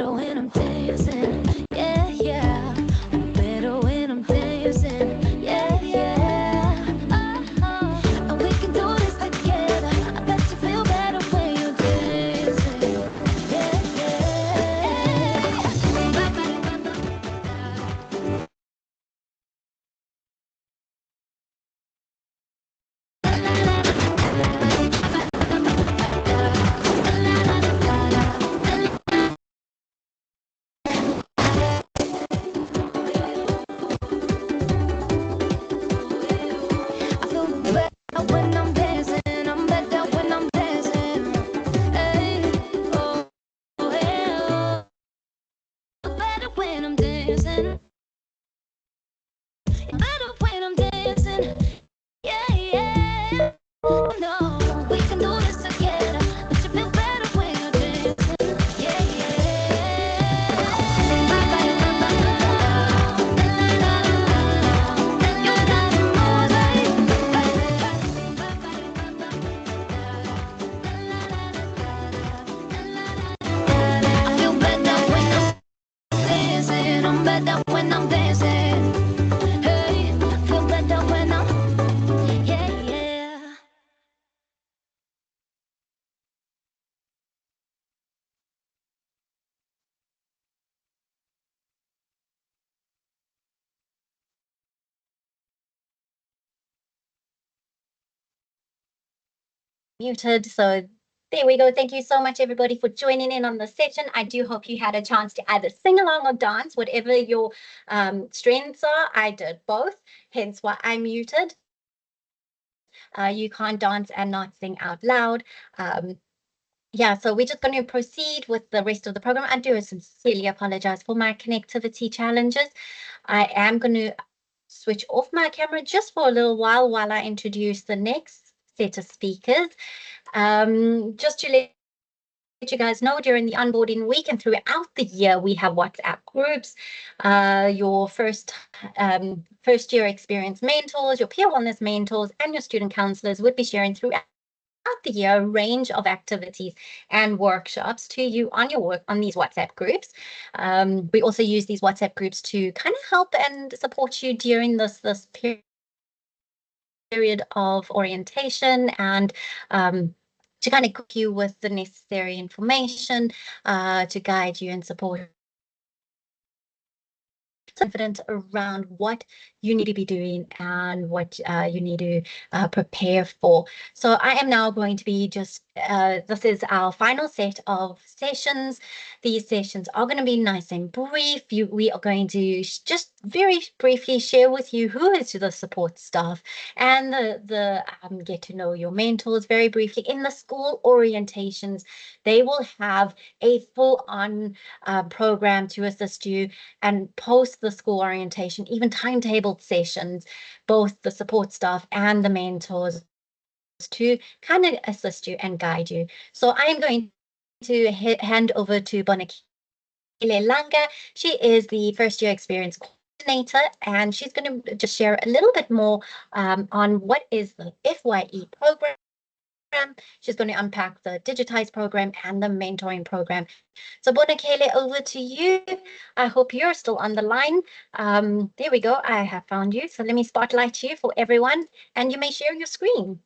better when I'm dancing. Hey, feel better when I'm, yeah, yeah. Muted. So there we go. Thank you so much, everybody, for joining in on the session. I do hope you had a chance to either sing along or dance, whatever your strengths are. I did both, hence why I muted. You can't dance and not sing out loud. Yeah, so we're just going to proceed with the rest of the program. I do sincerely apologize for my connectivity challenges. I am going to switch off my camera just for a little while I introduce the next set of speakers. Just to let you guys know, during the onboarding week and throughout the year, we have WhatsApp groups. Your first year experience mentors, your peer wellness mentors, and your student counselors would be sharing throughout the year a range of activities and workshops to you on your work on these WhatsApp groups. We also use these WhatsApp groups to kind of help and support you during this period of orientation and to kind of equip you with the necessary information to guide you and support confident around what you need to be doing and what you need to prepare for. So I am now going to be this is our final set of sessions. These sessions are going to be nice and brief. We are going to just very briefly share with you who is the support staff and the get to know your mentors very briefly. In the school orientations, they will have a full-on program to assist you and post the school orientation, even timetabled sessions, both the support staff and the mentors to kind of assist you and guide you. So I am going to hand over to Bonakile Langa. She is the first year experience coordinator, and she's going to just share a little bit more on what is the FYE program. She's going to unpack the digitized program and the mentoring program. So Bonakele, over to you. I hope you're still on the line. There we go. I have found you. So let me spotlight you for everyone, and you may share your screen.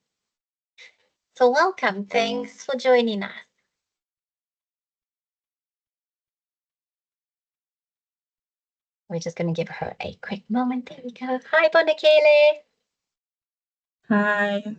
So welcome. Thanks for joining us. We're just going to give her a quick moment. There we go. Hi, Bonakele. Hi.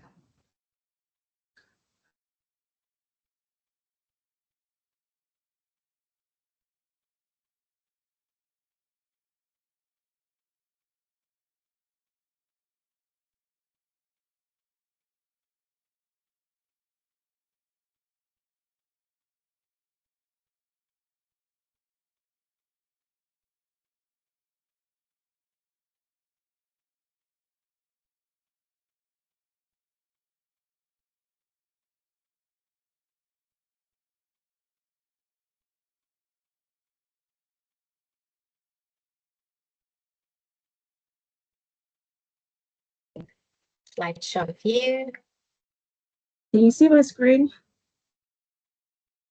Slideshow view. Can you see my screen?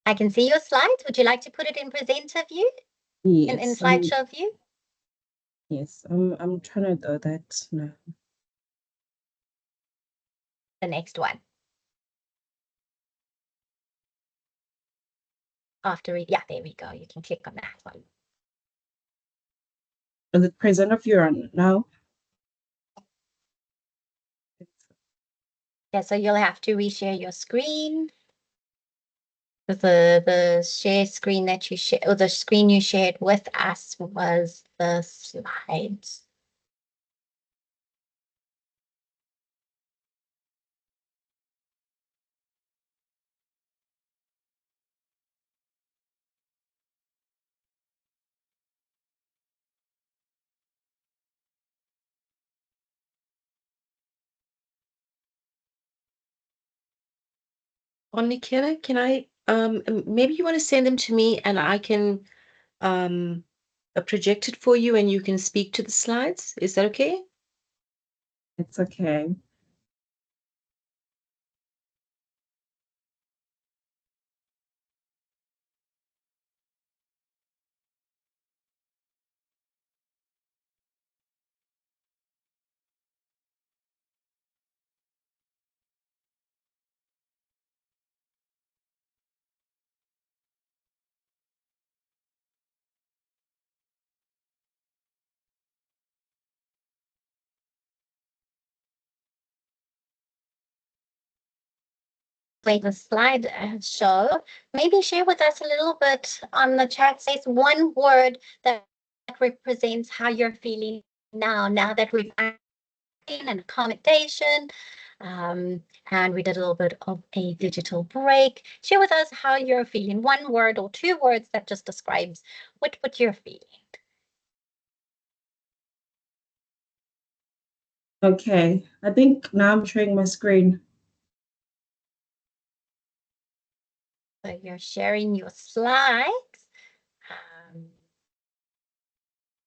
I can see your slides. Would you like to put it in presenter view? In Yes. slideshow view? Yes, I'm trying to do that now. The next one. Yeah, there we go. You can click on that one. Is it presenter view on now? Yeah, so you'll have to reshare your screen. The share screen that you shared, or the screen you shared with us was the slides. On Nikita, can I maybe you want to send them to me and I can project it for you and you can speak to the slides. Is that okay? It's okay. way the slide show. Maybe share with us a little bit on the chat space, one word that represents how you're feeling now that we've and accommodation. And we did a little bit of a digital break. Share with us how you're feeling. One word or two words that just describes what you're feeling. Okay, I think now I'm sharing my screen. So you're sharing your slides.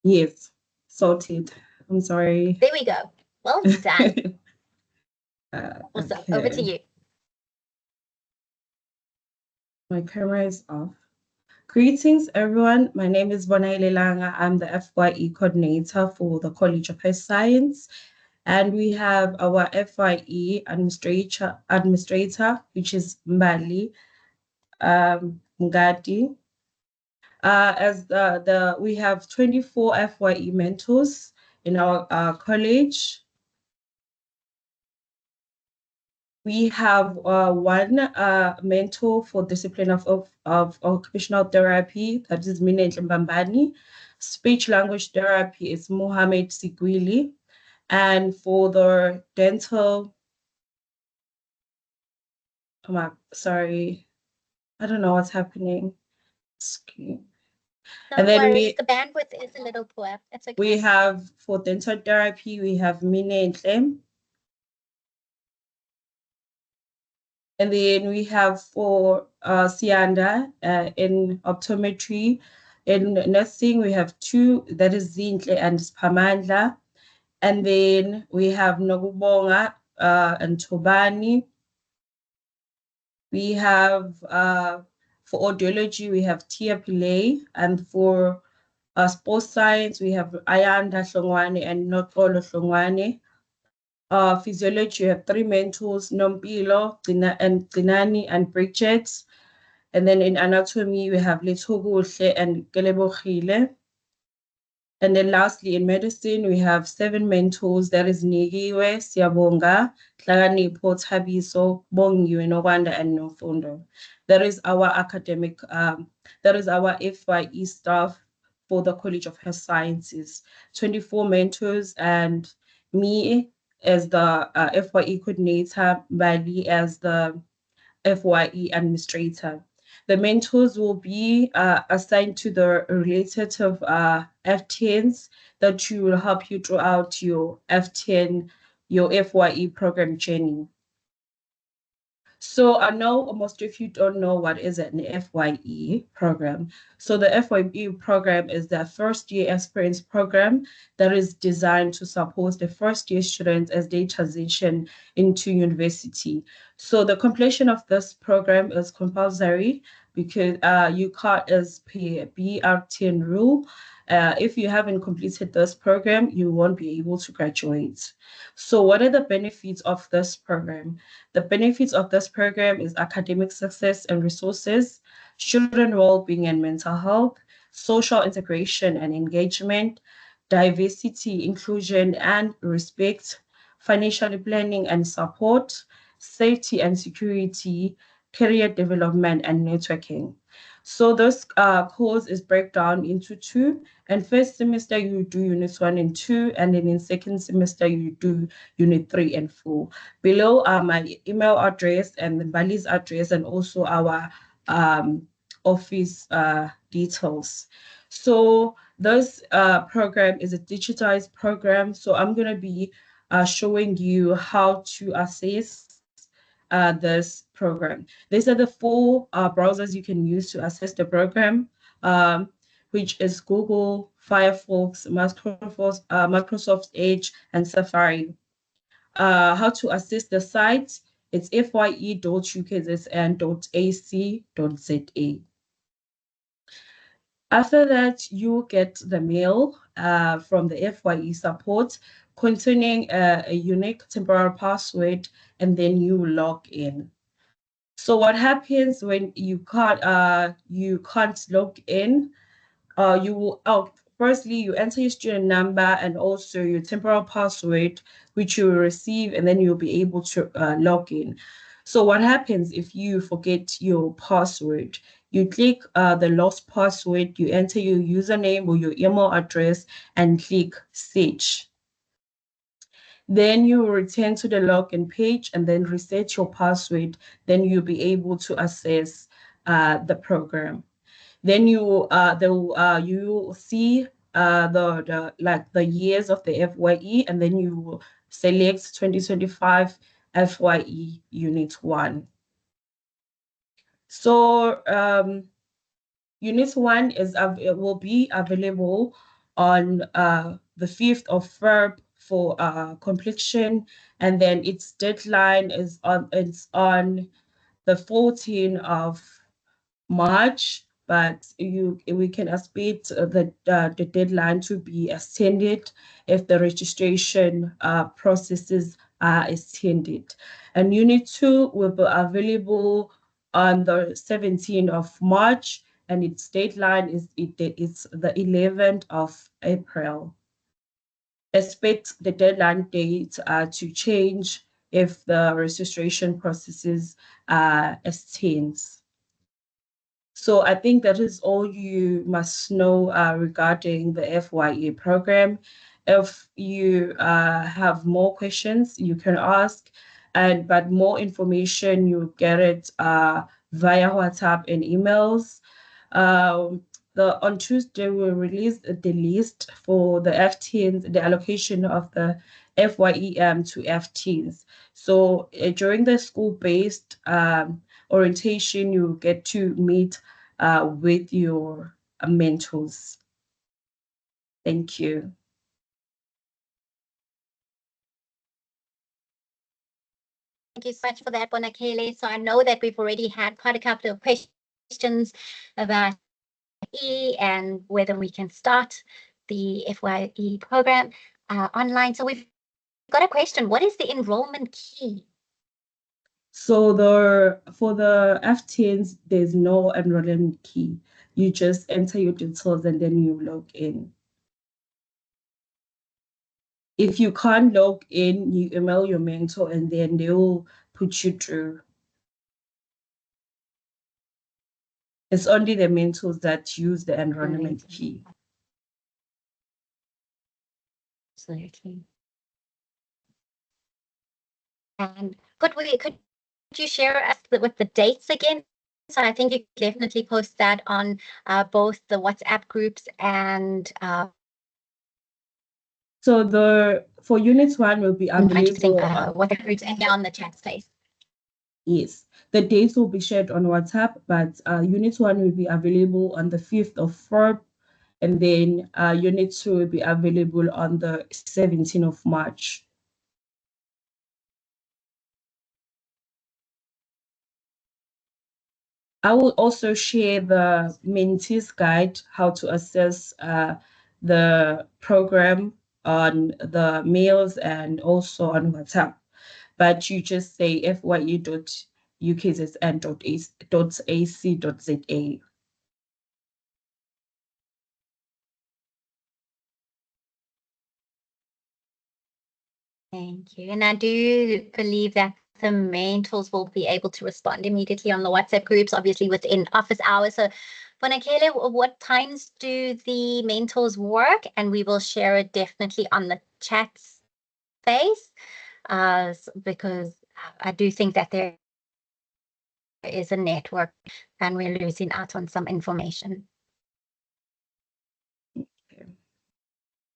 Yes, sorted. I'm sorry. There we go. Well done. Awesome. Okay. Over to you. My camera is off. Greetings, everyone. My name is Bonaile Langa. I'm the FYE coordinator for the College of Health Science. And we have our FYE administrator, which is Mbali Ngati. We have 24 FYE mentors in our college. We have one mentor for discipline of occupational therapy, that is Minenhle Mbambani. Speech language therapy is Mohammed Sigwili. And for the dental, sorry, I don't know what's happening. No worries, the bandwidth is a little poor. It's okay. We have for dental therapy, we have Minenhle. And then we have for Sianda in optometry. In nursing, we have two, that is Zinhle and Spamandla. And then we have Nogubonga and Tobani. We have for audiology, we have Tia Pillay. And for sports science, we have Ayanda Hlongwane and Nokolo Hlongwane. Physiology, you have three mentors, Nompilo, Ginani, and Bridget. And then in anatomy, we have Letoguhle and Kelebohile. And then lastly, in medicine, we have 7 mentors. There is Nigiwe, Siabonga, Tlaganipho, Thabiso, Bongiwe, Nowanda, and Nofundo. There is our academic, there is our FYE staff for the College of Health Sciences, 24 mentors, and me as the FYE coordinator, Bali as the FYE administrator. The mentors will be assigned to the related F10s that will help you throughout your F10, your FYE program journey. So I know most of you don't know what is an FYE program. So the FYE program is the first year experience program that is designed to support the first year students as they transition into university. So the completion of this program is compulsory because you can't as per BR10 rule. If you haven't completed this program, you won't be able to graduate. So what are the benefits of this program? The benefits of this program is academic success and resources, student well-being and mental health, social integration and engagement, diversity, inclusion and respect, financial planning and support, safety and security, career development and networking. So this course is breakdown into 2. And first semester you do units 1 and 2, and then in second semester you do unit 3 and 4. Below are my email address and Bali's address, and also our office details. So this program is a digitized program. So I'm going to be showing you how to access this program. These are the 4 browsers you can use to access the program, which is Google, Firefox, Microsoft Edge, and Safari. How to access the site, it's fye.ukzn.ac.za. After that, you get the mail from the FYE support containing a unique temporary password, and then you log in. So what happens when you can't log in? You will firstly you enter your student number and also your temporal password, which you will receive, and then you'll be able to log in. So what happens if you forget your password? You click the lost password, you enter your username or your email address and click search. Then you return to the login page and then reset your password. Then you'll be able to access the program. Then you see the years of the FYE, and then you select 2025 FYE Unit 1. So Unit 1 will be available on the 5th of Feb for completion, and then its deadline is on the 14th of March, but we can expect the deadline to be extended if the registration processes are extended. And Unit 2 will be available on the 17th of March, and its deadline is the 11th of April. Expect the deadline date to change if the registration processes extends. So I think that is all you must know regarding the FYE program. If you have more questions, you can ask, but more information you get it via WhatsApp and emails. On Tuesday, we'll release the list for the F-teens, the allocation of the FYEM to F-teens. So during the school-based orientation, you get to meet with your mentors. Thank you. Thank you so much for that, Bonakele. So I know that we've already had quite a couple of questions about E and whether we can start the FYE program online. So we've got a question. What is the enrollment key? So for the F-teens, there's no enrollment key. You just enter your details and then you log in. If you can't log in, you email your mentor and then they will put you through. It's only the mentors that use the enrollment key. Absolutely. And could you share us with the dates again? So I think you definitely post that on both the WhatsApp groups and so for Unit 1 will be available WhatsApp groups and down the chat space. Yes, the dates will be shared on WhatsApp, but Unit 1 will be available on the 5th of Feb, and then Unit 2 will be available on the 17th of March. I will also share the mentees guide, how to access the program on the mails and also on WhatsApp. But you just say fye.ukzn.ac.za. Thank you. And I do believe that the mentors will be able to respond immediately on the WhatsApp groups, obviously within office hours. So Bonakele, what times do the mentors work? And we will share it definitely on the chat space, because I do think that there is a network and we're losing out on some information.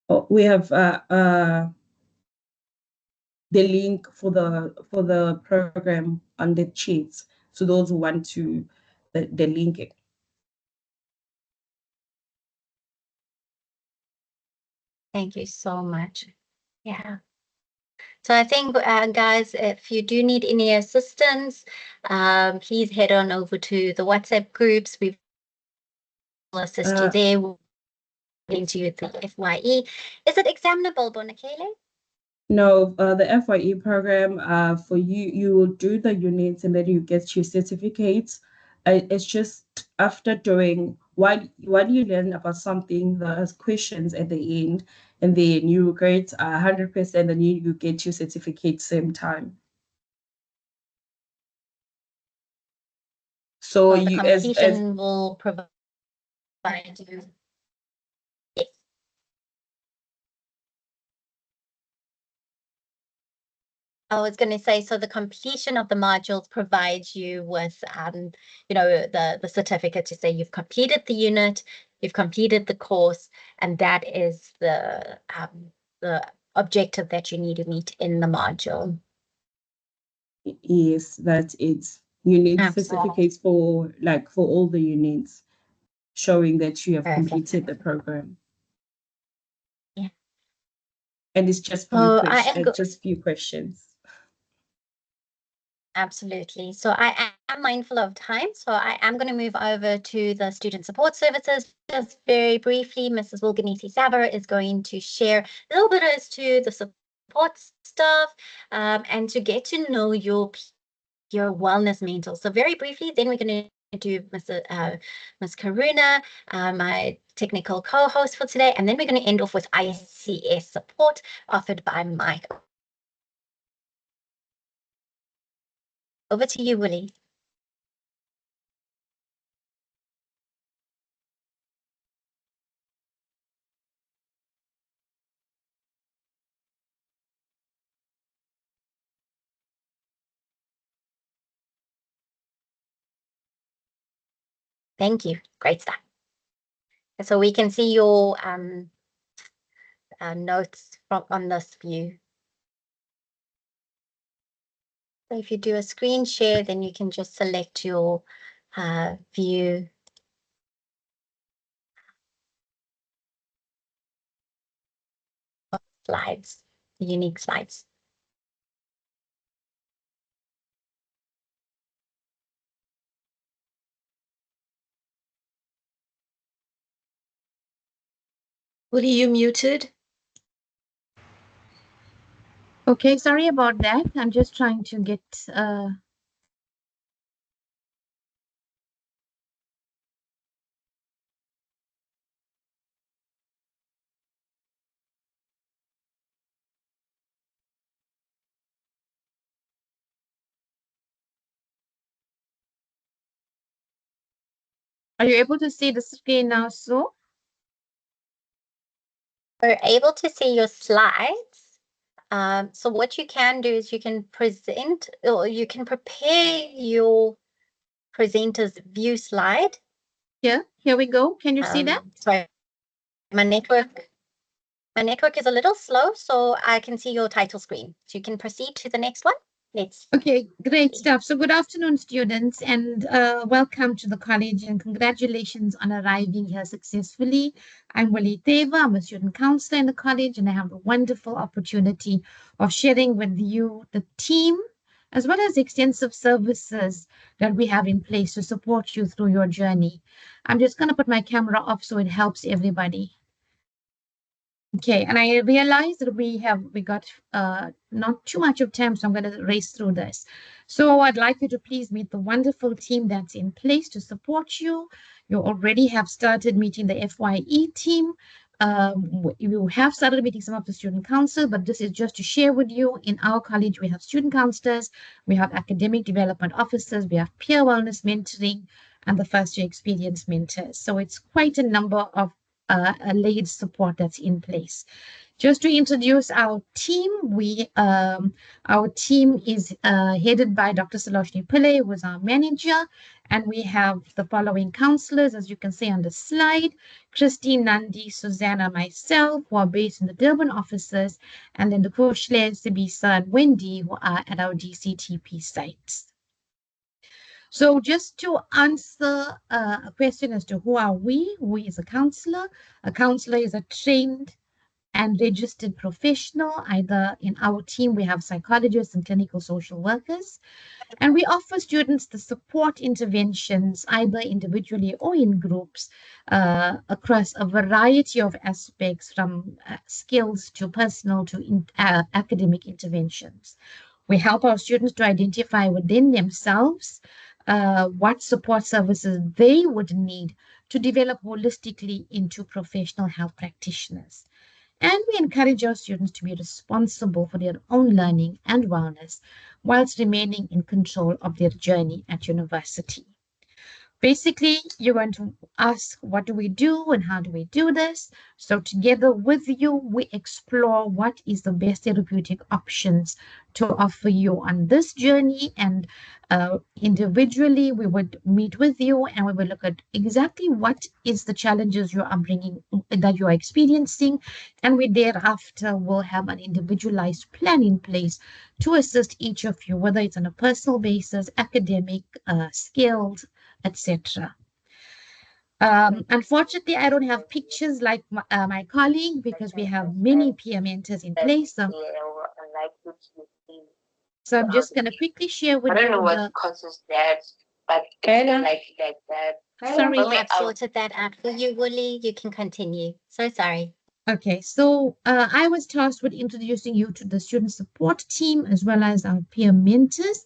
Oh, we have the link for the program on the sheets. So those who want to the link. Thank you so much. Yeah. So I think, guys, if you do need any assistance, please head on over to the WhatsApp groups. We will assist you there. We'll into you the FYE. Is it examinable, Bonakele? No, the FYE program, for you will do the units and then you get your certificates. It's just after doing while you learn about something, there's questions at the end, and then you get 100%, and you get your certificate same time. So the you completion will provide you. Yes. I was going to say, so the completion of the modules provides you with, the certificate to say you've completed the unit, you've completed the course, and that is the objective that you need to meet in the module. Yes, that's it. You need Absolutely. certificates for all the units, showing that you have Perfect. completed the program. Yeah. And it's just few questions. Absolutely. So I am mindful of time, so I am going to move over to the student support services. Just very briefly, Mrs. Wilganisi Savar is going to share a little bit as to the support staff and to get to know your wellness mental. So very briefly, then we're going to do Ms. Karuna, my technical co-host for today, and then we're going to end off with ICS support offered by Mike. Over to you, Willie. Thank you. Great stuff. So we can see your notes on this view. So if you do a screen share, then you can just select your view. Slides, the unique slides. Willie, you muted? Okay, sorry about that. I'm just trying to get Are you able to see the screen now, Sue? We're able to see your slides. So what you can do is you can present, or you can prepare your presenter's view slide. Here we go. Can you see that? Sorry, my network is a little slow, so I can see your title screen. So you can proceed to the next one. Okay, great stuff. So good afternoon, students, and welcome to the college, and congratulations on arriving here successfully. I'm Wali Teva. I'm a student counselor in the college, and I have the wonderful opportunity of sharing with you the team, as well as extensive services that we have in place to support you through your journey. I'm just going to put my camera off so it helps everybody. Okay, and I realized that we got not too much of time, so I'm going to race through this. So I'd like you to please meet the wonderful team that's in place to support you. You already have started meeting the FYE team. You have started meeting some of the student council, but this is just to share with you. In our college, we have student counselors, we have academic development officers, we have peer wellness mentoring, and the first year experience mentors. So it's quite a number of a laid support that's in place. Just to introduce our team, our team is headed by Dr. Saloshni Pillay, who is our manager, and we have the following counselors, as you can see on the slide: Christine, Nandi, Susanna, myself, who are based in the Durban offices, and then the Kushle, Sibisa, and Wendy, who are at our DCTP sites. So just to answer a question as to who are we, who is a counselor? A counselor is a trained and registered professional. Either in our team, we have psychologists and clinical social workers, and we offer students the support interventions, either individually or in groups, across a variety of aspects, from skills to personal to academic interventions. We help our students to identify within themselves what support services they would need to develop holistically into professional health practitioners. And we encourage our students to be responsible for their own learning and wellness whilst remaining in control of their journey at university. Basically, you're going to ask, what do we do and how do we do this? So together with you, we explore what is the best therapeutic options to offer you on this journey. And individually, we would meet with you and we will look at exactly what is the challenges you are bringing, that you are experiencing. And we thereafter will have an individualized plan in place to assist each of you, whether it's on a personal basis, academic, skills, etc. Unfortunately, I don't have pictures like my colleague because we have many peer mentors in place. So I'm just going to quickly share with you. I don't know what causes that, but like that. Sorry, I've sorted that out for you, Wooly. You can continue. So sorry. Okay, so I was tasked with introducing you to the student support team as well as our peer mentors.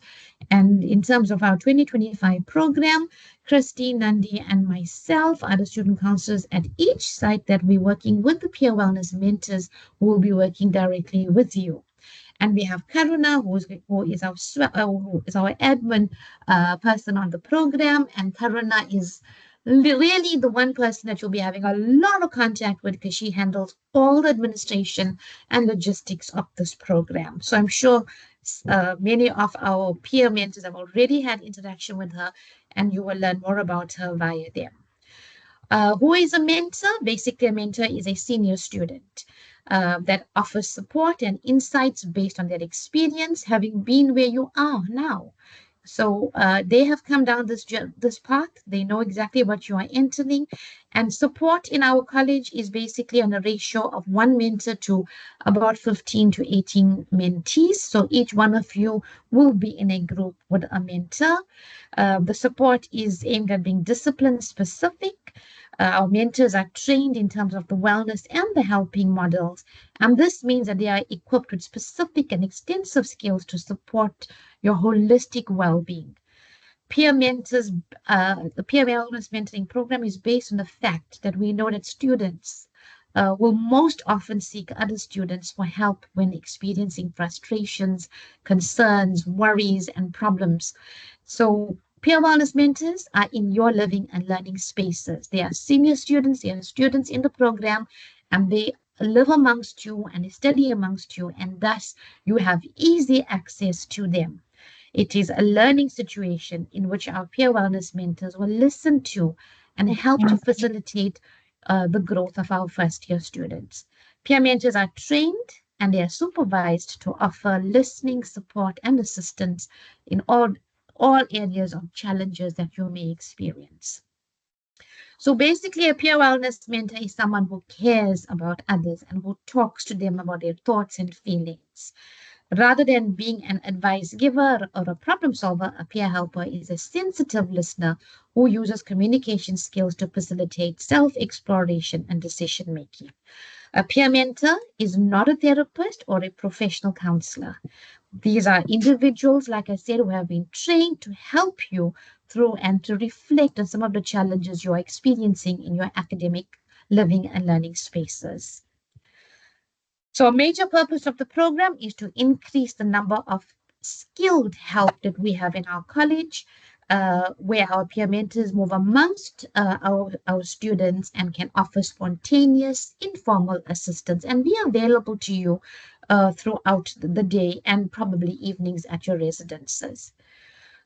And in terms of our 2025 program, Christine, Nandi, and myself are the student counselors at each site that we're working with the peer wellness mentors who will be working directly with you. And we have Karuna, who is our admin person on the program. And Karuna is really the one person that you'll be having a lot of contact with because she handles all the administration and logistics of this program. So I'm sure many of our peer mentors have already had interaction with her, and you will learn more about her via them. Who is a mentor? Basically, a mentor is a senior student that offers support and insights based on their experience, having been where you are now. So they have come down this path. They know exactly what you are entering. And support in our college is basically on a ratio of 1 mentor to about 15 to 18 mentees. So each one of you will be in a group with a mentor. The support is aimed at being discipline specific. Our mentors are trained in terms of the wellness and the helping models. And this means that they are equipped with specific and extensive skills to support your holistic well-being. Peer mentors, the peer wellness mentoring program is based on the fact that we know that students will most often seek other students for help when experiencing frustrations, concerns, worries, and problems. So peer wellness mentors are in your living and learning spaces. They are senior students, they are students in the program, and they live amongst you and they study amongst you, and thus you have easy access to them. It is a learning situation in which our peer wellness mentors will listen to and help to facilitate the growth of our first-year students. Peer mentors are trained and they are supervised to offer listening, support, and assistance in all areas of challenges that you may experience. So basically, a peer wellness mentor is someone who cares about others and who talks to them about their thoughts and feelings. Rather than being an advice giver or a problem solver, a peer helper is a sensitive listener who uses communication skills to facilitate self-exploration and decision-making. A peer mentor is not a therapist or a professional counselor. These are individuals, like I said, who have been trained to help you through and to reflect on some of the challenges you are experiencing in your academic living and learning spaces. So a major purpose of the program is to increase the number of skilled help that we have in our college, where our peer mentors move amongst our students and can offer spontaneous, informal assistance and be available to you throughout the day and probably evenings at your residences.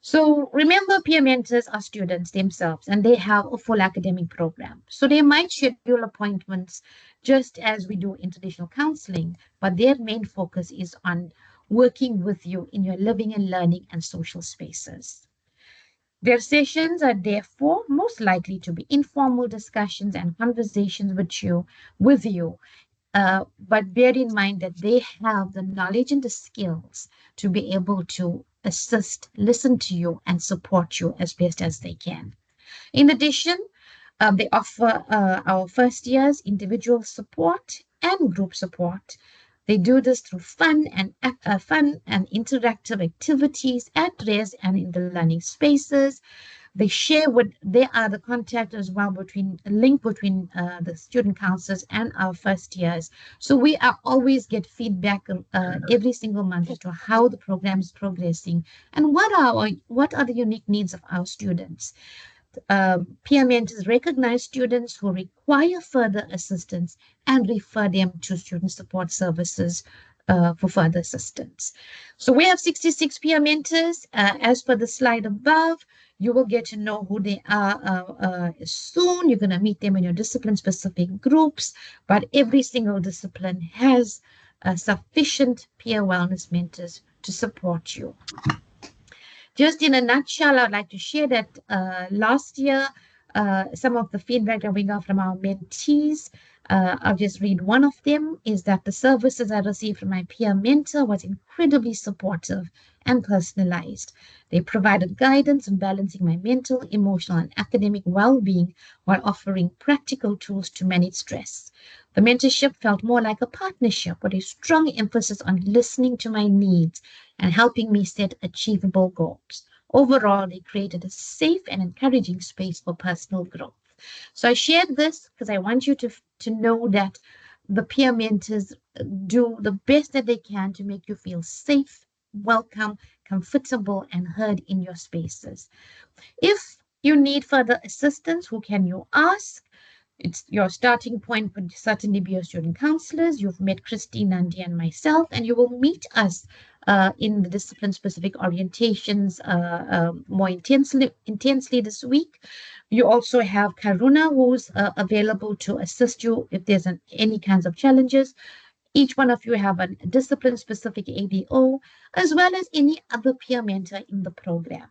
So remember, peer mentors are students themselves and they have a full academic program. So they might schedule appointments just as we do in traditional counseling, but their main focus is on working with you in your living and learning and social spaces. Their sessions are therefore most likely to be informal discussions and conversations with you. But bear in mind that they have the knowledge and the skills to be able to assist, listen to you, and support you as best as they can. In addition, they offer our first year's individual support and group support. They do this through fun and interactive activities at rest and in the learning spaces. They share they are the contact as well link between the student counselors and our first years. So we are always get feedback every single month as to how the program is progressing and what are the unique needs of our students. peer mentors recognize students who require further assistance and refer them to student support services for further assistance. So we have 66 peer mentors. As per the slide above, you will get to know who they are soon. You're going to meet them in your discipline-specific groups, but every single discipline has sufficient peer wellness mentors to support you. Just in a nutshell, I'd like to share that last year, some of the feedback that we got from our mentees, I'll just read one of them, is that the services I received from my peer mentor was incredibly supportive and personalized. They provided guidance in balancing my mental, emotional, and academic well-being while offering practical tools to manage stress. The mentorship felt more like a partnership with a strong emphasis on listening to my needs and helping me set achievable goals. Overall, they created a safe and encouraging space for personal growth. So I shared this because I want you to know that the peer mentors do the best that they can to make you feel safe, welcome, comfortable, and heard in your spaces. If you need further assistance, who can you ask? It's your starting point would certainly be your student counselors. You've met Christine, Nandi, and myself, and you will meet us in the discipline-specific orientations more intensely this week. You also have Karuna, who's available to assist you if there's any kinds of challenges. Each one of you have a discipline-specific ADO, as well as any other peer mentor in the program.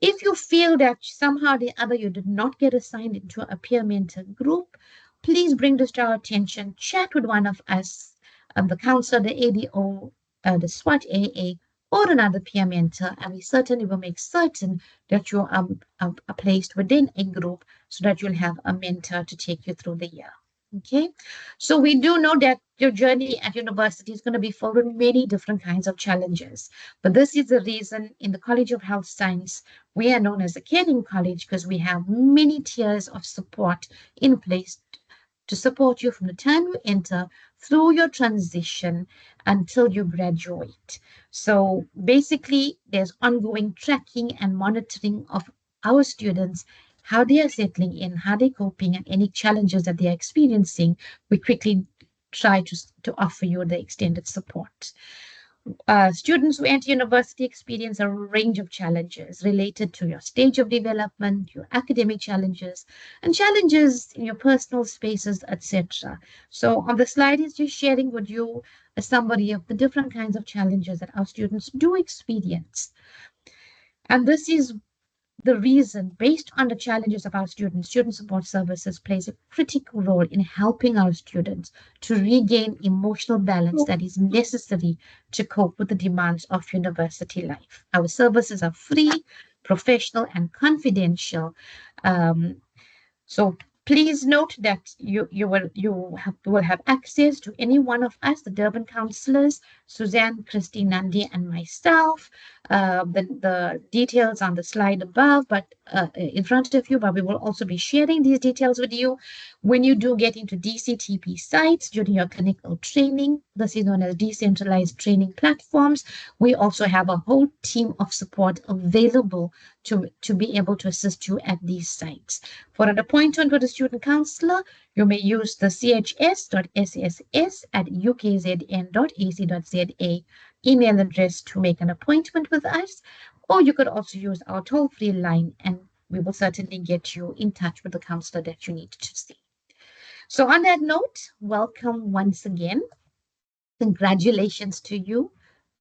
If you feel that somehow or the other you did not get assigned into a peer mentor group, please bring this to our attention. Chat with one of us, the counselor, the ADO, the SWAT AA, or another peer mentor, and we certainly will make certain that you are placed within a group so that you'll have a mentor to take you through the year. Okay, so we do know that your journey at university is going to be filled with many different kinds of challenges. But this is the reason in the College of Health Science, we are known as a caring college because we have many tiers of support in place to support you from the time you enter through your transition until you graduate. So basically, there's ongoing tracking and monitoring of our students, how they are settling in, how they're coping, and any challenges that they are experiencing. We quickly try to offer you the extended support. Students who enter university experience a range of challenges related to your stage of development, your academic challenges, and challenges in your personal spaces, etc. So on the slide is just sharing with you a summary of the different kinds of challenges that our students do experience. And this is the reason, based on the challenges of our students, student support services plays a critical role in helping our students to regain emotional balance that is necessary to cope with the demands of university life. Our services are free, professional, and confidential. So please note that you will have access to any one of us, the Durban counselors, Suzanne, Christine, Nandi, and myself. The details on the slide above, but in front of you, but we will also be sharing these details with you when you do get into DCTP sites during your clinical training. This is known as decentralized training platforms. We also have a whole team of support available to be able to assist you at these sites. For an appointment with a student counselor, you may use the chs.sss@ukzn.ac.za email address to make an appointment with us, or you could also use our toll-free line and we will certainly get you in touch with the counselor that you need to see. So on that note, welcome once again. Congratulations to you.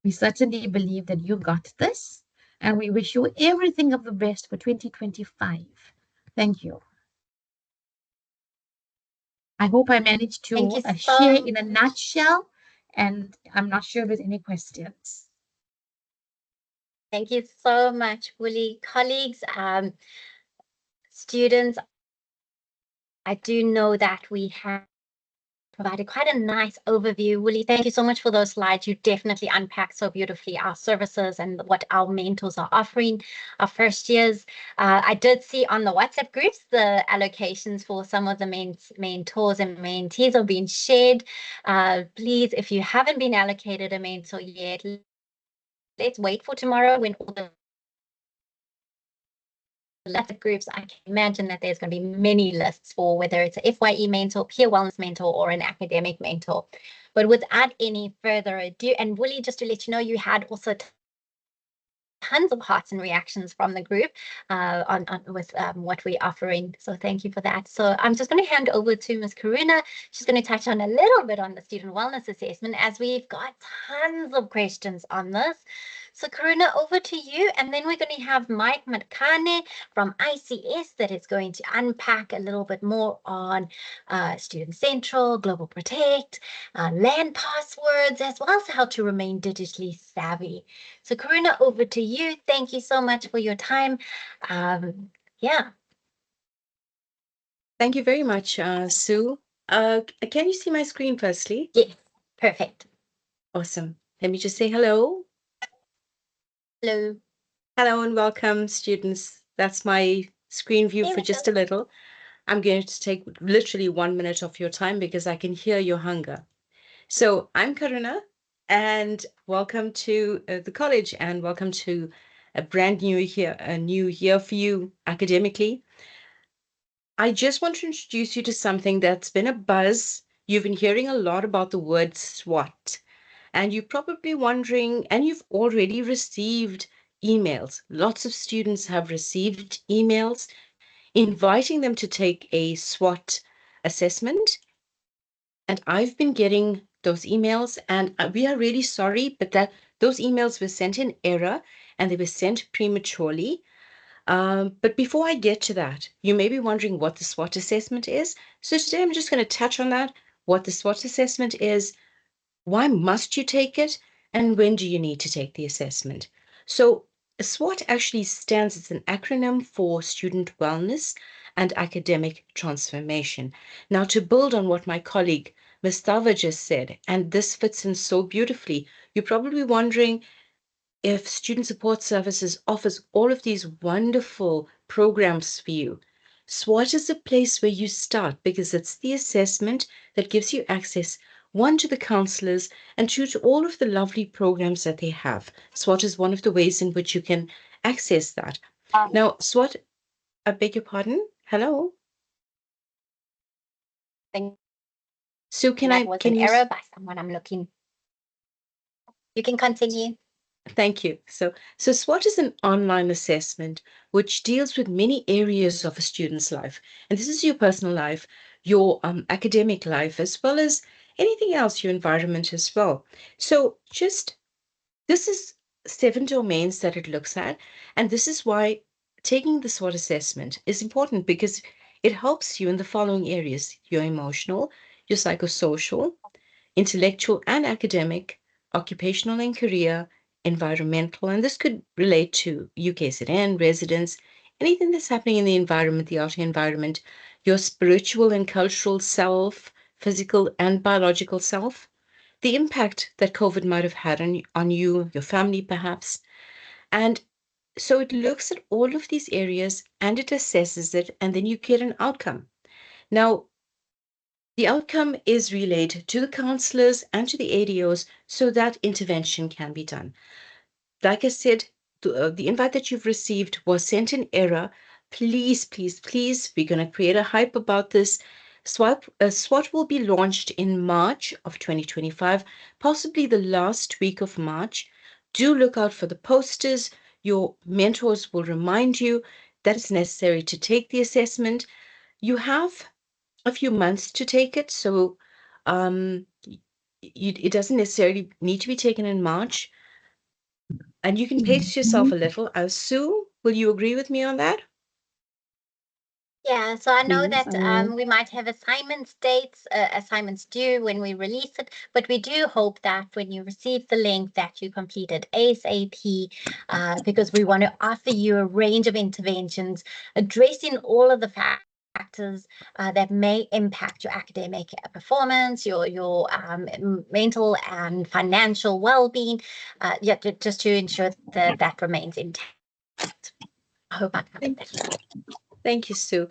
We certainly believe that you got this, and we wish you everything of the best for 2025. Thank you. I hope I managed to share in a nutshell, and I'm not sure if there's any questions. Thank you so much, Willie. Colleagues, students, I do know that we have provided quite a nice overview. Willie, thank you so much for those slides. You definitely unpacked so beautifully our services and what our mentors are offering our first years. I did see on the WhatsApp groups the allocations for some of the mentors and mentees are being shared. Please, if you haven't been allocated a mentor yet, let's wait for tomorrow when all the letter groups, I can imagine that there's going to be many lists for whether it's a FYE mentor, peer wellness mentor, or an academic mentor. But without any further ado, and Willie, just to let you know, you had also tons of hearts and reactions from the group on with what we're offering. So thank you for that. So I'm just going to hand over to Ms. Karuna. She's going to touch on a little bit on the student wellness assessment, as we've got tons of questions on this. So Karuna, over to you. And then we're going to have Mike Matkane from ICS that is going to unpack a little bit more on Student Central, Global Protect, land passwords, as well as how to remain digitally savvy. So Karuna, over to you. Thank you so much for your time. Yeah. Thank you very much, Sue. Can you see my screen firstly? Yes, perfect. Awesome. Let me just say hello. Hello. Hello and welcome, students. That's my screen view for just a little. I'm going to take literally 1 minute of your time because I can hear your hunger. So I'm Karuna, and welcome to the college, and welcome to a brand new year for you academically. I just want to introduce you to something that's been a buzz. You've been hearing a lot about the word SWOT, and you're probably wondering, and you've already received emails. Lots of students have received emails inviting them to take a SWOT assessment. And I've been getting those emails, and we are really sorry, but those emails were sent in error and they were sent prematurely. But before I get to that, you may be wondering what the SWOT assessment is. So today I'm just going to touch on that, what the SWOT assessment is, why must you take it, and when do you need to take the assessment. So SWOT actually stands as an acronym for Student Wellness and Academic Transformation. Now, to build on what my colleague Mustafa just said, and this fits in so beautifully, you're probably wondering, if Student Support Services offers all of these wonderful programs for you, SWOT is a place where you start, because it's the assessment that gives you access, one, to the counselors, and two, to all of the lovely programs that they have. SWOT is one of the ways in which you can access that. Now, SWOT, I beg your pardon? Hello? So can that was an error by someone I'm looking. You can continue. Thank you. So SWOT is an online assessment which deals with many areas of a student's life. And this is your personal life, your academic life, as well as anything else, your environment as well. So this is 7 domains that it looks at. And this is why taking the SWOT assessment is important, because it helps you in the following areas: your emotional, your psychosocial, intellectual and academic, occupational and career, environmental, and this could relate to UKZN, residents, anything that's happening in the environment, the outer environment, your spiritual and cultural self, physical and biological self, the impact that COVID might have had on you, your family perhaps. And so it looks at all of these areas and it assesses it, and then you get an outcome. Now, the outcome is relayed to the counselors and to the ADOs so that intervention can be done. Like I said, the invite that you've received was sent in error. Please, please, please, we're going to create a hype about this. SWOT will be launched in March of 2025, possibly the last week of March. Do look out for the posters. Your mentors will remind you that it's necessary to take the assessment. You have a few months to take it, so it doesn't necessarily need to be taken in March, and you can pace yourself a little. Sue, will you agree with me on that? Yeah, so I know Please, that we might have assignments dates, assignments due when we release it, but we do hope that when you receive the link that you complete it ASAP, because we want to offer you a range of interventions addressing all of the factors that may impact your academic performance, your mental and financial well-being, just to ensure that that remains intact. I hope I covered that. Thank you, Sue.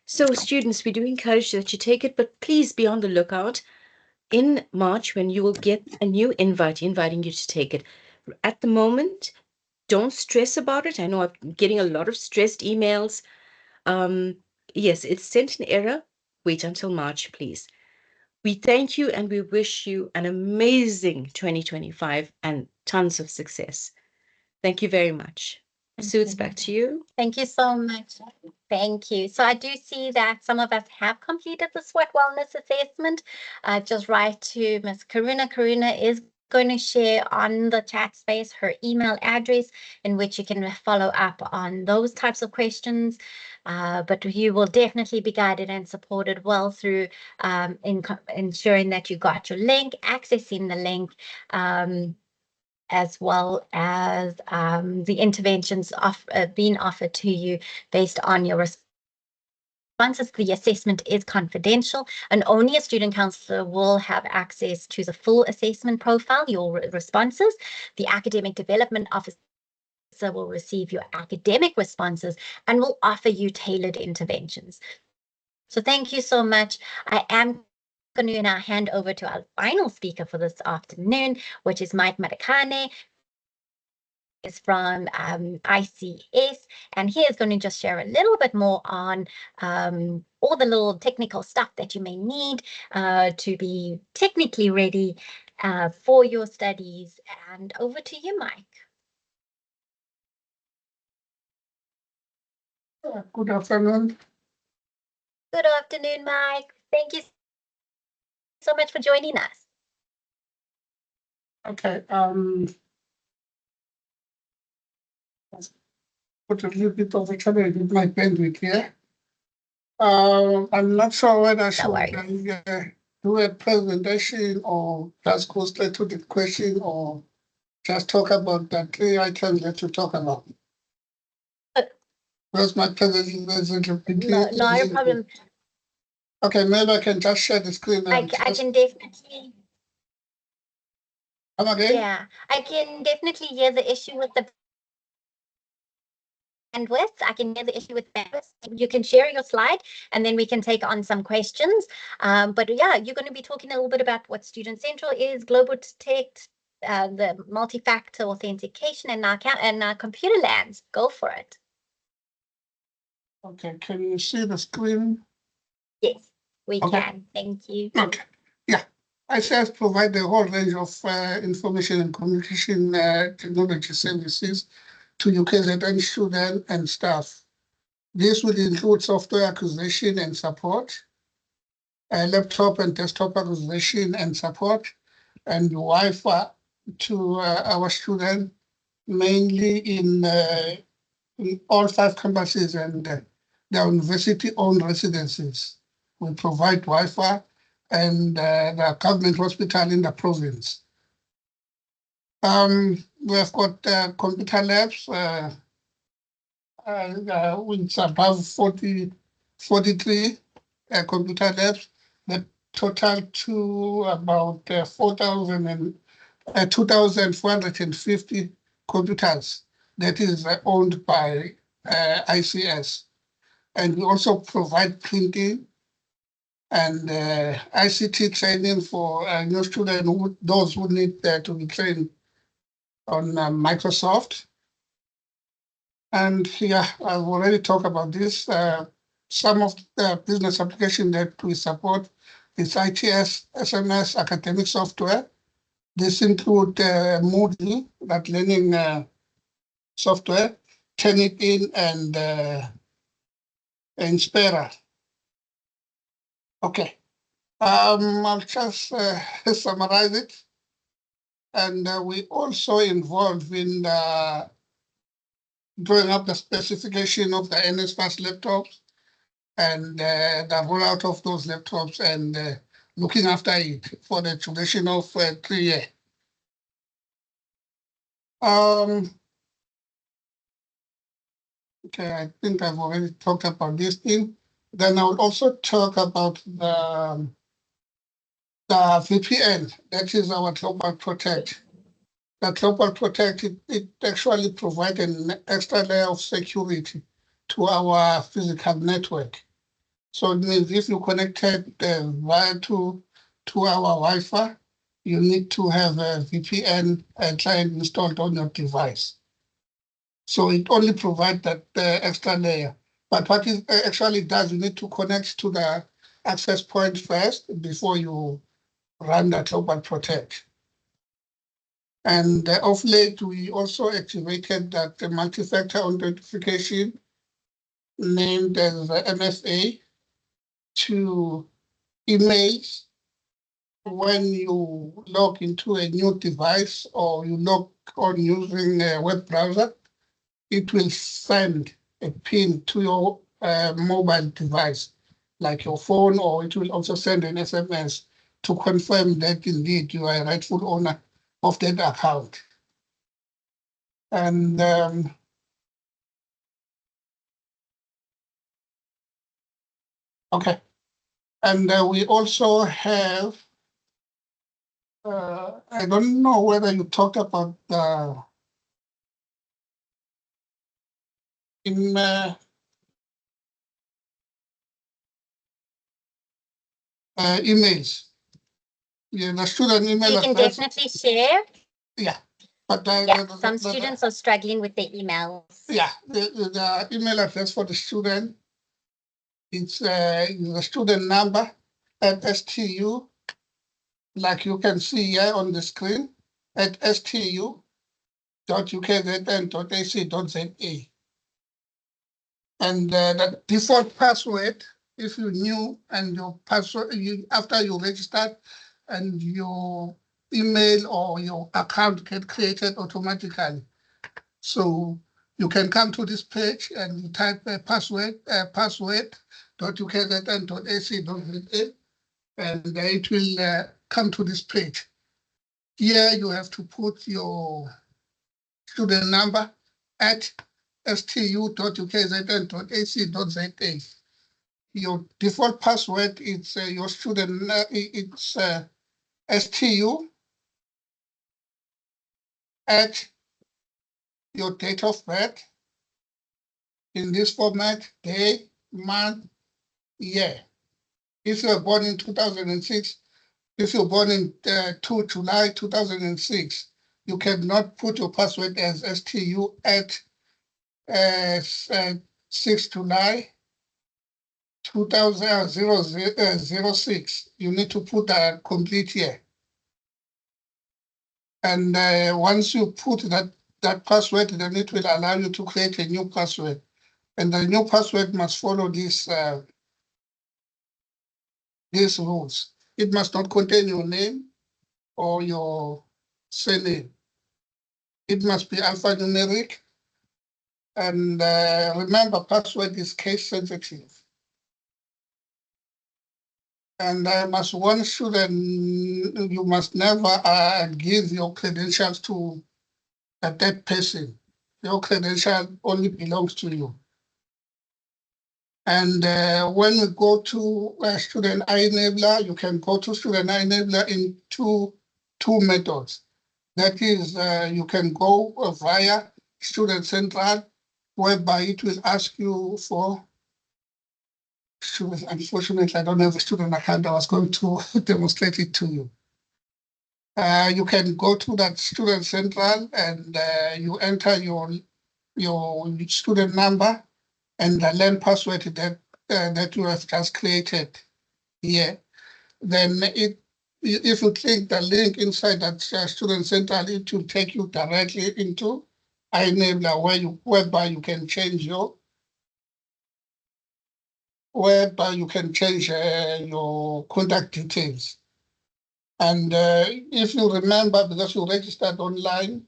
So students, we do encourage that you take it, but please be on the lookout in March when you will get a new invite inviting you to take it. At the moment, don't stress about it. I know I'm getting a lot of stressed emails. Yes, it's sent in error. Wait until March, please. We thank you and we wish you an amazing 2025 and tons of success. Thank you very much. Sue, it's back to you. Thank you so much. Thank you. So I do see that some of us have completed the SWOT wellness assessment. Just write to Ms. Karuna. Karuna is going to share on the chat space her email address in which you can follow up on those types of questions. But you will definitely be guided and supported well through ensuring that you got your link, accessing the link, as well as the interventions being offered to you based on your responses. The assessment is confidential and only a student counselor will have access to the full assessment profile, your responses. The academic development officer will receive your academic responses and will offer you tailored interventions. So thank you so much. I am going to now hand over to our final speaker for this afternoon, which is Mike Madakane, is from ICS, and he is going to just share a little bit more on all the little technical stuff that you may need to be technically ready for your studies. And over to you, Mike. Good afternoon. Good afternoon, Mike. Thank you so much for joining us. Okay, put a little bit of a challenge with my bandwidth here. I'm not sure whether I should do a presentation or just go straight to the question or just talk about the 3 items that you talk about. Because my presentation is no problem. Okay, maybe I can just share the screen. I can definitely. Come again? Yeah, I can definitely hear the issue with the bandwidth. I can hear the issue with bandwidth. You can share your slide and then we can take on some questions. But yeah, you're going to be talking a little bit about what Student Central is, Global Detect, the multi-factor authentication, and our computer lands. Go for it. Okay, can you see the screen? Yes, we can. Thank you. Okay, yeah. ICS provide a whole range of information and communication technology services to UKZN students and staff. This will include software acquisition and support, laptop and desktop acquisition and support, and Wi-Fi to our students, mainly in all 5 campuses and their university-owned residences. We provide Wi-Fi and the government hospital in the province. We have got computer labs, with above 43 computer labs that total to about 2,450 computers that is owned by ICS. And we also provide printing and ICT training for new students, those who need to be trained on Microsoft. And yeah, I've already talked about this. Some of the business application that we support is ITS, SMS, academic software. This include Moodle, that learning software, Turnitin, and Inspira. Okay, I'll just summarize it. And we also involved in drawing up the specification of the NSFAS laptops and the rollout of those laptops and looking after it for the duration of 3 years. Okay, I think I've already talked about this thing. Then I will also talk about the VPN, that is our Global Protect. The Global Protect, it actually provides an extra layer of security to our physical network. So it means if you connected via to our Wi-Fi, you need to have a VPN client installed on your device. So it only provides that extra layer. But what it actually does, you need to connect to the access point first before you run the Global Protect. And of late, we also activated that multi-factor authentication named as MFA to emails when you log into a new device or you log on using a web browser. It will send a PIN to your mobile device, like your phone, or it will also send an SMS to confirm that indeed you are a rightful owner of that account. And okay, and we also have, I don't know whether you talked about the emails. Yeah, the student email You can address. definitely share. Yeah, but Some students are struggling with their emails. Yeah, the email address for the student, it's the student number at STU, like you can see here on the screen, at stu.ukzn.ac.za. And the default password, if you knew, and your password, after you registered, and your email or your account get created automatically. So you can come to this page and you type a password.ukzn.ac.za, and it will come to this page. Here you have to put your student number at stu.ukzn.ac.za. Your default password is your student, it's stu at your date of birth in this format, day, month, year. If you were born in 2006, if you're born in 2 July 2006, you cannot put your password as stu at 6 July 2006. You need to put a complete year. And once you put that password, then it will allow you to create a new password. And the new password must follow these rules. It must not contain your name or your surname. It must be alphanumeric. And remember, password is case sensitive. And I must warn students, you must never give your credentials to a dead person. Your credential only belongs to you. And when we go to Student iEnabler, you can go to Student iEnabler in two methods. That is, you can go via Student Central, whereby it will ask you for students. Unfortunately, I don't have a student account. I was going to demonstrate it to you. You can go to that Student Central and you enter your student number and the LAN password that you have just created here. Then if you click the link inside that Student Central, it will take you directly into iEnabler, whereby you can change your contact details. And if you remember, because you registered online,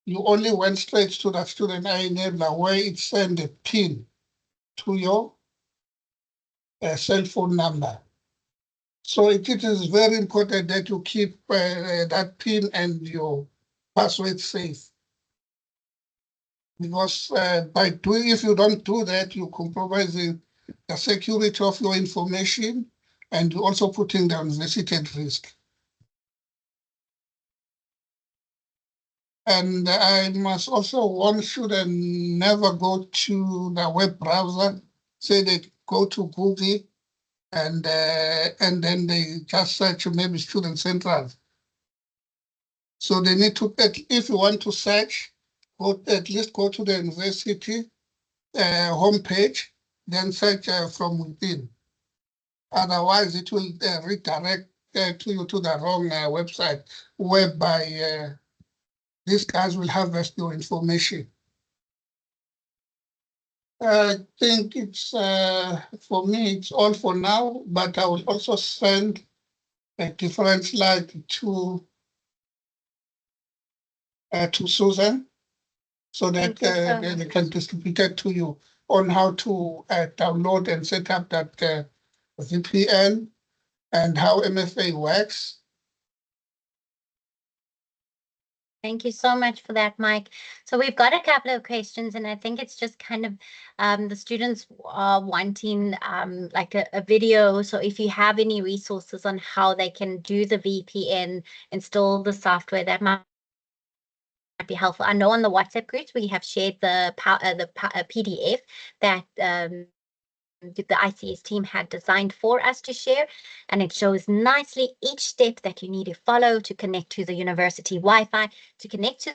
you only went straight to the Student iEnabler where it sent a PIN to your cell phone number. So it is very important that you keep that PIN and your password safe. Because if you don't do that, you're compromising the security of your information and you're also putting the university at risk. And I must also warn students, never go to the web browser, say they go to Google and then they just search maybe Student Central. So they need to, if you want to search, at least go to the university homepage, then search from within. Otherwise, it will redirect to you to the wrong website, whereby these guys will harvest your information. I think it's, for me, it's all for now, but I will also send a different slide to Susan so that they can distribute it to you on how to download and set up that VPN and how MFA works. Thank you so much for that, Mike. So we've got a couple of questions, and I think it's just kind of the students are wanting like a video. So if you have any resources on how they can do the VPN, install the software, that might be helpful. I know on the WhatsApp groups we have shared the PDF that the ICS team had designed for us to share, and it shows nicely each step that you need to follow to connect to the university Wi-Fi, to connect to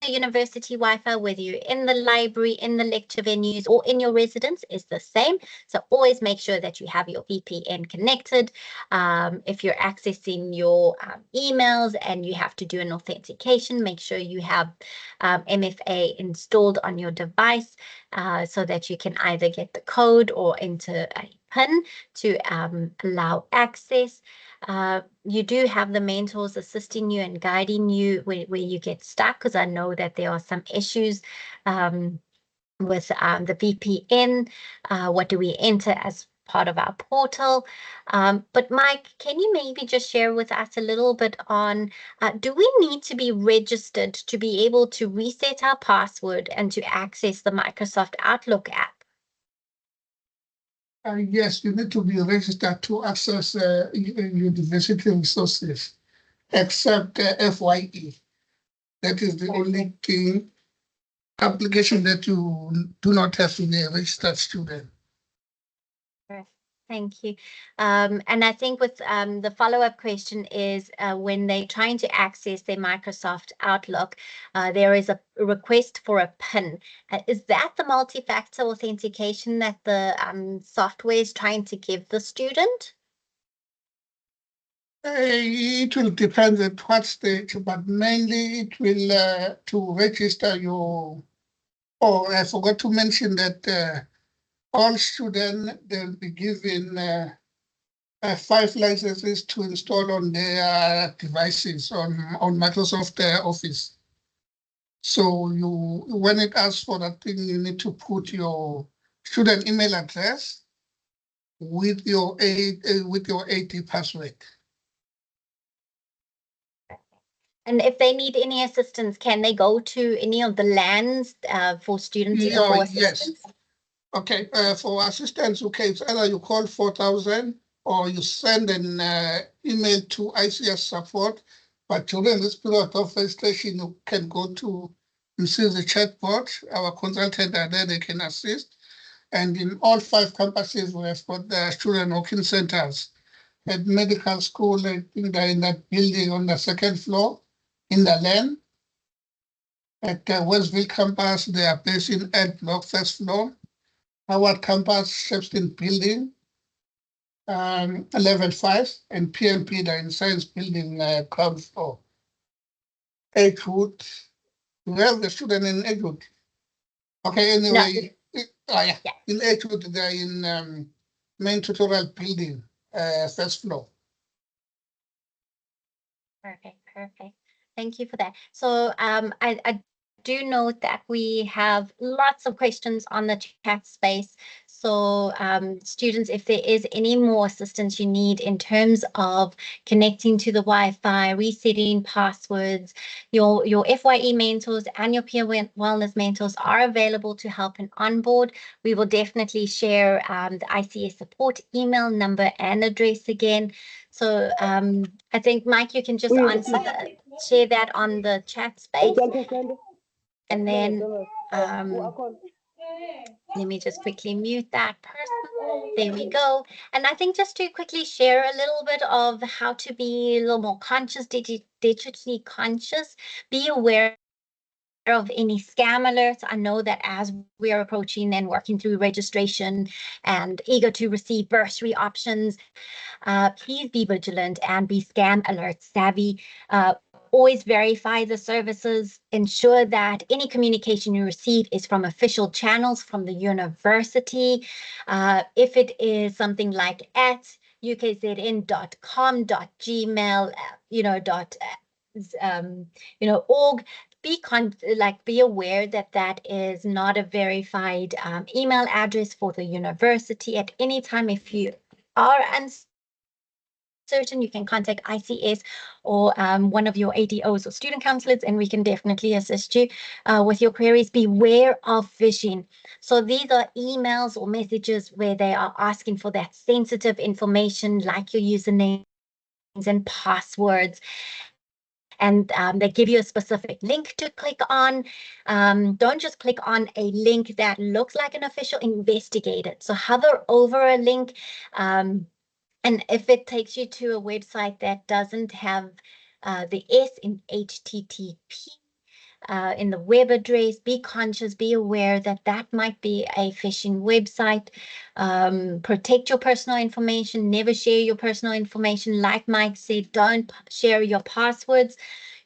the university Wi-Fi, whether you're in the library, in the lecture venues, or in your residence, is the same. So always make sure that you have your VPN connected. If you're accessing your emails and you have to do an authentication, make sure you have MFA installed on your device so that you can either get the code or enter a PIN to allow access. You do have the mentors assisting you and guiding you where you get stuck, because I know that there are some issues with the VPN. What do we enter as part of our portal? But Mike, can you maybe just share with us a little bit on, do we need to be registered to be able to reset our password and to access the Microsoft Outlook app? Yes, you need to be registered to access university resources, except FYE. That is the only thing, application that you do not have to be a registered student. Thank you. And I think with the follow-up question is when they're trying to access their Microsoft Outlook, there is a request for a PIN. Is that the multi-factor authentication that the software is trying to give the student? It will depend at what stage, but mainly it will to register your. Oh, I forgot to mention that all students, they'll be given 5 licenses to install on their devices on Microsoft Office. So when it asks for that thing, you need to put your student email address with your AD password. And if they need any assistance, can they go to any of the LANs for students for assistance? Yes. Okay, for assistance, okay, it's either you call 4000 or you send an email to ICS support. But during this period of registration, you can go to, you see the chatbot, our consultant are there, they can assist. And in all 5 campuses, we have got the student working centers. At medical school, I think they're in that building on the 2nd floor in the LAN. At the Westville campus, they are based in Ed Block, 1st floor. Our campus, Shepston building, level 5, and PMP, the in science building, ground floor. Edgewood, we have the student in Edgewood. Okay, anyway, yeah. In Edgewood, they're in main tutorial building, 1st floor. Perfect. Thank you for that. So I do note that we have lots of questions on the chat space. So students, if there is any more assistance you need in terms of connecting to the Wi-Fi, resetting passwords, your FYE mentors and your peer wellness mentors are available to help and onboard. We will definitely share the ICS support email number and address again. So I think, Mike, you can just share that on the chat space. And then let me just quickly mute that person. There we go. And I think just to quickly share a little bit of how to be a little more conscious, digitally conscious, be aware of any scam alerts. I know that as we are approaching and working through registration and eager to receive bursary options, please be vigilant and be scam alert savvy. Always verify the services. Ensure that any communication you receive is from official channels from the university. If it is something like at ukzn.com.gmail, org, be aware that that is not a verified email address for the university. At any time, if you are uncertain, you can contact ICS or one of your ADOs or student counselors, and we can definitely assist you with your queries. Beware of phishing. So these are emails or messages where they are asking for that sensitive information like your usernames and passwords. And they give you a specific link to click on. Don't just click on a link that looks like an official, investigate it. So hover over a link, and if it takes you to a website that doesn't have the S in HTTP in the web address, be conscious, be aware that that might be a phishing website. Protect your personal information. Never share your personal information. Like Mike said, don't share your passwords,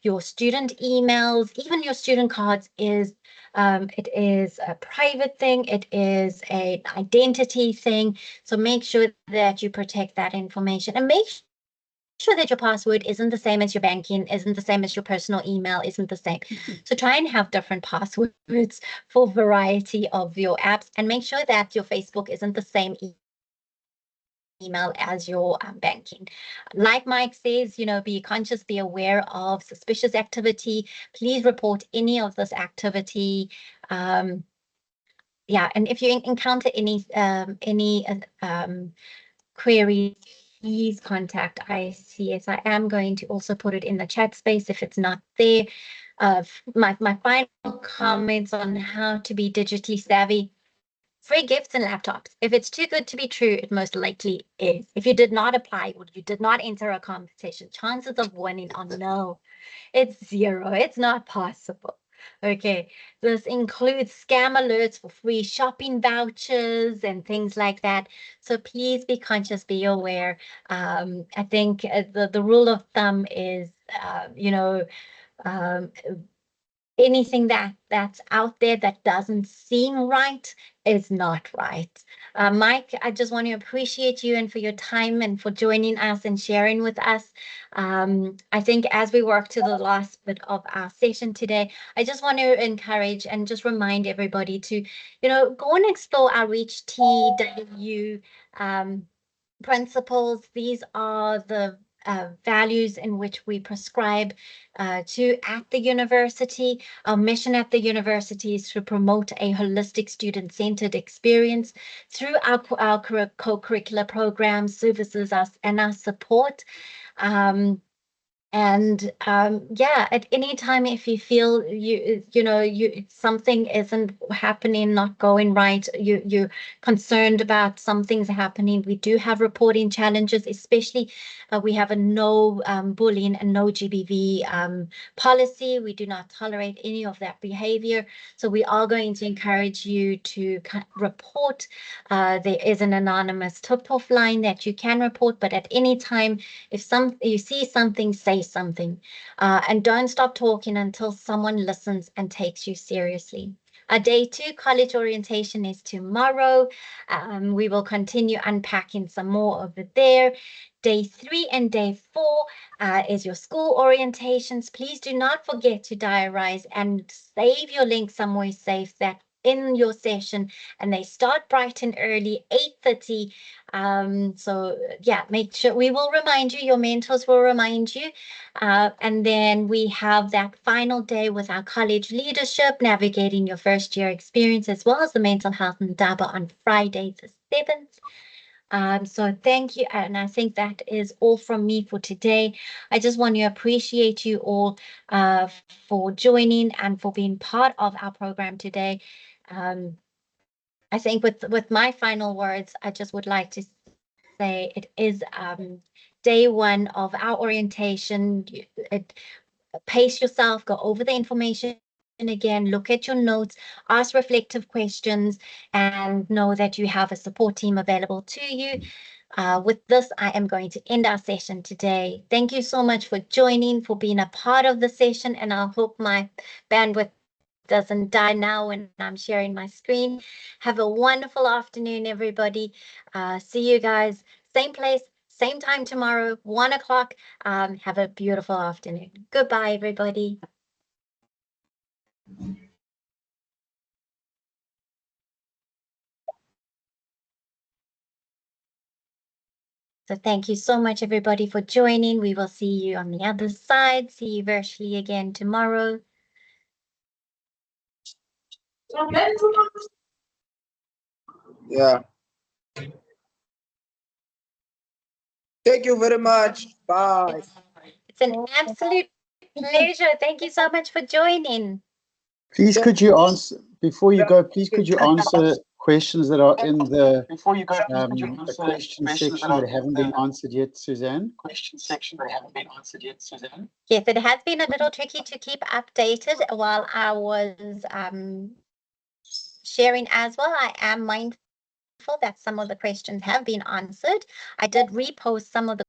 your student emails, even your student cards it is a private thing. It is an identity thing. So make sure that you protect that information, and make sure that your password isn't the same as your banking, isn't the same as your personal email, isn't the same. So try and have different passwords for variety of your apps, and make sure that your Facebook isn't the same email as your banking. Like Mike says, be conscious, be aware of suspicious activity. Please report any of this activity. Yeah, and if you encounter any queries, please contact ICS. I am going to also put it in the chat space if it's not there. My final comments on how to be digitally savvy. Free gifts and laptops. If it's too good to be true, it most likely is. If you did not apply or you did not enter a competition, chances of winning are no. It's zero. It's not possible. Okay, this includes scam alerts for free shopping vouchers and things like that. So please be conscious, be aware. I think the rule of thumb is, um, anything that's out there that doesn't seem right is not right. Mike, I just want to appreciate you and for your time and for joining us and sharing with us. I think as we work to the last bit of our session today, I just want to encourage and just remind everybody to, go and explore our Reach TW principles. These are the values in which we prescribe to at the university. Our mission at the university is to promote a holistic student-centered experience through our co-curricular programs, services, and our support. Yeah, at any time, if you feel something isn't happening, not going right, you're concerned about some things happening, we do have reporting challenges, especially we have a no bullying and no GBV policy. We do not tolerate any of that behavior. So we are going to encourage you to report. There is an anonymous tip-off line that you can report, but at any time, if you see something, say something, and don't stop talking until someone listens and takes you seriously. Day 2 college orientation is tomorrow. We will continue unpacking some more of it there. Day 3 and day 4 is your school orientations. Please do not forget to diarize and save your link somewhere safe that in your session, and they start bright and early, 8:30. So yeah, make sure we will remind you, your mentors will remind you. And then we have that final day with our college leadership, navigating your first year experience, as well as the mental health and DABA on Friday the 7th. So thank you. And I think that is all from me for today. I just want to appreciate you all for joining and for being part of our program today. I think with my final words, I just would like to say it is day 1 of our orientation. Pace yourself, go over the information again, look at your notes, ask reflective questions, and know that you have a support team available to you. With this, I am going to end our session today. Thank you so much for joining, for being a part of the session, and I hope my bandwidth doesn't die now when I'm sharing my screen. Have a wonderful afternoon, everybody. See you guys, same place, same time tomorrow, 1 o'clock. Have a beautiful afternoon. Goodbye, everybody. So thank you so much, everybody, for joining. We will see you on the other side. See you virtually again tomorrow. Yeah. Thank you very much. Bye. It's an absolute pleasure. Thank you so much for joining. Please, could you answer, before you go, please could you answer questions that are in the question section that haven't been answered yet, Suzanne? Yes, it has been a little tricky to keep updated while I was sharing as well. I am mindful that some of the questions have been answered. I did repost some of the